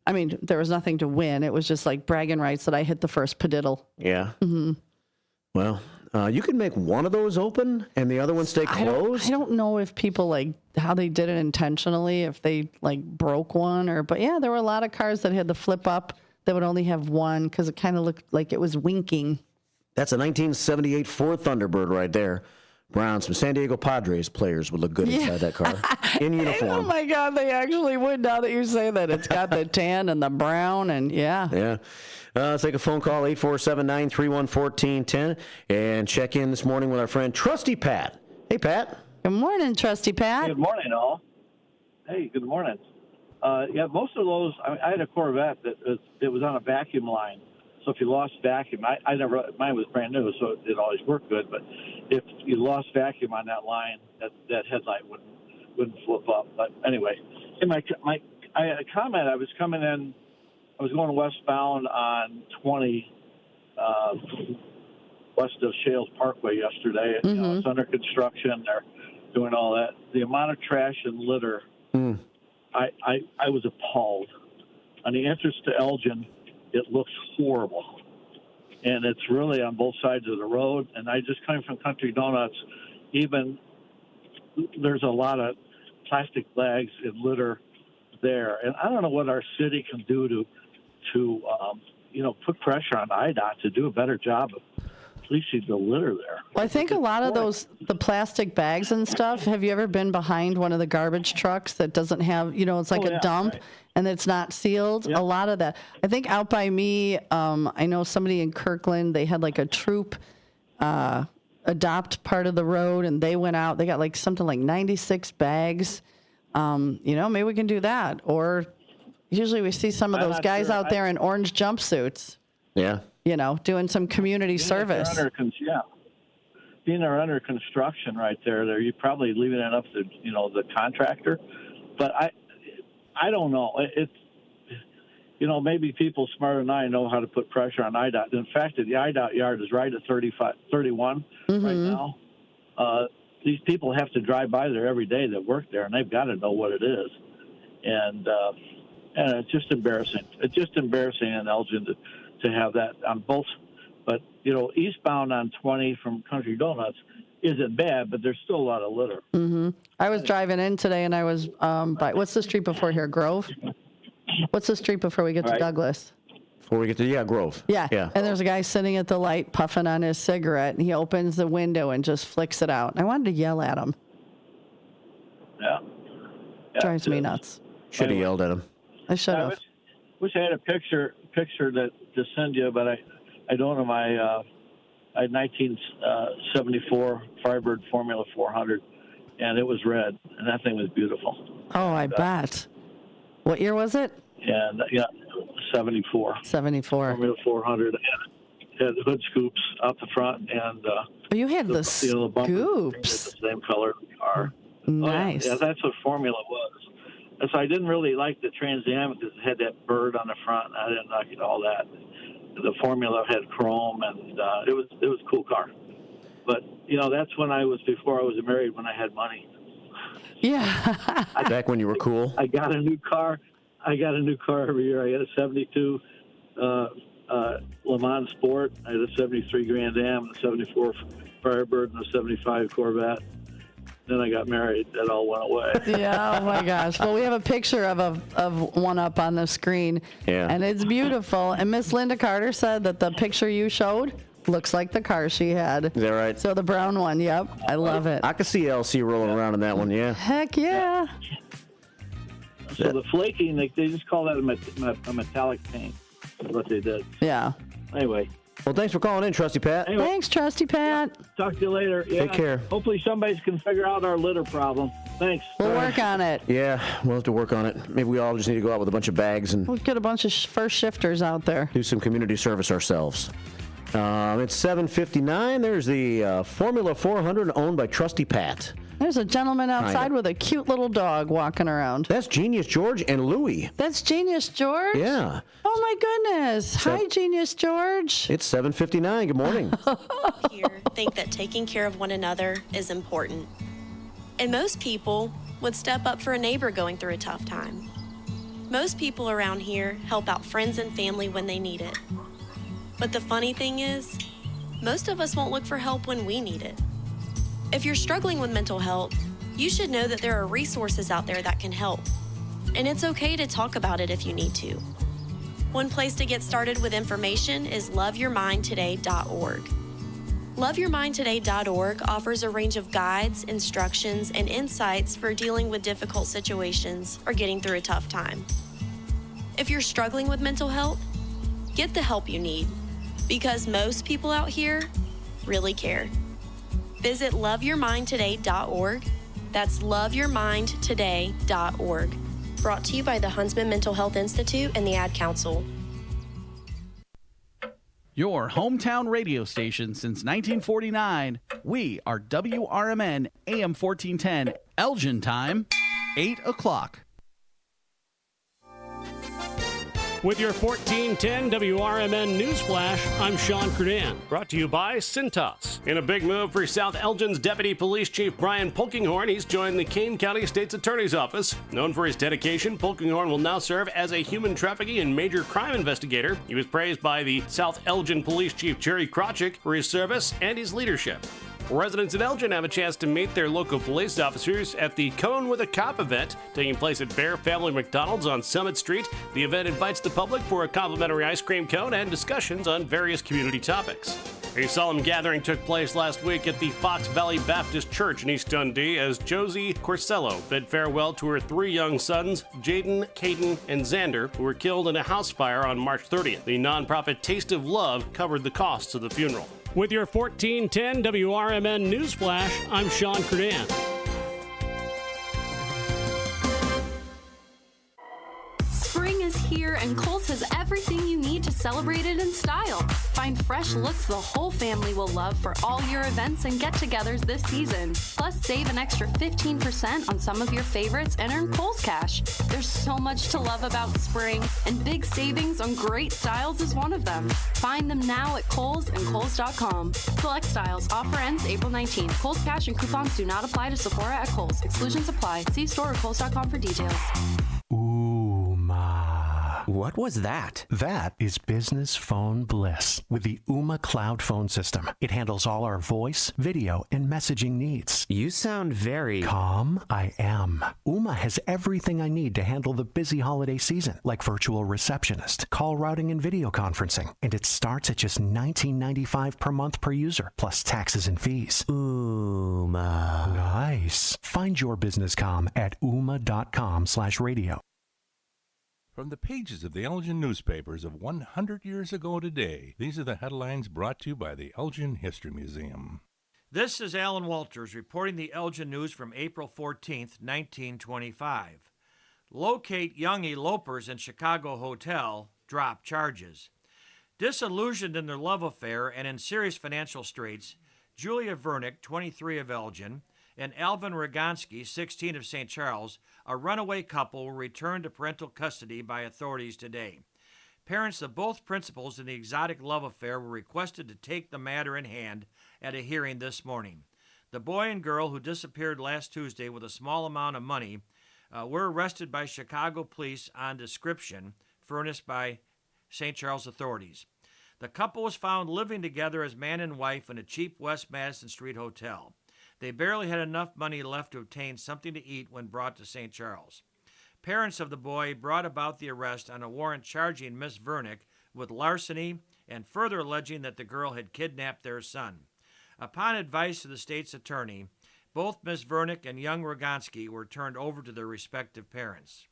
I mean, there was nothing to win. It was just like bragging rights that I hit the first padiddle. Yeah. Mm-hmm. Well, you can make one of those open and the other one stay closed. I don't know if people like how they did it intentionally, if they like broke one but yeah, there were a lot of cars that had the flip up that would only have one because it kind of looked like it was winking. That's a 1978 Ford Thunderbird right there. Brown, some San Diego Padres players would look good inside that car in uniform. Oh my God, they actually would now that you say that. It's got the tan and the brown and yeah. Yeah. Let's take a phone call, 847-931-1410, and check in this morning with our friend Trusty Pat. Hey, Pat. Good morning, Trusty Pat. Good morning, all. Hey, good morning. Yeah, most of those, I had a Corvette that was on a vacuum line. So if you lost vacuum, mine was brand new, so it always worked good. But if you lost vacuum on that line, that headlight wouldn't flip up. But anyway, I had a comment. I was coming in. I was going westbound on 20 west of Shales Parkway yesterday. Mm-hmm. You know, it's under construction. They're doing all that. The amount of trash and litter, I was appalled. On the entrance to Elgin, it looks horrible. And it's really on both sides of the road. And I just came from Country Donuts. Even there's a lot of plastic bags and litter there. And I don't know what our city can do to put pressure on IDOT to do a better job of policing the litter there. Well, I think a lot of the plastic bags and stuff, have you ever been behind one of the garbage trucks that doesn't have, it's like a dump and it's not sealed? Yep. A lot of that. I think out by me, I know somebody in Kirkland, they had like a troop adopt part of the road and they went out, they got like something like 96 bags. Maybe we can do that. Or usually we see some of those guys out there in orange jumpsuits. Yeah. Doing some community service. Being they're under construction right there, you're probably leaving it up to, the contractor. But I don't know. It's, maybe people smarter than I know how to put pressure on IDOT. In fact, the IDOT yard is right at 31 right now. These people have to drive by there every day that work there, and they've got to know what it is. And it's just embarrassing. It's just embarrassing in Elgin to have that on both. But, eastbound on 20 from Country Donuts isn't bad, but there's still a lot of litter. Mm-hmm. I was driving in today, and I was by, what's the street before here, Grove? What's the street before we get to Douglas? Before we get to, Grove. Yeah. And there's a guy sitting at the light puffing on his cigarette, and he opens the window and just flicks it out. And I wanted to yell at him. Yeah. Drives me nuts. Should have yelled at him. I should have. Wish I had a picture to send you, but I don't have my I had 1974 Firebird Formula 400, and it was red, and that thing was beautiful. Oh, I bet. What year was it? And 74. 74. Formula 400, and had the hood scoops out the front, and you had the scoops. The same color car. Nice. Oh, yeah, that's what Formula was. And so I didn't really like the Trans Am because it had that bird on the front. I didn't like all that. The Formula had chrome, and it was a cool car. But that's when before I was married, when I had money. Yeah. Back when you were cool. I got a new car. Every year. I had a 72 Le Mans Sport. I had a 73 Grand Am, a 74 Firebird, and a 75 Corvette. Then I got married. That all went away. Yeah, oh my gosh. Well, we have a picture of one up on the screen. Yeah. And it's beautiful. And Miss Linda Carter said that the picture you showed looks like the car she had. Is that right? So the brown one, yep. I love it. I could see LC rolling around in that one, yeah. Heck yeah. So the flaking, they just call that a metallic paint. That's what they did. Yeah. Anyway, Well, thanks for calling in, Trusty Pat. Anyway, Thanks, Trusty Pat. talk to you later. Yeah, Take care. Hopefully somebody can figure out our litter problem. Thanks. We'll work on it. Yeah, we'll have to work on it. Maybe we all just need to go out with a bunch of bags and We'll get a bunch of first shifters out there. do some community service ourselves. It's 7:59. There's the Formula 400 owned by Trusty Pat. There's a gentleman outside with a cute little dog walking around. That's Genius George and Louie. That's Genius George? Yeah. Oh, my goodness. Hi, Genius George. It's 7:59. Good morning. Here think that taking care of one another is important. And most people would step up for a neighbor going through a tough time. Most people around here help out friends and family when they need it. But the funny thing is, most of us won't look for help when we need it. If you're struggling with mental health, you should know that there are resources out there that can help. And it's okay to talk about it if you need to. One place to get started with information is loveyourmindtoday.org. Loveyourmindtoday.org offers a range of guides, instructions, and insights for dealing with difficult situations or getting through a tough time. If you're struggling with mental health, get the help you need, because most people out here really care. Visit loveyourmindtoday.org. That's loveyourmindtoday.org. Brought to you by the Huntsman Mental Health Institute and the Ad Council. Your hometown radio station since 1949. We are WRMN AM 1410, Elgin time, 8 o'clock. With your 1410 WRMN News Flash, I'm Sean Curdan. Brought to you by Cintas. In a big move for South Elgin's Deputy Police Chief Brian Polkinghorn, he's joined the Kane County State's Attorney's Office. Known for his dedication, Polkinghorn will now serve as a human trafficking and major crime investigator. He was praised by the South Elgin Police Chief Jerry Krawczyk for his service and his leadership. Residents in Elgin have a chance to meet their local police officers at the Cone with a Cop event taking place at Bear Family McDonald's on Summit Street. The event invites the public for a complimentary ice cream cone and discussions on various community topics. A solemn gathering took place last week at the Fox Valley Baptist Church in East Dundee as Josie Corsello bid farewell to her 3 young sons, Jaden, Caden, and Xander, who were killed in a house fire on March 30th. The nonprofit Taste of Love covered the costs of the funeral. With your 1410 WRMN News Flash, I'm Sean Curdan. Spring is here and Kohl's has everything you need to celebrate it in style. Find fresh looks the whole family will love for all your events and get-togethers this season. Plus, save an extra 15% on some of your favorites and earn Kohl's cash. There's so much to love about spring, and big savings on great styles is one of them. Find them now at Kohl's and Kohl's.com. Select styles. Offer ends April 19th. Kohl's cash and coupons do not apply to Sephora at Kohl's. Exclusions apply. See store or Kohl's.com for details. What was that? That is business phone bliss with the Ooma Cloud Phone System. It handles all our voice, video, and messaging needs. You sound very calm. I am. Ooma has everything I need to handle the busy holiday season, like virtual receptionist, call routing, and video conferencing. And it starts at just $19.95 per month per user, plus taxes and fees. Ooma. Nice. Find your business comm at ooma.com/radio. From the pages of the Elgin newspapers of 100 years ago today, these are the headlines brought to you by the Elgin History Museum. This is Alan Walters reporting the Elgin news from April 14th, 1925. Locate young elopers in Chicago hotel, drop charges. Disillusioned in their love affair and in serious financial straits, Julia Vernick, 23 of Elgin, and Alvin Roganski, 16 of St. Charles, a runaway couple, were returned to parental custody by authorities today. Parents of both principals in the exotic love affair were requested to take the matter in hand at a hearing this morning. The boy and girl, who disappeared last Tuesday with a small amount of money, were arrested by Chicago police on description furnished by St. Charles authorities. The couple was found living together as man and wife in a cheap West Madison Street hotel. They barely had enough money left to obtain something to eat when brought to St. Charles. Parents of the boy brought about the arrest on a warrant charging Miss Vernick with larceny and further alleging that the girl had kidnapped their son. Upon advice of the state's attorney, both Miss Vernick and young Roganski were turned over to their respective parents.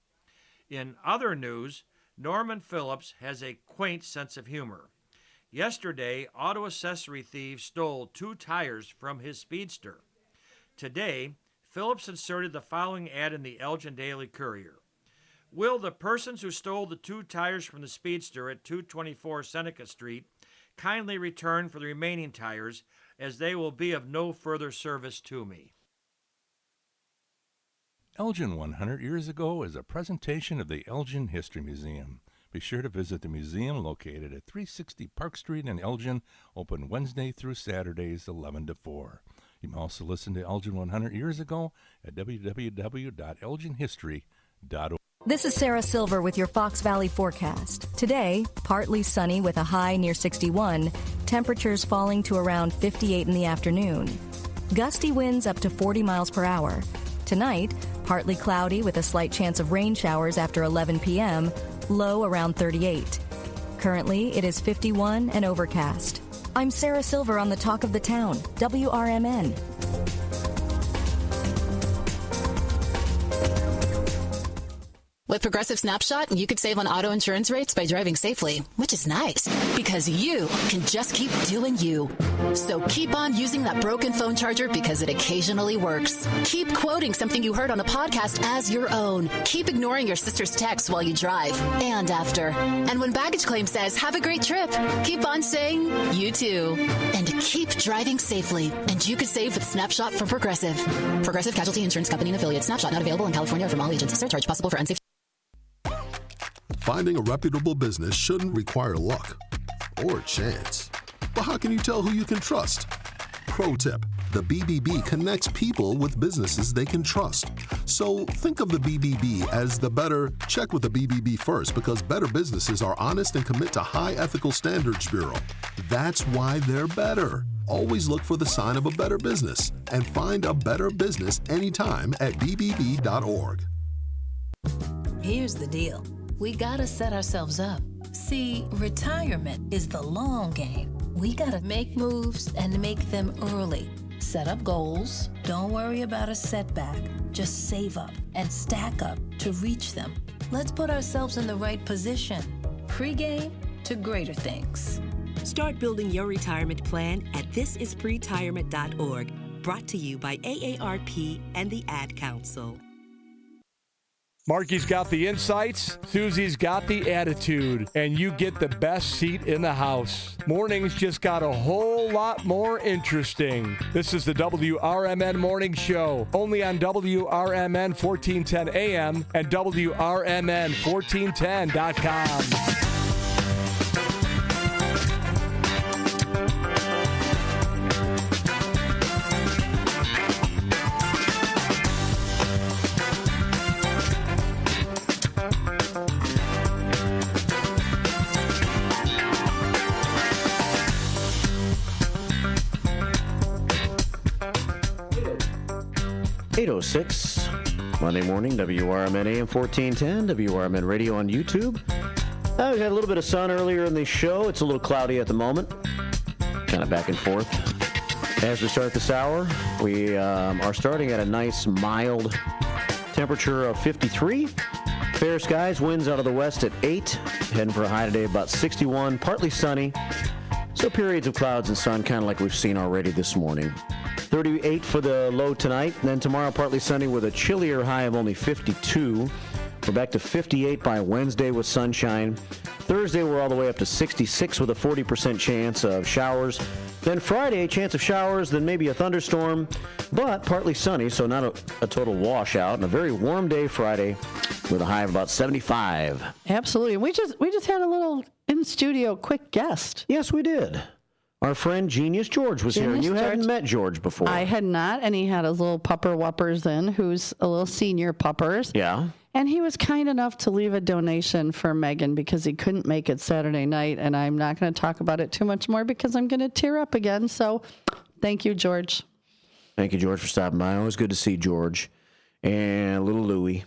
In other news, Norman Phillips has a quaint sense of humor. Yesterday, auto accessory thieves stole 2 tires from his Speedster. Today, Phillips inserted the following ad in the Elgin Daily Courier. Will the persons who stole the 2 tires from the Speedster at 224 Seneca Street kindly return for the remaining tires, as they will be of no further service to me? Elgin 100 Years Ago is a presentation of the Elgin History Museum. Be sure to visit the museum located at 360 Park Street in Elgin, open Wednesday through Saturdays 11 to 4. You can also listen to Elgin 100 Years Ago at www.elginhistory.org. This is Sarah Silver with your Fox Valley forecast. Today, partly sunny with a high near 61, temperatures falling to around 58 in the afternoon. Gusty winds up to 40 miles per hour. Tonight, partly cloudy with a slight chance of rain showers after 11 p.m., low around 38. Currently, it is 51 and overcast. I'm Sarah Silver on the Talk of the Town, WRMN. With Progressive Snapshot, you could save on auto insurance rates by driving safely, which is nice because you can just keep doing you. So keep on using that broken phone charger because it occasionally works. Keep quoting something you heard on a podcast as your own. Keep ignoring your sister's texts while you drive and after. And when baggage claim says, have a great trip, keep on saying, you too. And keep driving safely. And you could save with Snapshot from Progressive. Progressive Casualty Insurance Company and Affiliates. Snapshot not available in California or from all agents. Surcharge possible for unsafe. Finding a reputable business shouldn't require luck or chance. But how can you tell who you can trust? Pro tip, the BBB connects people with businesses they can trust. So think of the BBB as the better, check with the BBB first, because better businesses are honest and commit to high ethical standards bureau. That's why they're better. Always look for the sign of a better business and find a better business anytime at bbb.org. Here's the deal. We gotta set ourselves up. See, retirement is the long game. We gotta make moves and make them early. Set up goals. Don't worry about a setback. Just save up and stack up to reach them. Let's put ourselves in the right position. Pre-game to greater things. Start building your retirement plan at thisispretirement.org. Brought to you by AARP and the Ad Council. Marky's got the insights, Susie's got the attitude, and you get the best seat in the house. Mornings just got a whole lot more interesting. This is the WRMN Morning Show, only on WRMN 1410 AM and WRMN1410.com. Monday morning, WRMN AM 1410, WRMN Radio on YouTube. We had a little bit of sun earlier in the show. It's a little cloudy at the moment, kind of back and forth. As we start this hour, we are starting at a nice mild temperature of 53. Fair skies, winds out of the west at 8, heading for a high today about 61, partly sunny. So periods of clouds and sun, kind of like we've seen already this morning. 38 for the low tonight, and then tomorrow partly sunny with a chillier high of only 52. We're back to 58 by Wednesday with sunshine. Thursday, we're all the way up to 66 with a 40% chance of showers. Then Friday, chance of showers, then maybe a thunderstorm, but partly sunny, so not a total washout. And a very warm day Friday with a high of about 75. Absolutely. We just had a little in-studio quick guest. Yes, we did. Our friend Genius George was here, and you hadn't met George before. I had not, and he had his little pupper whoppers in, who's a little senior puppers. Yeah. And he was kind enough to leave a donation for Megan because he couldn't make it Saturday night, and I'm not going to talk about it too much more because I'm going to tear up again. So thank you, George. Thank you, George, for stopping by. Always good to see George. And little Louie.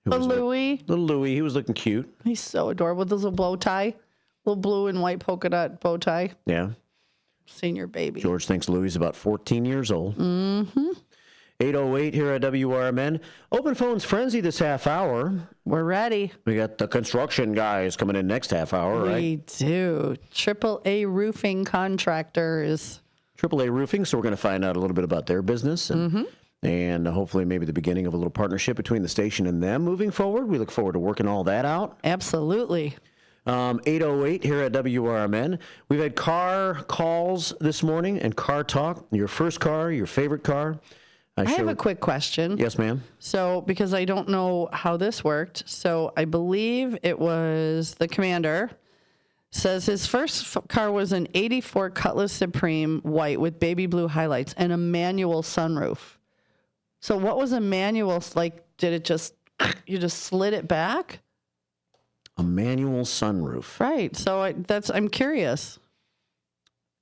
Little Louie, he was looking cute. He's so adorable with his little bow tie, little blue and white polka dot bow tie. Yeah. Senior baby. George thinks Louie's about 14 years old. Mm-hmm. 8:08 here at WRMN. Open phones frenzy this half hour. We're ready. We got the construction guys coming in next half hour, right? We do. AAA roofing contractors. AAA roofing, so we're going to find out a little bit about their business and hopefully maybe the beginning of a little partnership between the station and them moving forward. We look forward to working all that out. Absolutely. 8:08 here at WRMN. We've had car calls this morning and car talk. Your first car, your favorite car. I have a quick question. Yes, ma'am. So, because I don't know how this worked, so I believe it was the commander says his first car was an 84 Cutlass Supreme white with baby blue highlights and a manual sunroof. So what was a manual, like, did it just, you just slid it back? A manual sunroof. Right. So I'm curious.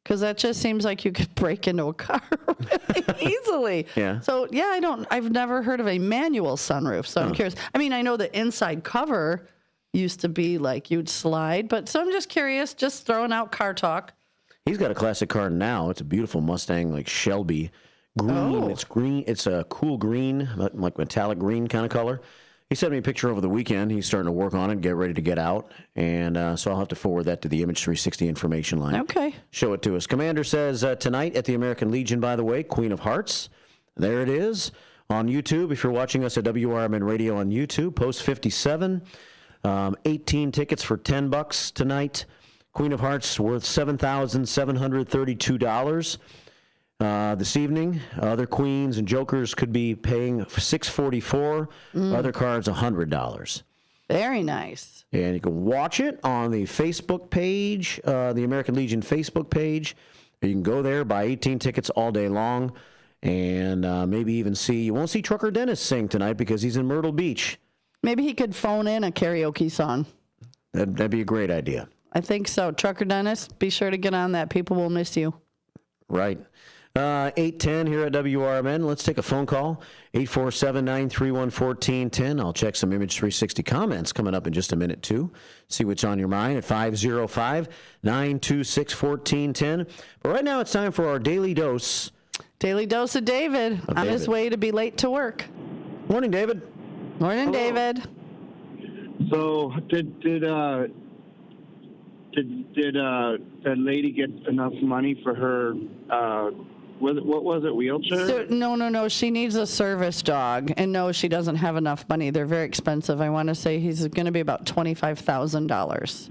Because that just seems like you could break into a car really easily. Yeah. So, yeah, I've never heard of a manual sunroof. So I'm curious. I mean, I know the inside cover used to be like you'd slide, but so I'm just curious, just throwing out car talk. He's got a classic car now. It's a beautiful Mustang, like Shelby green. Oh. It's green. It's a cool green, like metallic green kind of color. He sent me a picture over the weekend. He's starting to work on it, get ready to get out. And so I'll have to forward that to the Image 360 information line. Okay. Show it to us. Commander says tonight at the American Legion, by the way, Queen of Hearts. There it is on YouTube. If you're watching us at WRMN Radio on YouTube, post 57. 18 tickets for $10 tonight. Queen of Hearts worth $7,732. This evening, other queens and jokers could be paying $644. Other cards, $100. Very nice. And you can watch it on the Facebook page, the American Legion Facebook page. You can go there, buy 18 tickets all day long, and maybe even see. You won't see Trucker Dennis sing tonight because he's in Myrtle Beach. Maybe he could phone in a karaoke song. That'd be a great idea. I think so. Trucker Dennis, be sure to get on that. People will miss you. Right. 8:10 here at WRMN. Let's take a phone call. 847-931-1410. I'll check some Image 360 comments coming up in just a minute, too. See what's on your mind at 505-926-1410. But right now it's time for our Daily Dose. Daily Dose of David. On his way to be late to work. Morning, David. Morning, David. So did that lady get enough money for her, what was it, wheelchair? So, no. She needs a service dog. And no, she doesn't have enough money. They're very expensive. I want to say he's going to be about $25,000.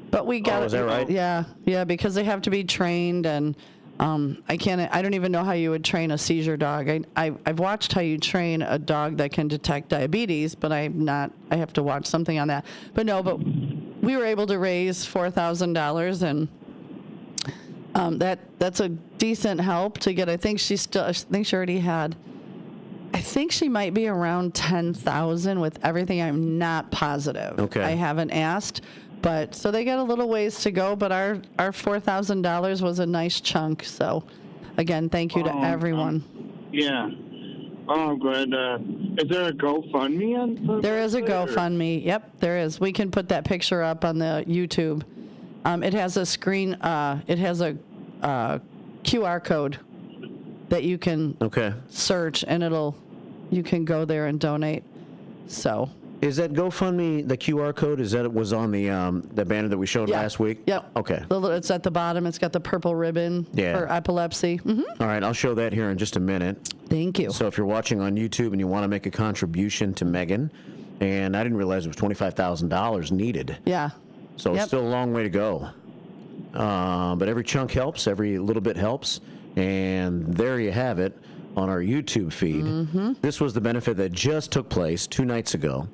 But we got is that right? Yeah, because they have to be trained. And I don't even know how you would train a seizure dog. I've watched how you train a dog that can detect diabetes, but I have to watch something on that. But we were able to raise $4,000, and that's a decent help to get. I think she already had. I think she might be around 10,000 with everything. I'm not positive. Okay. I haven't asked, but so they got a little ways to go. But our $4,000 was a nice chunk. So, again, thank you to everyone. Yeah. Oh, good. Is there a GoFundMe? There is a GoFundMe. Yep, there is. We can put that picture up on the YouTube. It has a screen. It has a QR code that you can search, and you can go there and donate. So. Is that GoFundMe, the QR code, was on the banner that we showed last week? Yep. Okay. It's at the bottom. It's got the purple ribbon for epilepsy. Mm-hmm. All right, I'll show that here in just a minute. Thank you. So if you're watching on YouTube and you want to make a contribution to Megan, and I didn't realize it was $25,000 needed. Yeah. So it's still a long way to go. But every chunk helps, every little bit helps, and there you have it on our YouTube feed. Mm-hmm. This was the benefit that just took place 2 nights ago.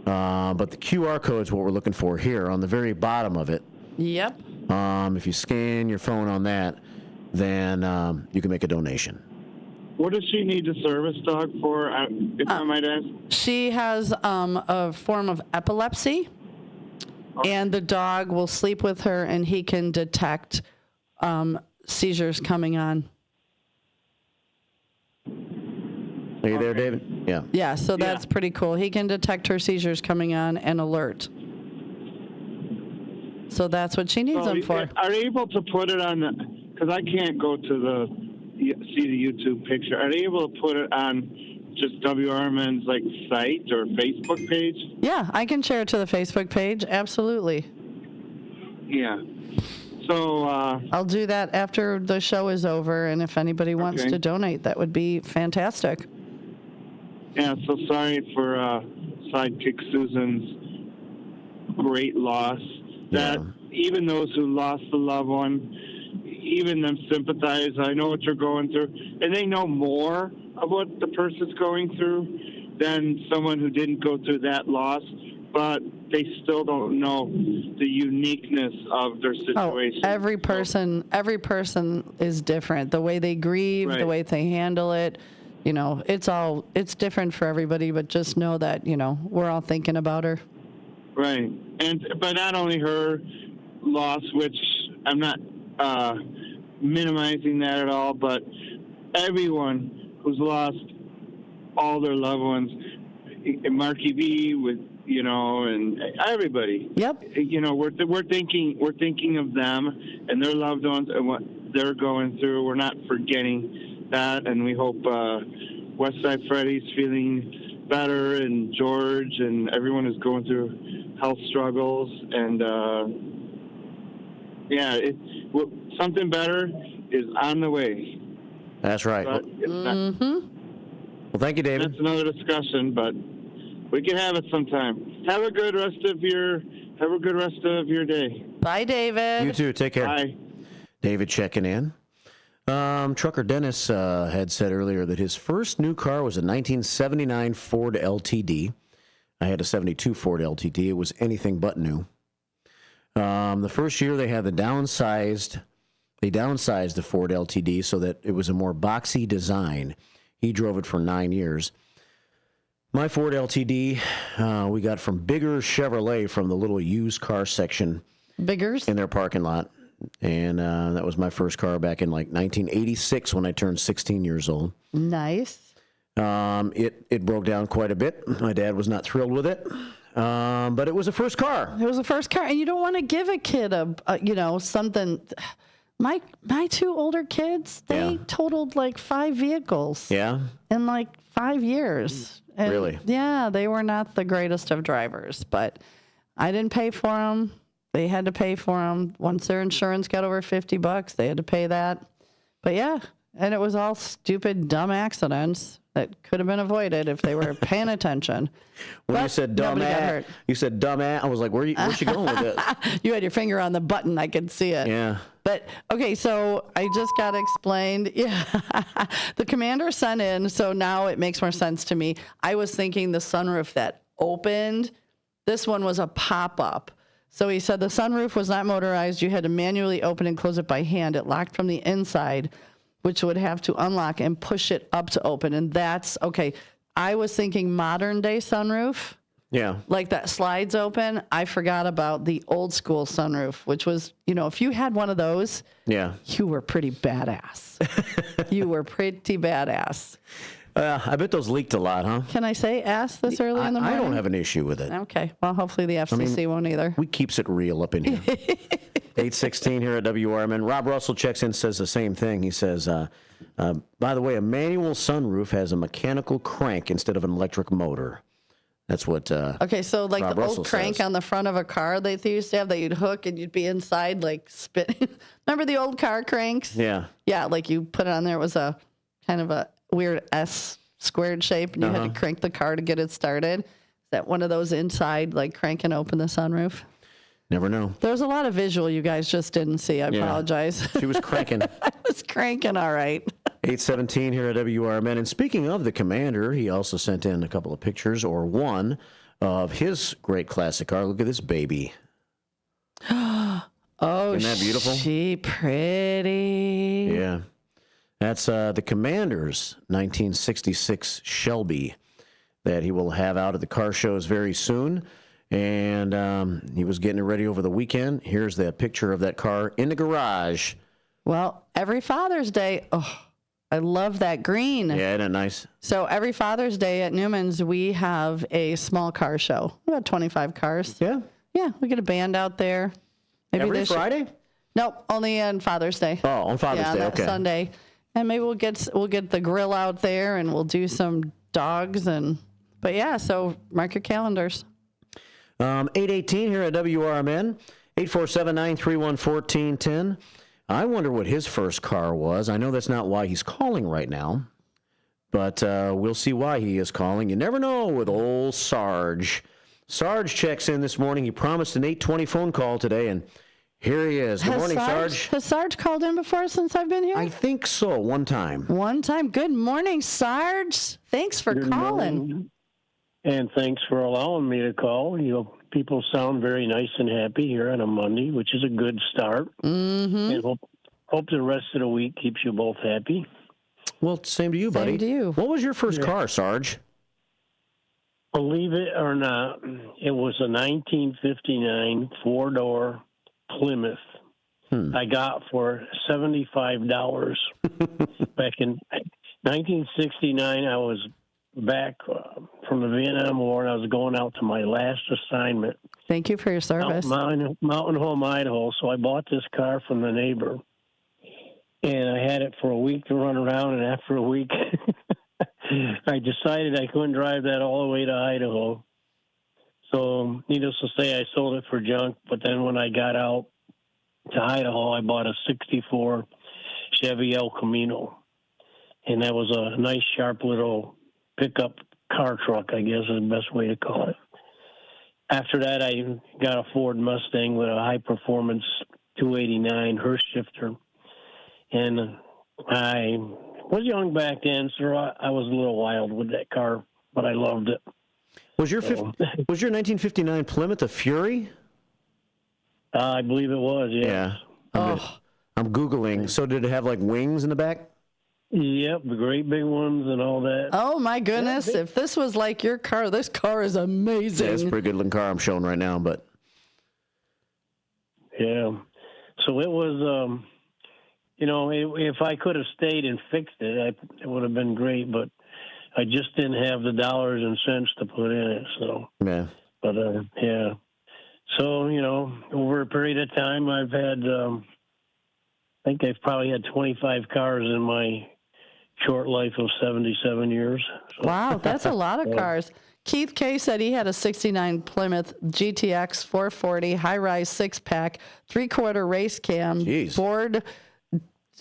But the QR code is what we're looking for here on the very bottom of it. Yep. If you scan your phone on that, then you can make a donation. What does she need a service dog for, if I might ask? She has a form of epilepsy, and the dog will sleep with her, and he can detect seizures coming on. Are you there, David? Yeah. Yeah, so that's pretty cool. He can detect her seizures coming on and alert. So that's what she needs them for. Are you able to put it on because I can't go to see the YouTube picture, are they able to put it on just WRMN's like site or Facebook page? Yeah, I can share it to the Facebook page. Absolutely. Yeah. So I'll do that after the show is over, and if anybody wants to donate, that would be fantastic. Yeah, so sorry for Sidekick Susan's great loss. That even those who lost a loved one, even them sympathize. I know what you're going through, and they know more of what the person's going through than someone who didn't go through that loss, but they still don't know the uniqueness of their situation. Oh, every person is different. The way they grieve, the way they handle it, it's different for everybody, but just know that, we're all thinking about her. Right. But not only her loss, which I'm not minimizing that at all, but everyone who's lost all their loved ones, Marky B with, and everybody. Yep. We're thinking of them and their loved ones and what they're going through. We're not forgetting that, and we hope Westside Freddy's feeling better, and George and everyone is going through health struggles, and something better is on the way. That's right. Mm-hmm. Well, thank you, David. That's another discussion, but we can have it sometime. Have a good rest of your day. Bye, David. You too. Take care. Bye. David checking in. Trucker Dennis had said earlier that his first new car was a 1979 Ford LTD. I had a 72 Ford LTD. It was anything but new. The first year they downsized the Ford LTD so that it was a more boxy design. He drove it for 9 years. My Ford LTD, we got from Bigger Chevrolet from the little used car section. Biggers? In their parking lot. And that was my first car back in like 1986 when I turned 16 years old. Nice. It broke down quite a bit. My dad was not thrilled with it. But it was a first car. It was a first car. And you don't want to give a kid something. My two older kids, they totaled like 5 vehicles. Yeah. In like 5 years. And really? Yeah, they were not the greatest of drivers, but I didn't pay for them. They had to pay for them. Once their insurance got over $50, they had to pay that. But yeah, and it was all stupid, dumb accidents that could have been avoided if they were paying attention. When you said dumb ass, I was like, where's she going with it? You had your finger on the button. I could see it. Yeah. But, okay, so I just got explained. Yeah, the commander sent in, so now it makes more sense to me. I was thinking the sunroof that opened, this one was a pop-up. So he said the sunroof was not motorized. You had to manually open and close it by hand. It locked from the inside, which would have to unlock and push it up to open. And that's, okay, I was thinking modern day sunroof. Yeah. Like that slides open. I forgot about the old school sunroof, which was, if you had one of those, you were pretty badass. You were pretty badass. I bet those leaked a lot, huh? Can I say ass this early in the morning? I don't have an issue with it. Okay. Well, hopefully the FCC won't either. We keeps it real up in here. 8:16 here at WRMN. Rob Russell checks in, says the same thing. He says, by the way, a manual sunroof has a mechanical crank instead of an electric motor. That's what okay, so like Rob the Russell old crank says. On the front of a car they used to have that you'd hook and you'd be inside like spinning. Remember the old car cranks? Yeah. Yeah, like you put it on there. It was a kind of a weird S squared shape and you had to crank the car to get it started. Is that one of those inside, like crank and open the sunroof? Never know. There's a lot of visual you guys just didn't see. I apologize. She was cranking. I was cranking, all right. 8:17 here at WRMN. And speaking of the commander, he also sent in a couple of pictures, or one, of his great classic car. Look at this baby. Oh, isn't that beautiful? She pretty. Yeah. That's the commander's 1966 Shelby that he will have out at the car shows very soon. And he was getting it ready over the weekend. Here's the picture of that car in the garage. Well, every Father's Day, I love that green. Yeah, isn't it nice? So every Father's Day at Newman's, we have a small car show. About 25 cars. Yeah? Yeah, we get a band out there. Maybe Every Friday? Nope, only on Father's Day. Oh, on Father's Day, that okay. Sunday. And maybe we'll get the grill out there and we'll do some dogs but yeah, so mark your calendars. 8:18 here at WRMN, 847-931-1410. I wonder what his first car was. I know that's not why he's calling right now, but we'll see why he is calling. You never know with old Sarge. Sarge checks in this morning. He promised an 8:20 phone call today, and here he is. Good morning, Sarge. Has Sarge called in before since I've been here? I think so, one time. One time. Good morning, Sarge. Thanks for calling. Morning. And thanks for allowing me to call. People sound very nice and happy here on a Monday, which is a good start. Mm-hmm. And hope the rest of the week keeps you both happy. Well, same to you, buddy. Same to you. What was your first car, Sarge? Believe it or not, it was a 1959 four-door Plymouth. I got for $75. Back in 1969, I was back from the Vietnam War, and I was going out to my last assignment. Thank you for your service. Mountain Home, Idaho. So I bought this car from the neighbor, and I had it for a week to run around, and after a week, I decided I couldn't drive that all the way to Idaho. So needless to say, I sold it for junk, but then when I got out to Idaho, I bought a 64 Chevy El Camino, and that was a nice, sharp little pickup car truck, I guess is the best way to call it. After that, I got a Ford Mustang with a high-performance 289 Hurst shifter, and I was young back then, so I was a little wild with that car, but I loved it. Was your 1959 Plymouth a Fury? I believe it was, yeah. I'm Googling. So did it have, like, wings in the back? Yep, the great big ones and all that. Oh, my goodness. If this was like your car, this car is amazing. Yeah, it's a pretty good looking car I'm showing right now, but. Yeah. So it was, if I could have stayed and fixed it, it would have been great, but I just didn't have the dollars and cents to put in it, so. Yeah. But, yeah. So, over a period of time, I've had, I think I've probably had 25 cars in my short life of 77 years. So. Wow, that's a lot of cars. Keith K said he had a 69 Plymouth GTX 440 high-rise six-pack, three-quarter race cam, Ford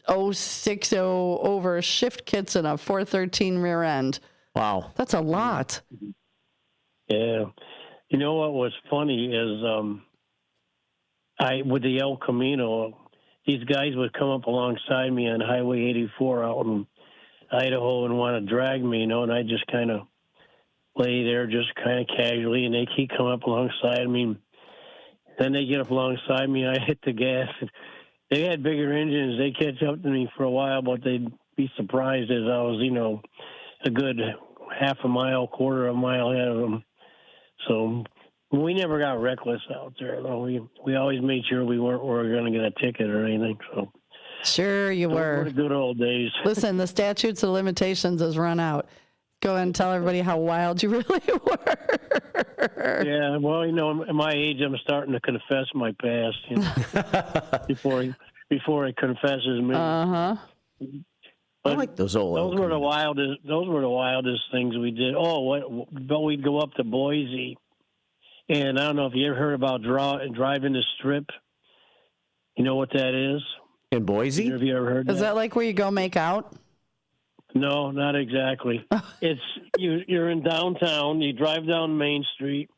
060 over shift kits and a 413 rear end. Wow. That's a lot. Yeah. You know what was funny is with the El Camino, these guys would come up alongside me on Highway 84 out in Idaho and want to drag me, and I just kind of lay there just kind of casually, and they keep coming up alongside me. Then they get up alongside me, I hit the gas. They had bigger engines. They catch up to me for a while, but they'd be surprised as I was, a good half a mile, quarter of a mile ahead of them. So we never got reckless out there, though. We always made sure we weren't going to get a ticket or anything. So sure you were. The good old days. Listen, the statutes of limitations has run out. Go ahead and tell everybody how wild you really were. Yeah, well, at my age, I'm starting to confess my past. before he confesses me. Uh-huh. But I like those old. Those were the wildest things we did. But we'd go up to Boise, and I don't know if you ever heard about driving the strip. You know what that is? In Boise? Have you ever heard? Is that like where you go make out? No, not exactly. It's you're in downtown. You drive down Main Street.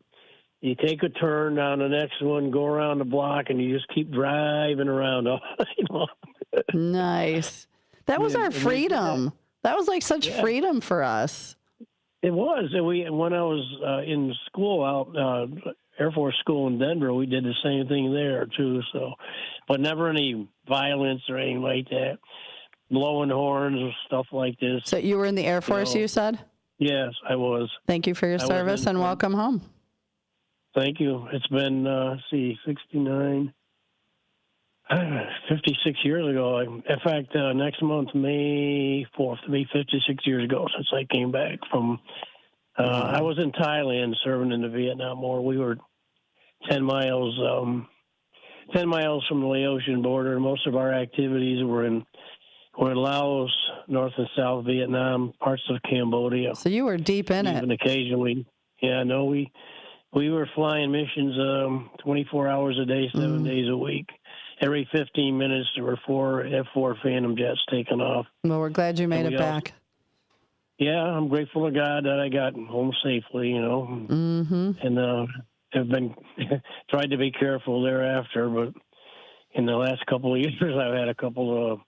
You take a turn down the next one, go around the block, and you just keep driving around. Nice. That was our freedom. That was like such freedom for us. It was. When I was in school out Air Force School in Denver, we did the same thing there too. So, but never any violence or anything like that. Blowing horns or stuff like this. So you were in the Air Force, you said? Yes, I was. Thank you for your service and welcome home. Thank you. It's been 69. 56 years ago. In fact, next month, May 4th, will be 56 years ago since I came back from. I was in Thailand serving in the Vietnam War. We were 10 miles from the Laotian border. Most of our activities were in We're in Laos, North and South Vietnam, parts of Cambodia. So you were deep in it. Even occasionally. Yeah, no, we were flying missions 24 hours a day, 7 days a week. Every 15 minutes, there were 4 F-4 Phantom jets taking off. Well, we're glad you made it back. Yeah, I'm grateful to God that I got home safely, Mm-hmm. And have been tried to be careful thereafter. But in the last couple of years, I've had a couple of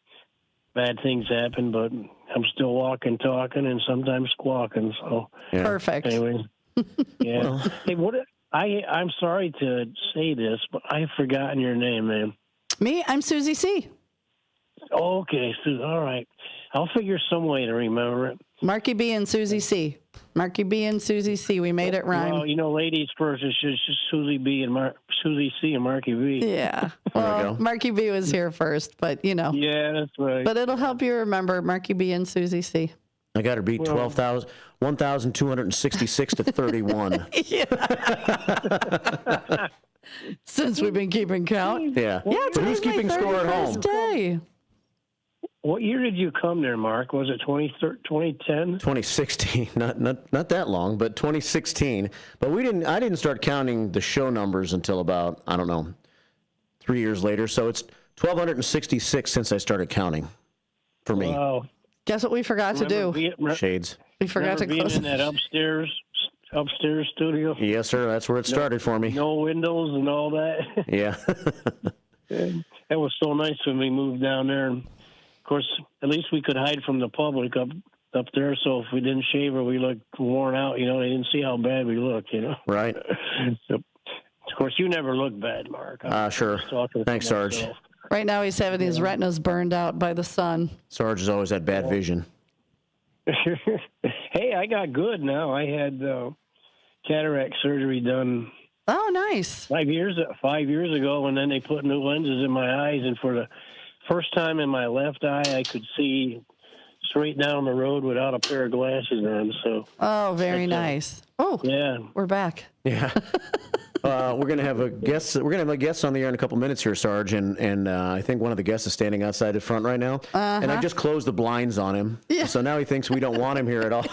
bad things happen. But I'm still walking, talking, and sometimes squawking. So Perfect. Anyway, yeah. Well. Hey, I'm sorry to say this, but I've forgotten your name, man. Me? I'm Susie C. Okay, all right. I'll figure some way to remember it. Marky B and Susie C. Marky B and Susie C. We made it rhyme. Well, ladies first. It's just Susie B and Susie C and Marky B. Yeah. Well, Marky B was here first, but Yeah, that's right. But it'll help you remember Marky B and Susie C. I got to beat 1,266 to 31. Since we've been keeping count. Yeah. Yeah, So who's keeping score at home? Day. What year did you come there, Mark? Was it 2010? 2016. Not that long, but 2016. But I didn't start counting the show numbers until about, 3 years later. So it's 1,266 since I started counting for me. Wow. Guess what we forgot to do? Shades. We forgot to being close in that upstairs studio. Yes, sir. That's where it started for me. No windows and all that. Yeah. That was so nice when we moved down there. And of course, at least we could hide from the public up there. So if we didn't shave or we looked worn out, they didn't see how bad we looked. Right. So, of course, you never look bad, Mark. Sure. Thanks, Sarge. Right now he's having his retinas burned out by the sun. Sarge has always had bad vision. Hey, I got good now. I had cataract surgery done. Oh, nice. 5 years ago, and then they put new lenses in my eyes, and for the first time in my left eye, I could see straight down the road without a pair of glasses on. So. Oh, very nice. Oh, yeah. We're back. Yeah. We're gonna have a guest. We're gonna have a guest on the air in a couple minutes here, Sarge, and I think one of the guests is standing outside the front right now. And I just closed the blinds on him, so now he thinks we don't want him here at all.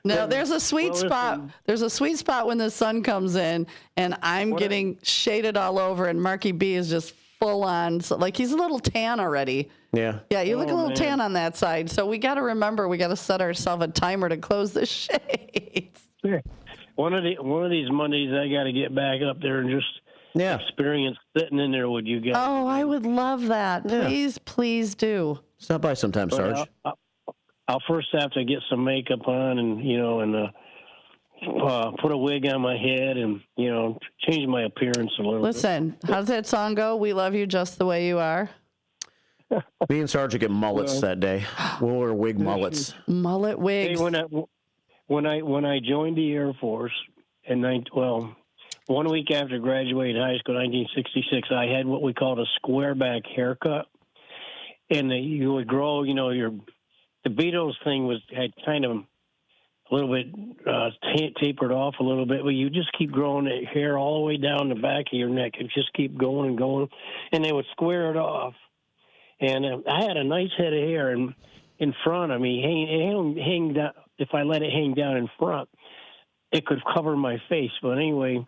No, there's a sweet spot. There's a sweet spot when the sun comes in, and I'm getting shaded all over, and Marky B is just full on. So, he's a little tan already. Yeah. Yeah, you look a little tan on that side. So we got to remember, we got to set ourselves a timer to close the shades. Sure. One of these Mondays, I got to get back up there and just experience sitting in there with you guys. Oh, I would love that. Please, please do. Stop by sometime, Sarge. I'll first have to get some makeup on and put a wig on my head and change my appearance a little. Listen, how's that song go? We love you just the way you are. Me and Sarge will get mullets that day. We'll wear wig mullets. Mullet wigs. Hey, when I joined the Air Force in 1 week after graduating high school, 1966, I had what we called a square back haircut, and you would grow. The Beatles thing had kind of a little bit tapered off a little bit, but you just keep growing that hair all the way down the back of your neck. It just keep going and going, and they would square it off. And I had a nice head of hair in front of me, hang down. If I let it hang down in front, it could cover my face. But anyway,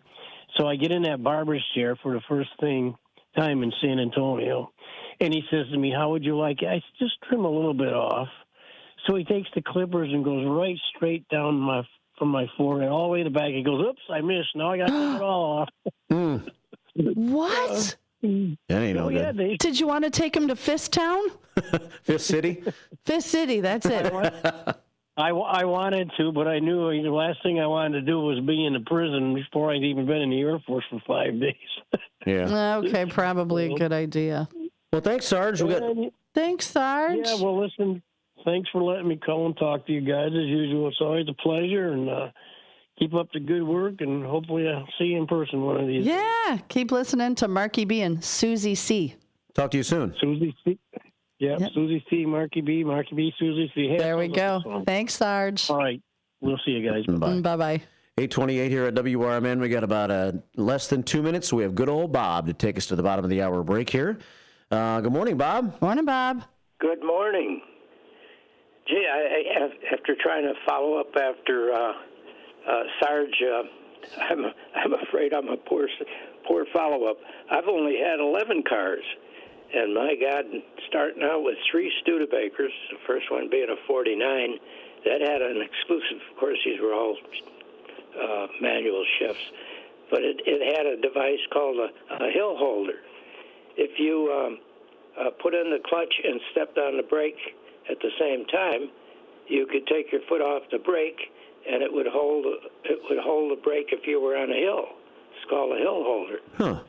so I get in that barber's chair for the first time in San Antonio, and he says to me, "How would you like it?" I said, "Just trim a little bit off." So he takes the clippers and goes right straight down from my forehead all the way to the back. He goes, "Oops, I missed. Now I got to take it all off." What? That ain't no good. Did you want to take him to Fist Town? Fist City? Fist City, that's it. I wanted to, but I knew the last thing I wanted to do was be in the prison before I'd even been in the Air Force for 5 days. Yeah. Okay, probably a good idea. Well, thanks, Sarge. Thanks, Sarge. Yeah, well, listen, thanks for letting me call and talk to you guys as usual. It's always a pleasure, and keep up the good work, and hopefully I'll see you in person one of these days. Yeah, keep listening to Marky B and Susie C. Talk to you soon. Susie C. Yep. Susie C, Marky B, Susie C. Hey, there we go. Thanks, Sarge. All right. We'll see you guys. Bye. Bye-bye. 8:28 here at WRMN. We got about less than 2 minutes. So we have good old Bob to take us to the bottom of the hour break here. Good morning, Bob. Morning, Bob. Good morning. Gee, after trying to follow up after Sarge, I'm afraid I'm a poor follow-up. I've only had 11 cars, and my God, starting out with 3 Studebakers, the first one being a 49, that had an exclusive, of course, these were all manual shifts, but it had a device called a hill holder. If you put in the clutch and stepped on the brake at the same time, you could take your foot off the brake, and it would hold the brake if you were on a hill. It's called a hill holder. Huh.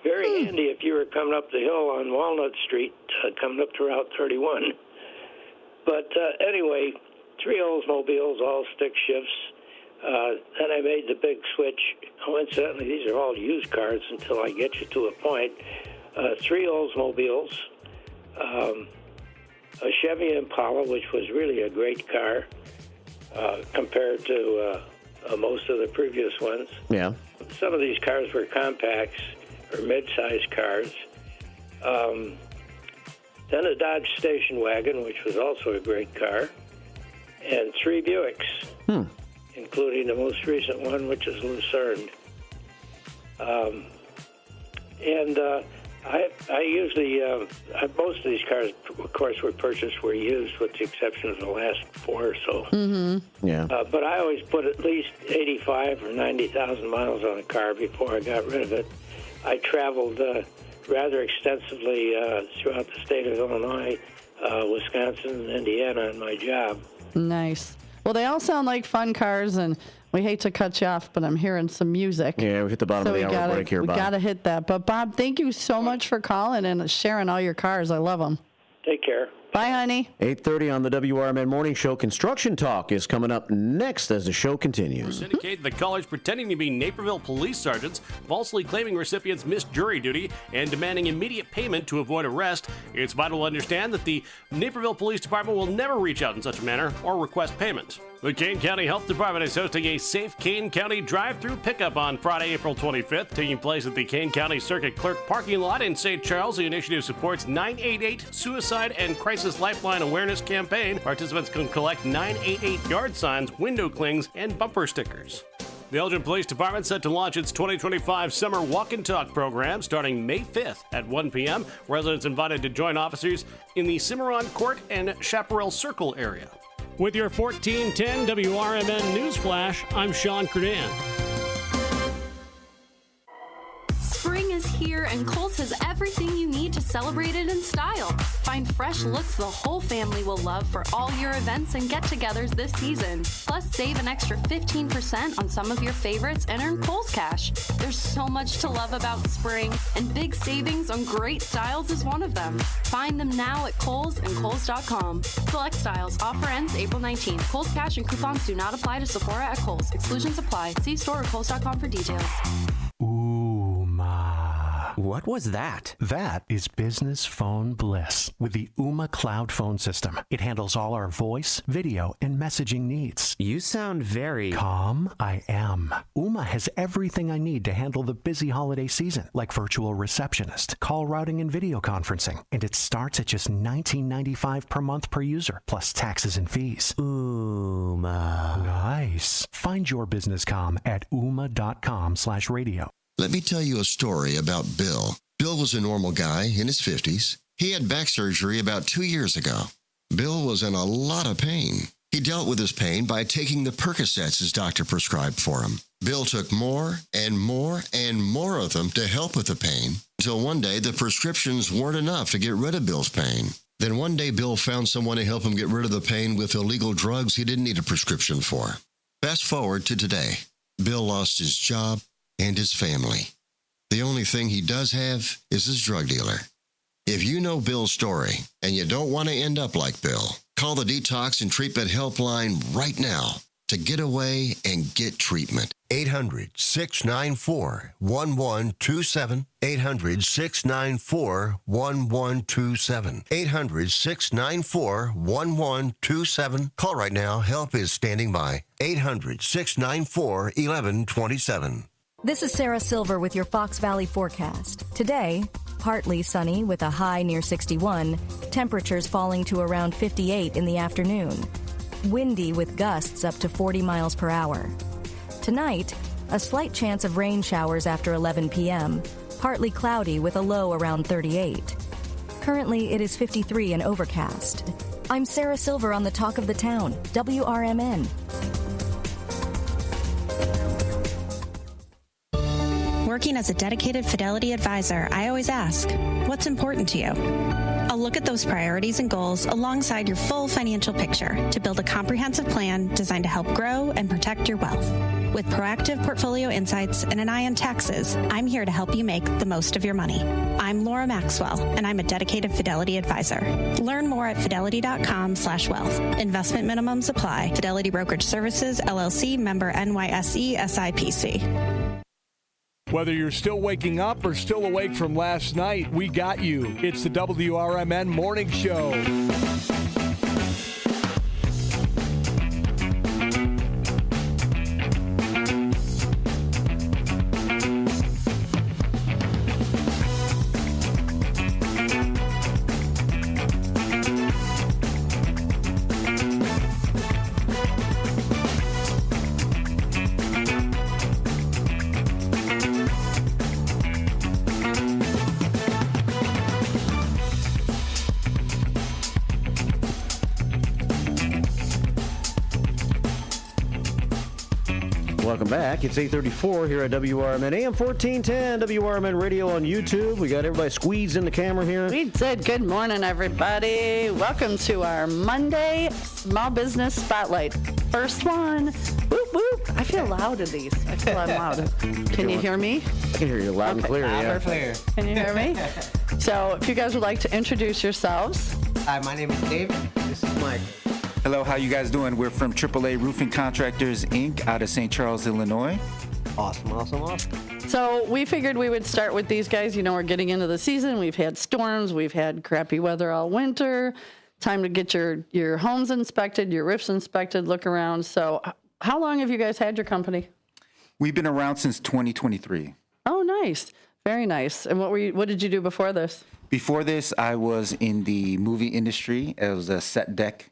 Very handy if you were coming up the hill on Walnut Street, coming up to Route 31. But anyway, 3 Oldsmobiles, all stick shifts. Then I made the big switch. Coincidentally, these are all used cars until I get you to a point. 3 Oldsmobiles, a Chevy Impala, which was really a great car compared to most of the previous ones. Yeah. Some of these cars were compacts or mid-sized cars. Then a Dodge station wagon, which was also a great car, and 3 Buicks, including the most recent one, which is Lucerne. I usually, most of these cars, of course, were used, with the exception of the last 4 or so. Mm-hmm. Yeah. But I always put at least 85 or 90,000 miles on a car before I got rid of it. I traveled rather extensively throughout the state of Illinois, Wisconsin, and Indiana on my job. Nice. Well, they all sound like fun cars, and we hate to cut you off, but I'm hearing some music. Yeah, we hit the bottom of the hour break here, Bob. We got to hit that. But, Bob, thank you so much for calling and sharing all your cars. I love them. Take care. Bye, honey. 8:30 on the WRMN Morning Show. Construction Talk is coming up next as the show continues. Syndicated the callers pretending to be Naperville police sergeants, falsely claiming recipients missed jury duty, and demanding immediate payment to avoid arrest. It's vital to understand that the Naperville Police Department will never reach out in such a manner or request payment. The Kane County Health Department is hosting a Safe Kane County drive-through pickup on Friday, April 25th, taking place at the Kane County Circuit Clerk parking lot in St. Charles. The initiative supports 988 Suicide and Crisis Lifeline Awareness Campaign. Participants can collect 988 yard signs, window clings, and bumper stickers. The Elgin Police Department set to launch its 2025 Summer Walk and Talk program starting May 5th at 1 p.m. Residents invited to join officers in the Cimarron Court and Chaparral Circle area. With your 1410 WRMN News Flash, I'm Sean Curdan. Spring is here, and Kohl's has everything you need to celebrate it in style. Find fresh looks the whole family will love for all your events and get-togethers this season. Plus, save an extra 15% on some of your favorites and earn Kohl's cash. There's so much to love about spring, and big savings on great styles is one of them. Find them now at Kohl's and Kohl's.com. Select styles. Offer ends April 19th. Kohl's cash and coupons do not apply to Sephora at Kohl's. Exclusions apply. See store or Kohl's.com for details. What was that? That is business phone bliss with the Ooma Cloud Phone System. It handles all our voice, video, and messaging needs. You sound very... Calm? I am. Ooma has everything I need to handle the busy holiday season, like virtual receptionist, call routing, and video conferencing. And it starts at just $19.95 per month per user, plus taxes and fees. Ooma. Nice. Find your business comm at ooma.com/radio. Let me tell you a story about Bill. Bill was a normal guy in his 50s. He had back surgery about 2 years ago. Bill was in a lot of pain. He dealt with his pain by taking the Percocets his doctor prescribed for him. Bill took more and more and more of them to help with the pain, until one day the prescriptions weren't enough to get rid of Bill's pain. Then one day Bill found someone to help him get rid of the pain with illegal drugs he didn't need a prescription for. Fast forward to today. Bill lost his job and his family. The only thing he does have is his drug dealer. If you know Bill's story and you don't want to end up like Bill, call the Detox and Treatment Helpline right now to get away and get treatment. 800-694-1127. 800-694-1127. 800-694-1127. Call right now. Help is standing by. 800-694-1127. This is Sarah Silver with your Fox Valley forecast. Today, partly sunny with a high near 61, temperatures falling to around 58 in the afternoon. Windy with gusts up to 40 miles per hour. Tonight, a slight chance of rain showers after 11 p.m., partly cloudy with a low around 38. Currently, it is 53 and overcast. I'm Sarah Silver on the Talk of the Town, WRMN. Working as a dedicated Fidelity advisor, I always ask, what's important to you? I'll look at those priorities and goals alongside your full financial picture to build a comprehensive plan designed to help grow and protect your wealth. With proactive portfolio insights and an eye on taxes, I'm here to help you make the most of your money. I'm Laura Maxwell, and I'm a dedicated Fidelity advisor. Learn more at fidelity.com/wealth. Investment minimums apply. Fidelity Brokerage Services, LLC, member NYSE, SIPC. Whether you're still waking up or still awake from last night, we got you. It's the WRMN Morning Show. Welcome back. It's 8:34 here at WRMN AM 1410, WRMN Radio on YouTube. We got everybody squeezed in the camera here. We did. Good morning, everybody. Welcome to our Monday Small Business Spotlight. First one. Whoop, whoop. I feel loud in these. I feel I'm loud. Can you hear me? I can hear you loud and clear. Loud and clear. Can you hear me? So if you guys would like to introduce yourselves. Hi, my name is David. This is Mike. Hello, how you guys doing? We're from AAA Roofing Contractors, Inc., out of St. Charles, Illinois. Awesome. So we figured we would start with these guys. You know, we're getting into the season. We've had storms. We've had crappy weather all winter. Time to get your homes inspected, your roofs inspected, look around. So how long have you guys had your company? We've been around since 2023. Oh, nice. Very nice. And what did you do before this? Before this, I was in the movie industry. I was a set deck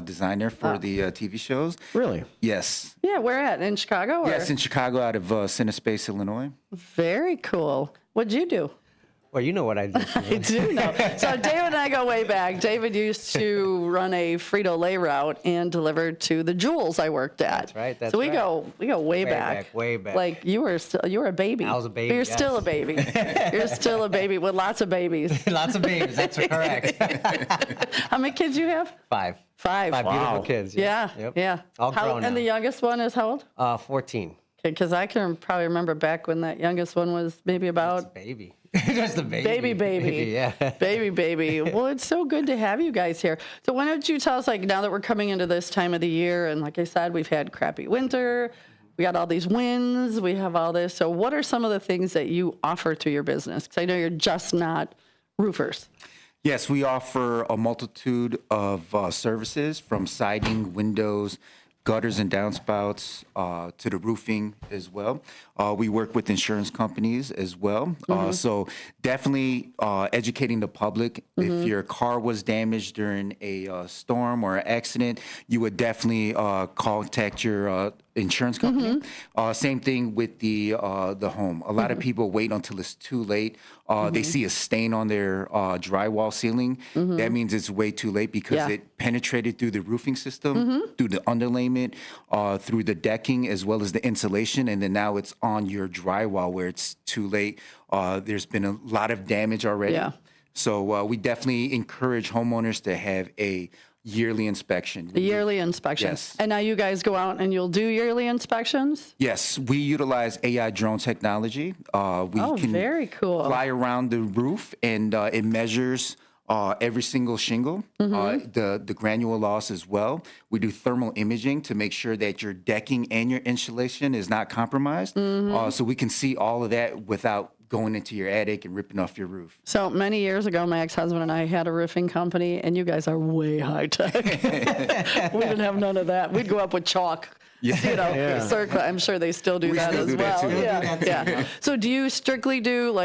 designer for the TV shows. Really? Yes. Yeah, where at? In Chicago? Or? Yes, in Chicago, out of Cinespace, Illinois. Very cool. What'd you do? Well, you know what I do. I do know. So David and I go way back. David used to run a Frito-Lay route and deliver to the Jewels I worked at. That's right. So we go way back. Way back. Like you were a baby. I was a baby. You're yes. still a baby. You're still a baby with lots of babies. Lots of babies. That's correct. How many kids you have? Five. Wow. Beautiful kids. Yeah. Yep. Yeah. All grown now. And the youngest one is how old? 14. Okay, because I can probably remember back when that youngest one was maybe about. Baby. Just a baby. Baby. Yeah. Baby. Well, it's so good to have you guys here. So why don't you tell us, like, now that we're coming into this time of the year, and like I said, we've had crappy winter, we got all these winds, we have all this. So what are some of the things that you offer to your business? Because I know you're just not roofers. Yes, we offer a multitude of services, from siding, windows, gutters and downspouts, to the roofing as well. We work with insurance companies as well. So definitely educating the public. If your car was damaged during a storm or an accident, you would definitely contact your insurance company. Same thing with the home. A lot of people wait until it's too late. They see a stain on their drywall ceiling. That means it's way too late because it penetrated through the roofing system, through the underlayment, through the decking, as well as the insulation, and then now it's on your drywall where it's too late. There's been a lot of damage already. So we definitely encourage homeowners to have a yearly inspection. A yearly inspection. Yes. And now you guys go out and you'll do yearly inspections? Yes, we utilize AI drone technology. We can very cool. fly around the roof, and it measures every single shingle, the granular loss as well. We do thermal imaging to make sure that your decking and your insulation is not compromised. So we can see all of that without going into your attic and ripping off your roof. So many years ago, my ex-husband and I had a roofing company, and you guys are way high tech. We didn't have none of that. We'd go up with chalk. Yeah. Circle. I'm sure they still do that as well. Yeah. So do you strictly do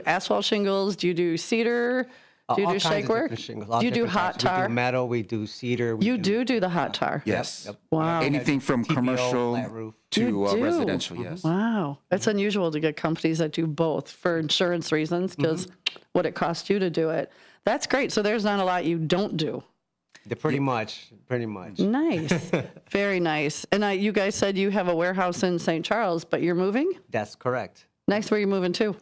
asphalt shingles? Do you do cedar? Do you do shake work? Do you do hot tar? We do metal. We do cedar. You do the hot tar? Yes. Yep. Wow. Anything from TPO, commercial flat roof. to residential, yes. Wow. That's unusual to get companies that do both for insurance reasons because what it costs you to do it. That's great. So there's not a lot you don't do. Pretty much. Nice. Very nice. And you guys said you have a warehouse in St. Charles, but you're moving? That's correct. Nice. Where are you moving to?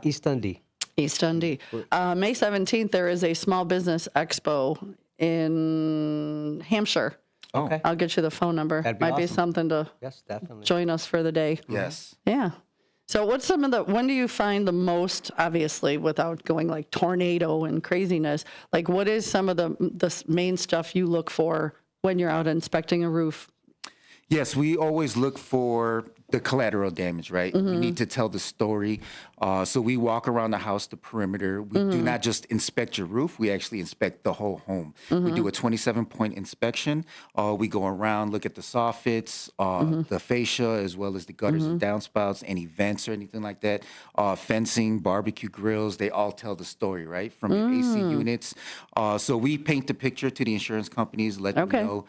East Dundee. East Dundee. May 17th, there is a small business expo in Hampshire. Okay. I'll get you the phone number. That'd be Might be awesome. something to definitely join us for the day. Yes. Yeah. So what's when do you find the most, obviously, without going like tornado and craziness, like what is some of the main stuff you look for when you're out inspecting a roof? Yes, we always look for the collateral damage, right? We need to tell the story. So we walk around the house, the perimeter. We do not just inspect your roof. We actually inspect the whole home. We do a 27-point inspection. We go around, look at the soffits, the fascia, as well as the gutters and downspouts, any vents or anything like that. Fencing, barbecue grills, they all tell the story, right? From your AC units. So we paint the picture to the insurance companies, let them know,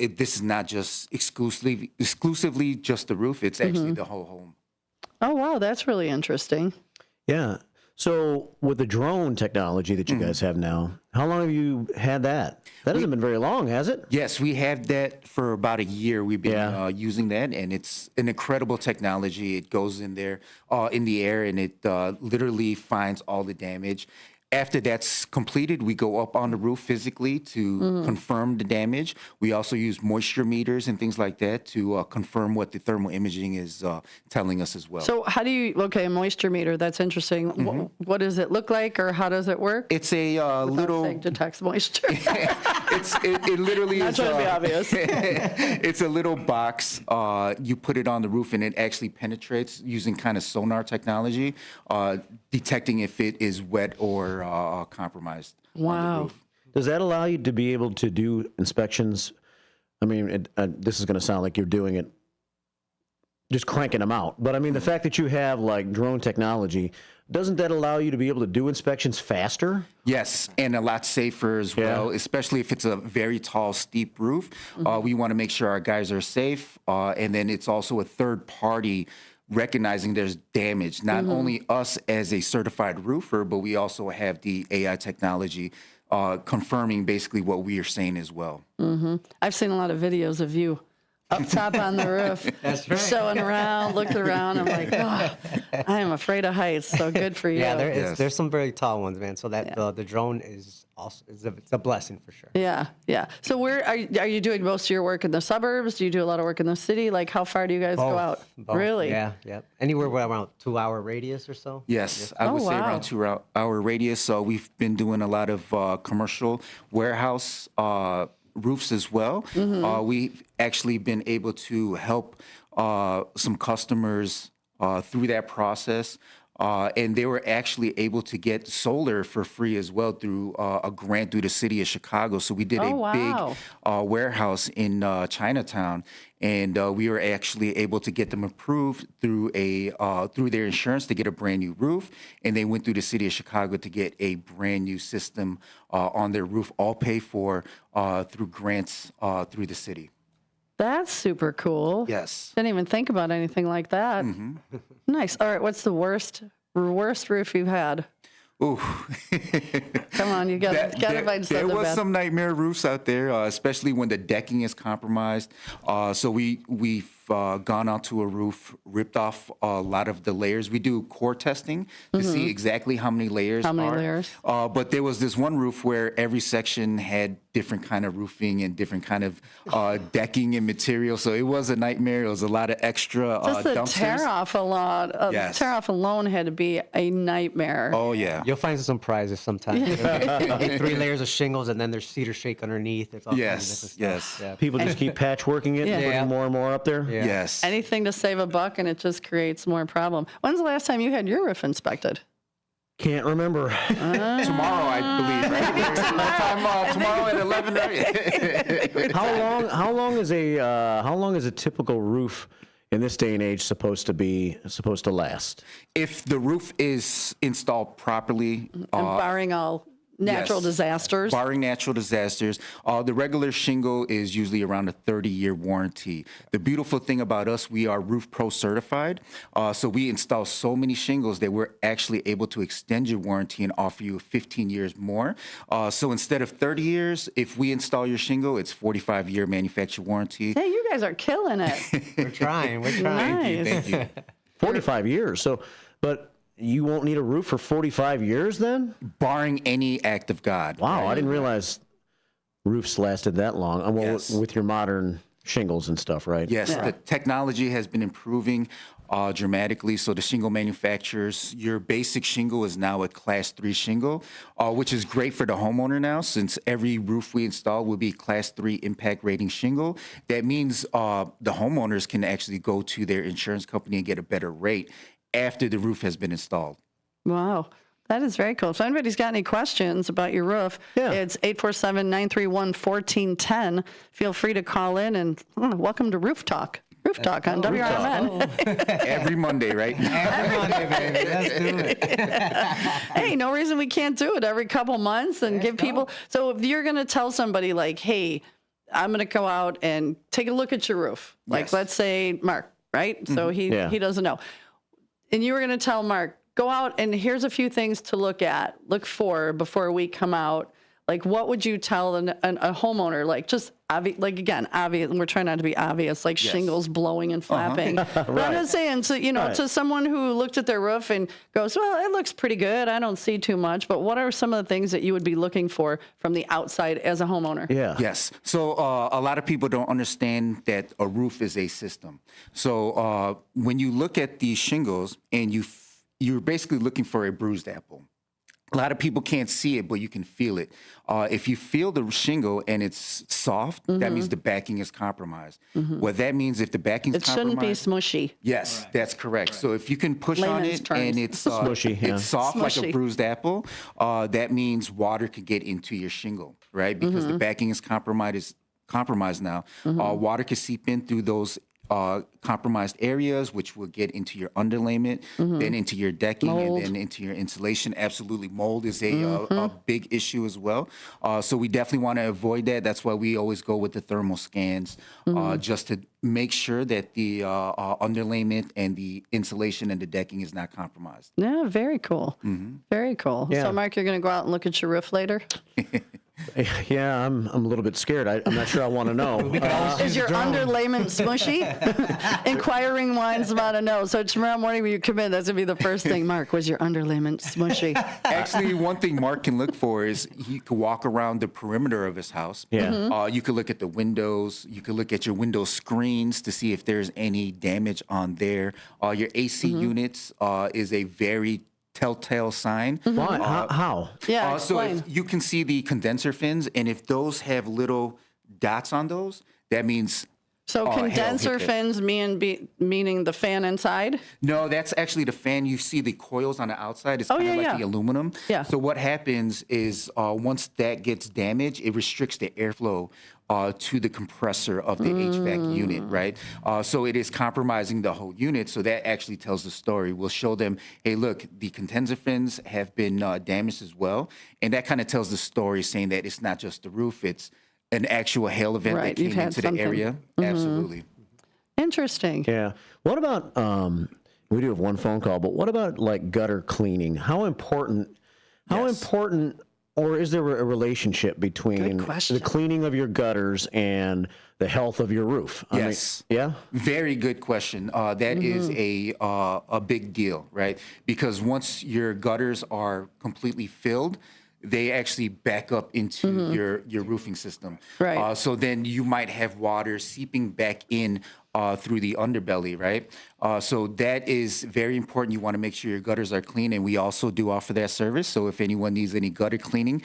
this is not just exclusively just the roof. It's actually the whole home. Oh, wow. That's really interesting. Yeah. So with the drone technology that you guys have now, how long have you had that? That hasn't been very long, has it? Yes, we have that for about a year. We've been using that, and it's an incredible technology. It goes in there, in the air, and it literally finds all the damage. After that's completed, we go up on the roof physically to confirm the damage. We also use moisture meters and things like that to confirm what the thermal imaging is telling us as well. So how do you, a moisture meter, that's interesting. What does it look like, or how does it work? It's a little... detects moisture. It literally Not is... trying to be obvious. It's a little box. You put it on the roof, and it actually penetrates using kind of sonar technology, detecting if it is wet or compromised on the roof. Does that allow you to be able to do inspections? I mean, this is going to sound like you're doing it, just cranking them out. But I mean, the fact that you have like drone technology, doesn't that allow you to be able to do inspections faster? Yes, and a lot safer as well, especially if it's a very tall, steep roof. We want to make sure our guys are safe. And then it's also a third party recognizing there's damage, not only us as a certified roofer, but we also have the AI technology confirming basically what we are saying as well. I've seen a lot of videos of you up top on the roof, showing around, looking around. I'm like, I am afraid of heights, so good for you. Yeah, there's some very tall ones, man. So that the drone is also it's a blessing for sure. Yeah. So where are you doing most of your work in the suburbs? Do you do a lot of work in the city? Like, how far do you guys go out? Both. Really? Yeah. Anywhere around 2-hour radius or so. Yes, I would say around 2-hour radius. So we've been doing a lot of commercial warehouse roofs as well. We've actually been able to help some customers through that process. And they were actually able to get solar for free as well through a grant through the city of Chicago. So we did a big warehouse in Chinatown, and we were actually able to get them approved through through their insurance to get a brand new roof. And they went through the city of Chicago to get a brand new system on their roof, all paid for through grants through the city. That's super cool. Yes. Didn't even think about anything like that. Nice. All right. What's the worst roof you've had? Ooh. Come on, you gotta find something. There was bad. some nightmare roofs out there, especially when the decking is compromised. So we've gone out to a roof, ripped off a lot of the layers. We do core testing to see exactly how many layers layers? But there was this one roof where every section had different kind of roofing and different kind of decking and material. So it was a nightmare. It was a lot of extra Just the dumpsters. tear off alone had to be a nightmare. Oh yeah. You'll find some surprises sometimes. 3 layers of shingles, and then there's cedar shake underneath. It's all kinds of different stuff. Yeah. People just keep patchworking it and putting more and more up there? Yeah. Yes. Anything to save a buck, and it just creates more problem. When's the last time you had your roof inspected? Can't remember. Tomorrow, I believe, right? Tomorrow at 11, right? How long is a typical roof in this day and age supposed to last? If the roof is installed properly, And barring all natural disasters. Barring natural disasters. The regular shingle is usually around a 30-year warranty. The beautiful thing about us, we are Roof Pro certified. So we install so many shingles that we're actually able to extend your warranty and offer you 15 years more. So instead of 30 years, if we install your shingle, it's 45-year manufacturer warranty. Hey, you guys are killing it. We're trying. Nice. Thank you. 45 years. So, but you won't need a roof for 45 years then? Barring any act of God. Wow, I didn't realize roofs lasted that long. Well, with your modern shingles and stuff, right? Yes, the technology has been improving dramatically. So the shingle manufacturers, your basic shingle is now a Class 3 shingle, which is great for the homeowner now, since every roof we install will be Class 3 impact rating shingle. That means the homeowners can actually go to their insurance company and get a better rate after the roof has been installed. Wow. That is very cool. If anybody's got any questions about your roof, it's 847-931-1410. Feel free to call in, and welcome to Roof Talk. Roof Talk on WRMN. Every Monday, right? Every Monday, baby. Let's do it. Hey, no reason we can't do it every couple months and give people. So if you're going to tell somebody like, hey, I'm going to go out and take a look at your roof. Like, let's say Mark, right? So he doesn't know. And you were going to tell Mark, go out and here's a few things to look for before we come out. Like, what would you tell a homeowner? Like, just obvious. We're trying not to be obvious, like shingles blowing and flapping. But I'm just saying, so to someone who looked at their roof and goes, well, it looks pretty good. I don't see too much. But what are some of the things that you would be looking for from the outside as a homeowner? Yeah. Yes. So a lot of people don't understand that a roof is a system. So when you look at these shingles and you're basically looking for a bruised apple. A lot of people can't see it, but you can feel it. If you feel the shingle and it's soft, that means the backing is compromised. What that means, if the backing is compromised... It shouldn't be smushy. Yes, that's correct. So if you can push on it and it's smushy, it's soft like a bruised apple, that means water could get into your shingle, right? Because the backing is compromised now. Water can seep in through those compromised areas, which will get into your underlayment, then into your decking, and then into your insulation. Absolutely, mold is a big issue as well. So we definitely want to avoid that. That's why we always go with the thermal scans, just to make sure that the underlayment and the insulation and the decking is not compromised. Yeah, very cool. Very cool. Yeah. So, Mark, you're going to go out and look at your roof later? Yeah, I'm a little bit scared. I'm not sure I want to know. Is your underlayment smushy? Inquiring minds want to know. So tomorrow morning when you come in, that's going to be the first thing. Mark, was your underlayment smushy? Actually, one thing Mark can look for is he could walk around the perimeter of his house. Yeah. You could look at the windows. You could look at your window screens to see if there's any damage on there. Your AC units is a very telltale sign. Why? How? Yeah, so explain. if you can see the condenser fins, and if those have little dots on those, that means... So condenser fins meaning the fan inside? No, that's actually the fan. You see the coils on the outside. It's kind of like the aluminum. Yeah. So what happens is once that gets damaged, it restricts the airflow to the compressor of the HVAC unit, right? So it is compromising the whole unit. So that actually tells the story. We'll show them, hey, look, the condenser fins have been damaged as well. And that kind of tells the story, saying that it's not just the roof, it's an actual hail event that came into the area. Absolutely. Interesting. Yeah. What about, we do have one phone call, but what about like gutter cleaning? How important, or is there a relationship between the cleaning of your gutters and the health of your roof? Yes. Very good question. That is a big deal, right? Because once your gutters are completely filled, they actually back up into your roofing system. Right. So then you might have water seeping back in through the underbelly, right? So that is very important. You want to make sure your gutters are clean, and we also do offer that service. So if anyone needs any gutter cleaning,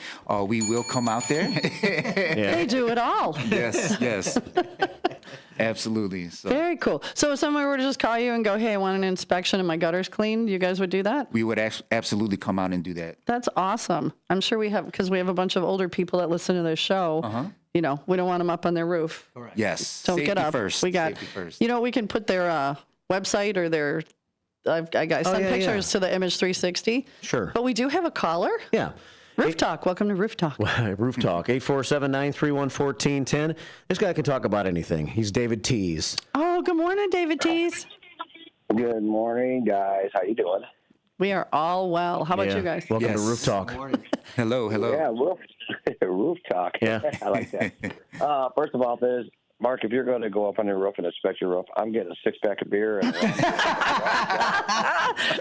we will come out there. They do it all. Yes. Absolutely. So very cool. So if someone were to just call you and go, hey, I want an inspection and my gutter's clean, you guys would do that? we would absolutely come out and do that. That's awesome. I'm sure we have, because we have a bunch of older people that listen to this show. You know, we don't want them up on their roof. Correct. Yes. Don't Safety get up. First. We got, Safety first. you know, we can put their website or their, I send pictures to the Image 360. Sure. But we do have a caller. Yeah. Roof Talk. Welcome to Roof Talk. Roof Talk, 847-931-1410. This guy can talk about anything. He's David Tees. Oh, good morning, David Tees. Good morning, guys. How you doing? We are all well. How about you guys? Welcome to Roof Talk. Hello. Yeah, roof talk. Yeah. I like that. First of all, Mark, if you're going to go up on your roof and inspect your roof, I'm getting a six-pack of beer. And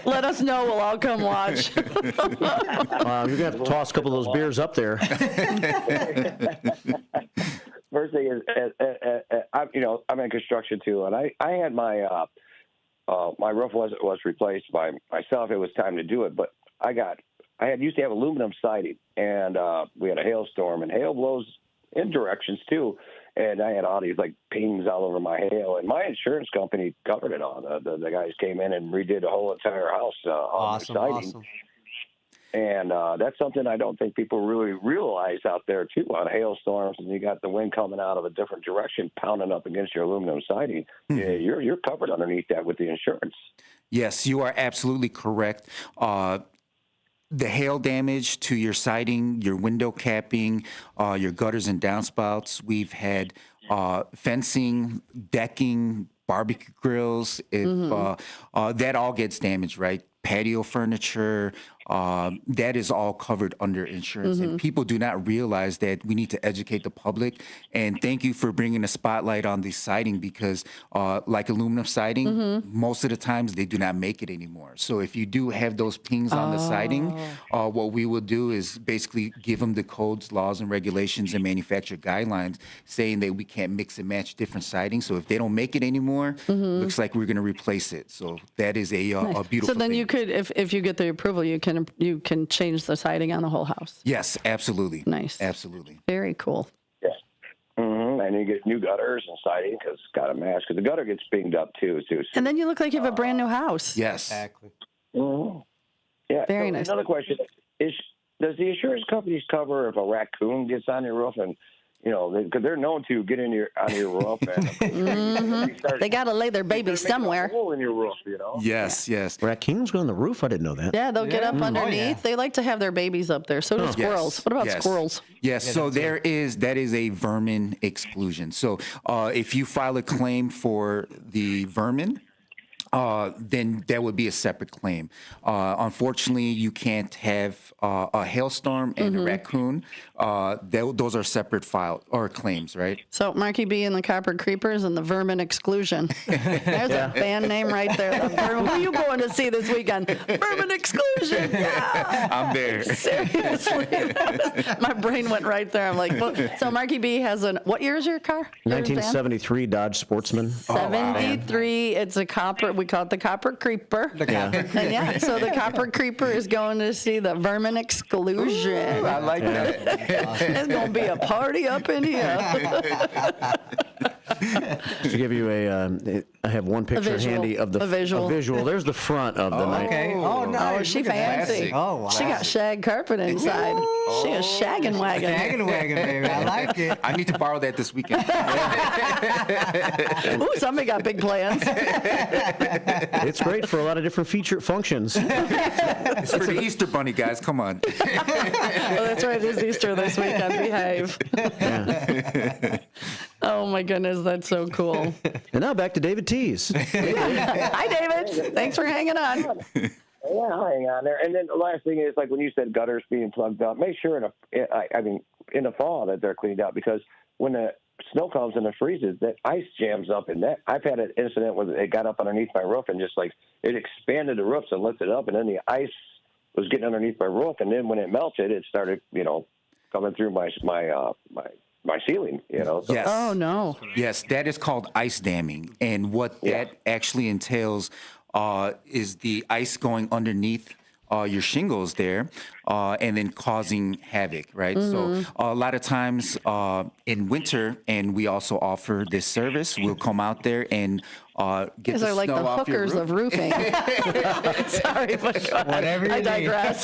let us know. We'll all come watch. You're going to have to toss a couple of those beers up there. First thing is, I'm in construction too, and I had my my roof was replaced by myself. It was time to do it, but I used to have aluminum siding, and we had a hailstorm, and hail blows in directions too. And I had all these like pings all over my hail, and my insurance company covered it all. The guys came in and redid the whole entire house on the siding. Awesome. And that's something I don't think people really realize out there too. On hailstorms, and you got the wind coming out of a different direction, pounding up against your aluminum siding. Yeah, you're covered underneath that with the insurance. Yes, you are absolutely correct. The hail damage to your siding, your window capping, your gutters and downspouts. We've had fencing, decking, barbecue grills. If that all gets damaged, right? Patio furniture, that is all covered under insurance. And people do not realize that we need to educate the public. And thank you for bringing a spotlight on the siding because like aluminum siding, most of the times they do not make it anymore. So if you do have those pings on the siding, what we will do is basically give them the codes, laws, and regulations and manufacturer guidelines saying that we can't mix and match different siding. So if they don't make it anymore, looks like we're going to replace it. So that is a beautiful So then thing. you could, if you get the approval, you can change the siding on the whole house. Yes, absolutely. Nice. Absolutely. Very cool. Yeah. And you get new gutters and siding because it's got to match because the gutter gets pinged up too. And then you look like you have a brand new house. Yes. Exactly. Yeah. Very nice. Another question is: does the insurance companies cover if a raccoon gets on your roof and? You know, because they're known to get on your roof. And they got to lay their babies somewhere. A hole in your roof, you know. Yes. Raccoons go on the roof? I didn't know that. Yeah, they'll get up underneath. They like to have their babies up there. So do squirrels. Yes. What about Yes. squirrels? Yes, so that is a vermin exclusion. So if you file a claim for the vermin, then that would be a separate claim. Unfortunately, you can't have a hailstorm and a raccoon. Those are separate claims, right? So Marky B and the Copper Creepers and the Vermin Exclusion. There's a band name right there. Who are you going to see this weekend? Vermin Exclusion. Yeah. I'm there. Seriously. My brain went right there. I'm like, well, so Marky B has what year is your car? 1973 Dodge Sportsman. 73. It's a copper. We call it the Copper Creeper. And so the Copper Creeper is going to see the Vermin Exclusion. Ooh, I like that. It's going to be a party up in here. To give you I have one picture handy of the visual. There's the front of the night. Okay. Oh, nice. Oh, she fancy. Oh, wow. She got shag carpet inside. She a shaggin' wagon. Shaggin' wagon, baby. I like it. I need to borrow that this weekend. Ooh, somebody got big plans. It's great for a lot of different feature functions. It's for the Easter Bunny, guys. Come on. Oh, that's right. It is Easter this weekend. Behave. Oh, my goodness. That's so cool. And now back to David Tees. Hi, David. Thanks for hanging on. Yeah, I'll hang on there. And then the last thing is, like when you said gutters being plugged up, make sure in the fall that they're cleaned out because when the snow comes and it freezes, that ice jams up in that. I've had an incident where it got up underneath my roof and just like it expanded the roofs and lifted up, and then the ice was getting underneath my roof, and then when it melted, it started, coming through my ceiling, So. Yes. Oh, no. Yes, that is called ice damming. And what that actually entails is the ice going underneath your shingles there and then causing havoc, right? So a lot of times in winter, and we also offer this service, we'll come out there and get the are like snow the off your hookers roof. of roofing. Sorry, but go ahead. Whatever you I need. digress.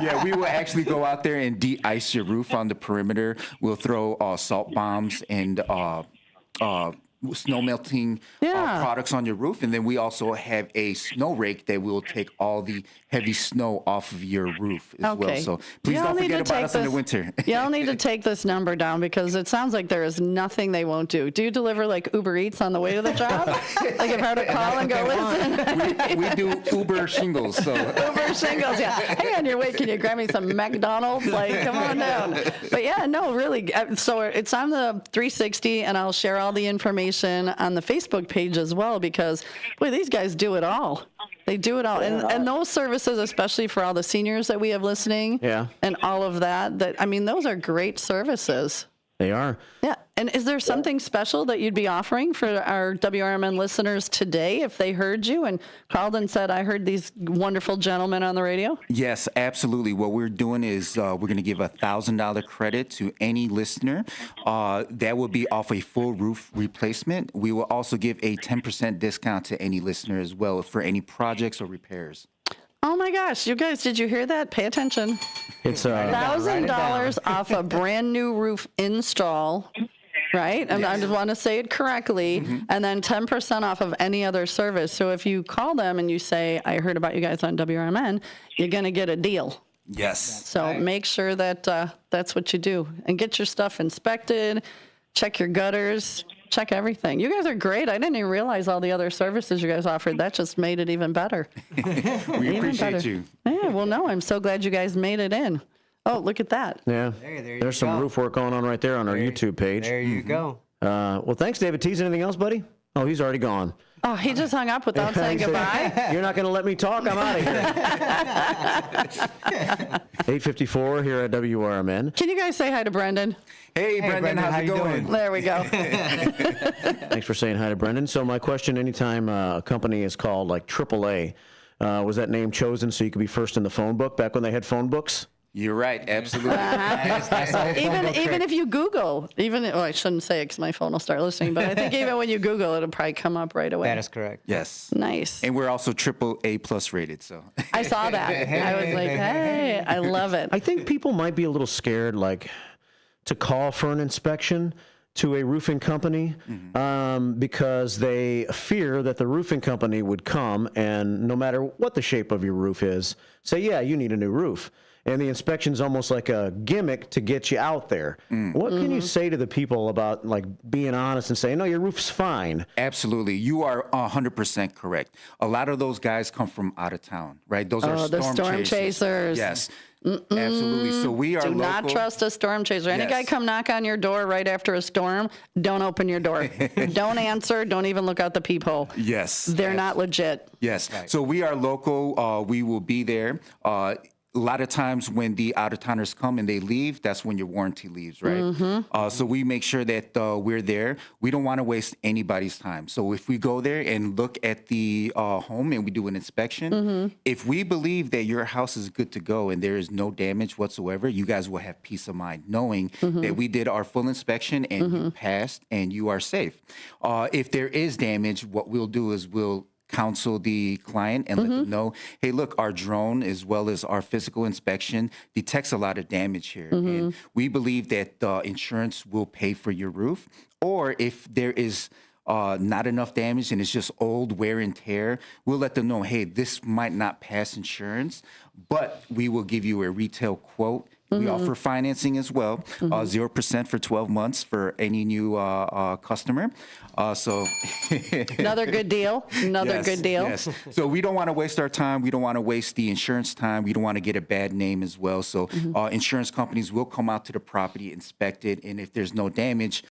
Yeah, we will actually go out there and de-ice your roof on the perimeter. We'll throw salt bombs and snow melting products on your roof, and then we also have a snow rake that will take all the heavy snow off of your roof as well. So please Y'all don't need forget to about take us in the this- winter. Y'all need to take this number down because it sounds like there is nothing they won't do. Do you deliver like Uber Eats on the way to the job? Like if I were to call and go, listen. we do Uber shingles. So Uber shingles, yeah. Hey, on your way, can you grab me some McDonald's? Like, come on down. But yeah, no, really. So it's on the 360, and I'll share all the information on the Facebook page as well because, boy, these guys do it all. They do it all. And those services, especially for all the seniors that we have listening and all of that, those are great services. They are. Yeah. And is there something special that you'd be offering for our WRMN listeners today if they heard you and called and said, I heard these wonderful gentlemen on the radio? Yes, absolutely. What we're doing is we're going to give a $1,000 credit to any listener. That will be off a full roof replacement. We will also give a 10% discount to any listener as well for any projects or repairs. Oh my gosh, you guys, did you hear that? Pay attention. It's $1,000 off a brand new roof install, right? And I just want to say it correctly. And then 10% off of any other service. So if you call them and you say, I heard about you guys on WRMN, you're going to get a deal. Yes. So make sure that that's what you do. And get your stuff inspected, check your gutters, check everything. You guys are great. I didn't even realize all the other services you guys offered. That just made it even better. We appreciate you. Yeah, well, no, I'm so glad you guys made it in. Oh, look at that. Yeah. There's some roof work going on right there on our YouTube page. There you go. Well, thanks, David. Tease, anything else, buddy? Oh, he's already gone. Oh, he just hung up without saying goodbye? You're not going to let me talk? I'm out of here. 8:54 here at WRMN. Can you guys say hi to Brendan? Hey, Brendan, how's it going? There we go. Thanks for saying hi to Brendan. So my question, anytime a company is called like AAA, was that name chosen so you could be first in the phone book back when they had phone books? You're right, absolutely. Even if you Google, I shouldn't say it because my phone will start listening, but I think even when you Google, it'll probably come up right away. That is correct. Yes. Nice. And we're also AAA+ rated, so. I saw that. I was like, hey, I love it. I think people might be a little scared, like, to call for an inspection to a roofing company because they fear that the roofing company would come and no matter what the shape of your roof is, say, yeah, you need a new roof. And the inspection's almost like a gimmick to get you out there. What can you say to the people about like being honest and saying, no, your roof's fine? Absolutely. You are 100% correct. A lot of those guys come from out of town, right? Those are storm chasers. Yes. Absolutely. So we are Do local. not trust a storm chaser. Any guy come knock on your door right after a storm, don't open your door. Don't answer. Don't even look out the peephole. Yes. They're not legit. Yes. Right. So we are local. We will be there. A lot of times when the out-of-towners come and they leave, that's when your warranty leaves, right? So we make sure that we're there. We don't want to waste anybody's time. So if we go there and look at the home and we do an inspection, if we believe that your house is good to go and there is no damage whatsoever, you guys will have peace of mind knowing that we did our full inspection and you passed and you are safe. If there is damage, what we'll do is we'll counsel the client and let them know, hey, look, our drone as well as our physical inspection detects a lot of damage here. And we believe that the insurance will pay for your roof. Or if there is not enough damage and it's just old wear and tear, we'll let them know, hey, this might not pass insurance, but we will give you a retail quote. We offer financing as well, 0% for 12 months for any new customer. Another good deal. Good deal. Yes. So we don't want to waste our time. We don't want to waste the insurance time. We don't want to get a bad name as well. So insurance companies will come out to the property, inspect it, and if there's no damage,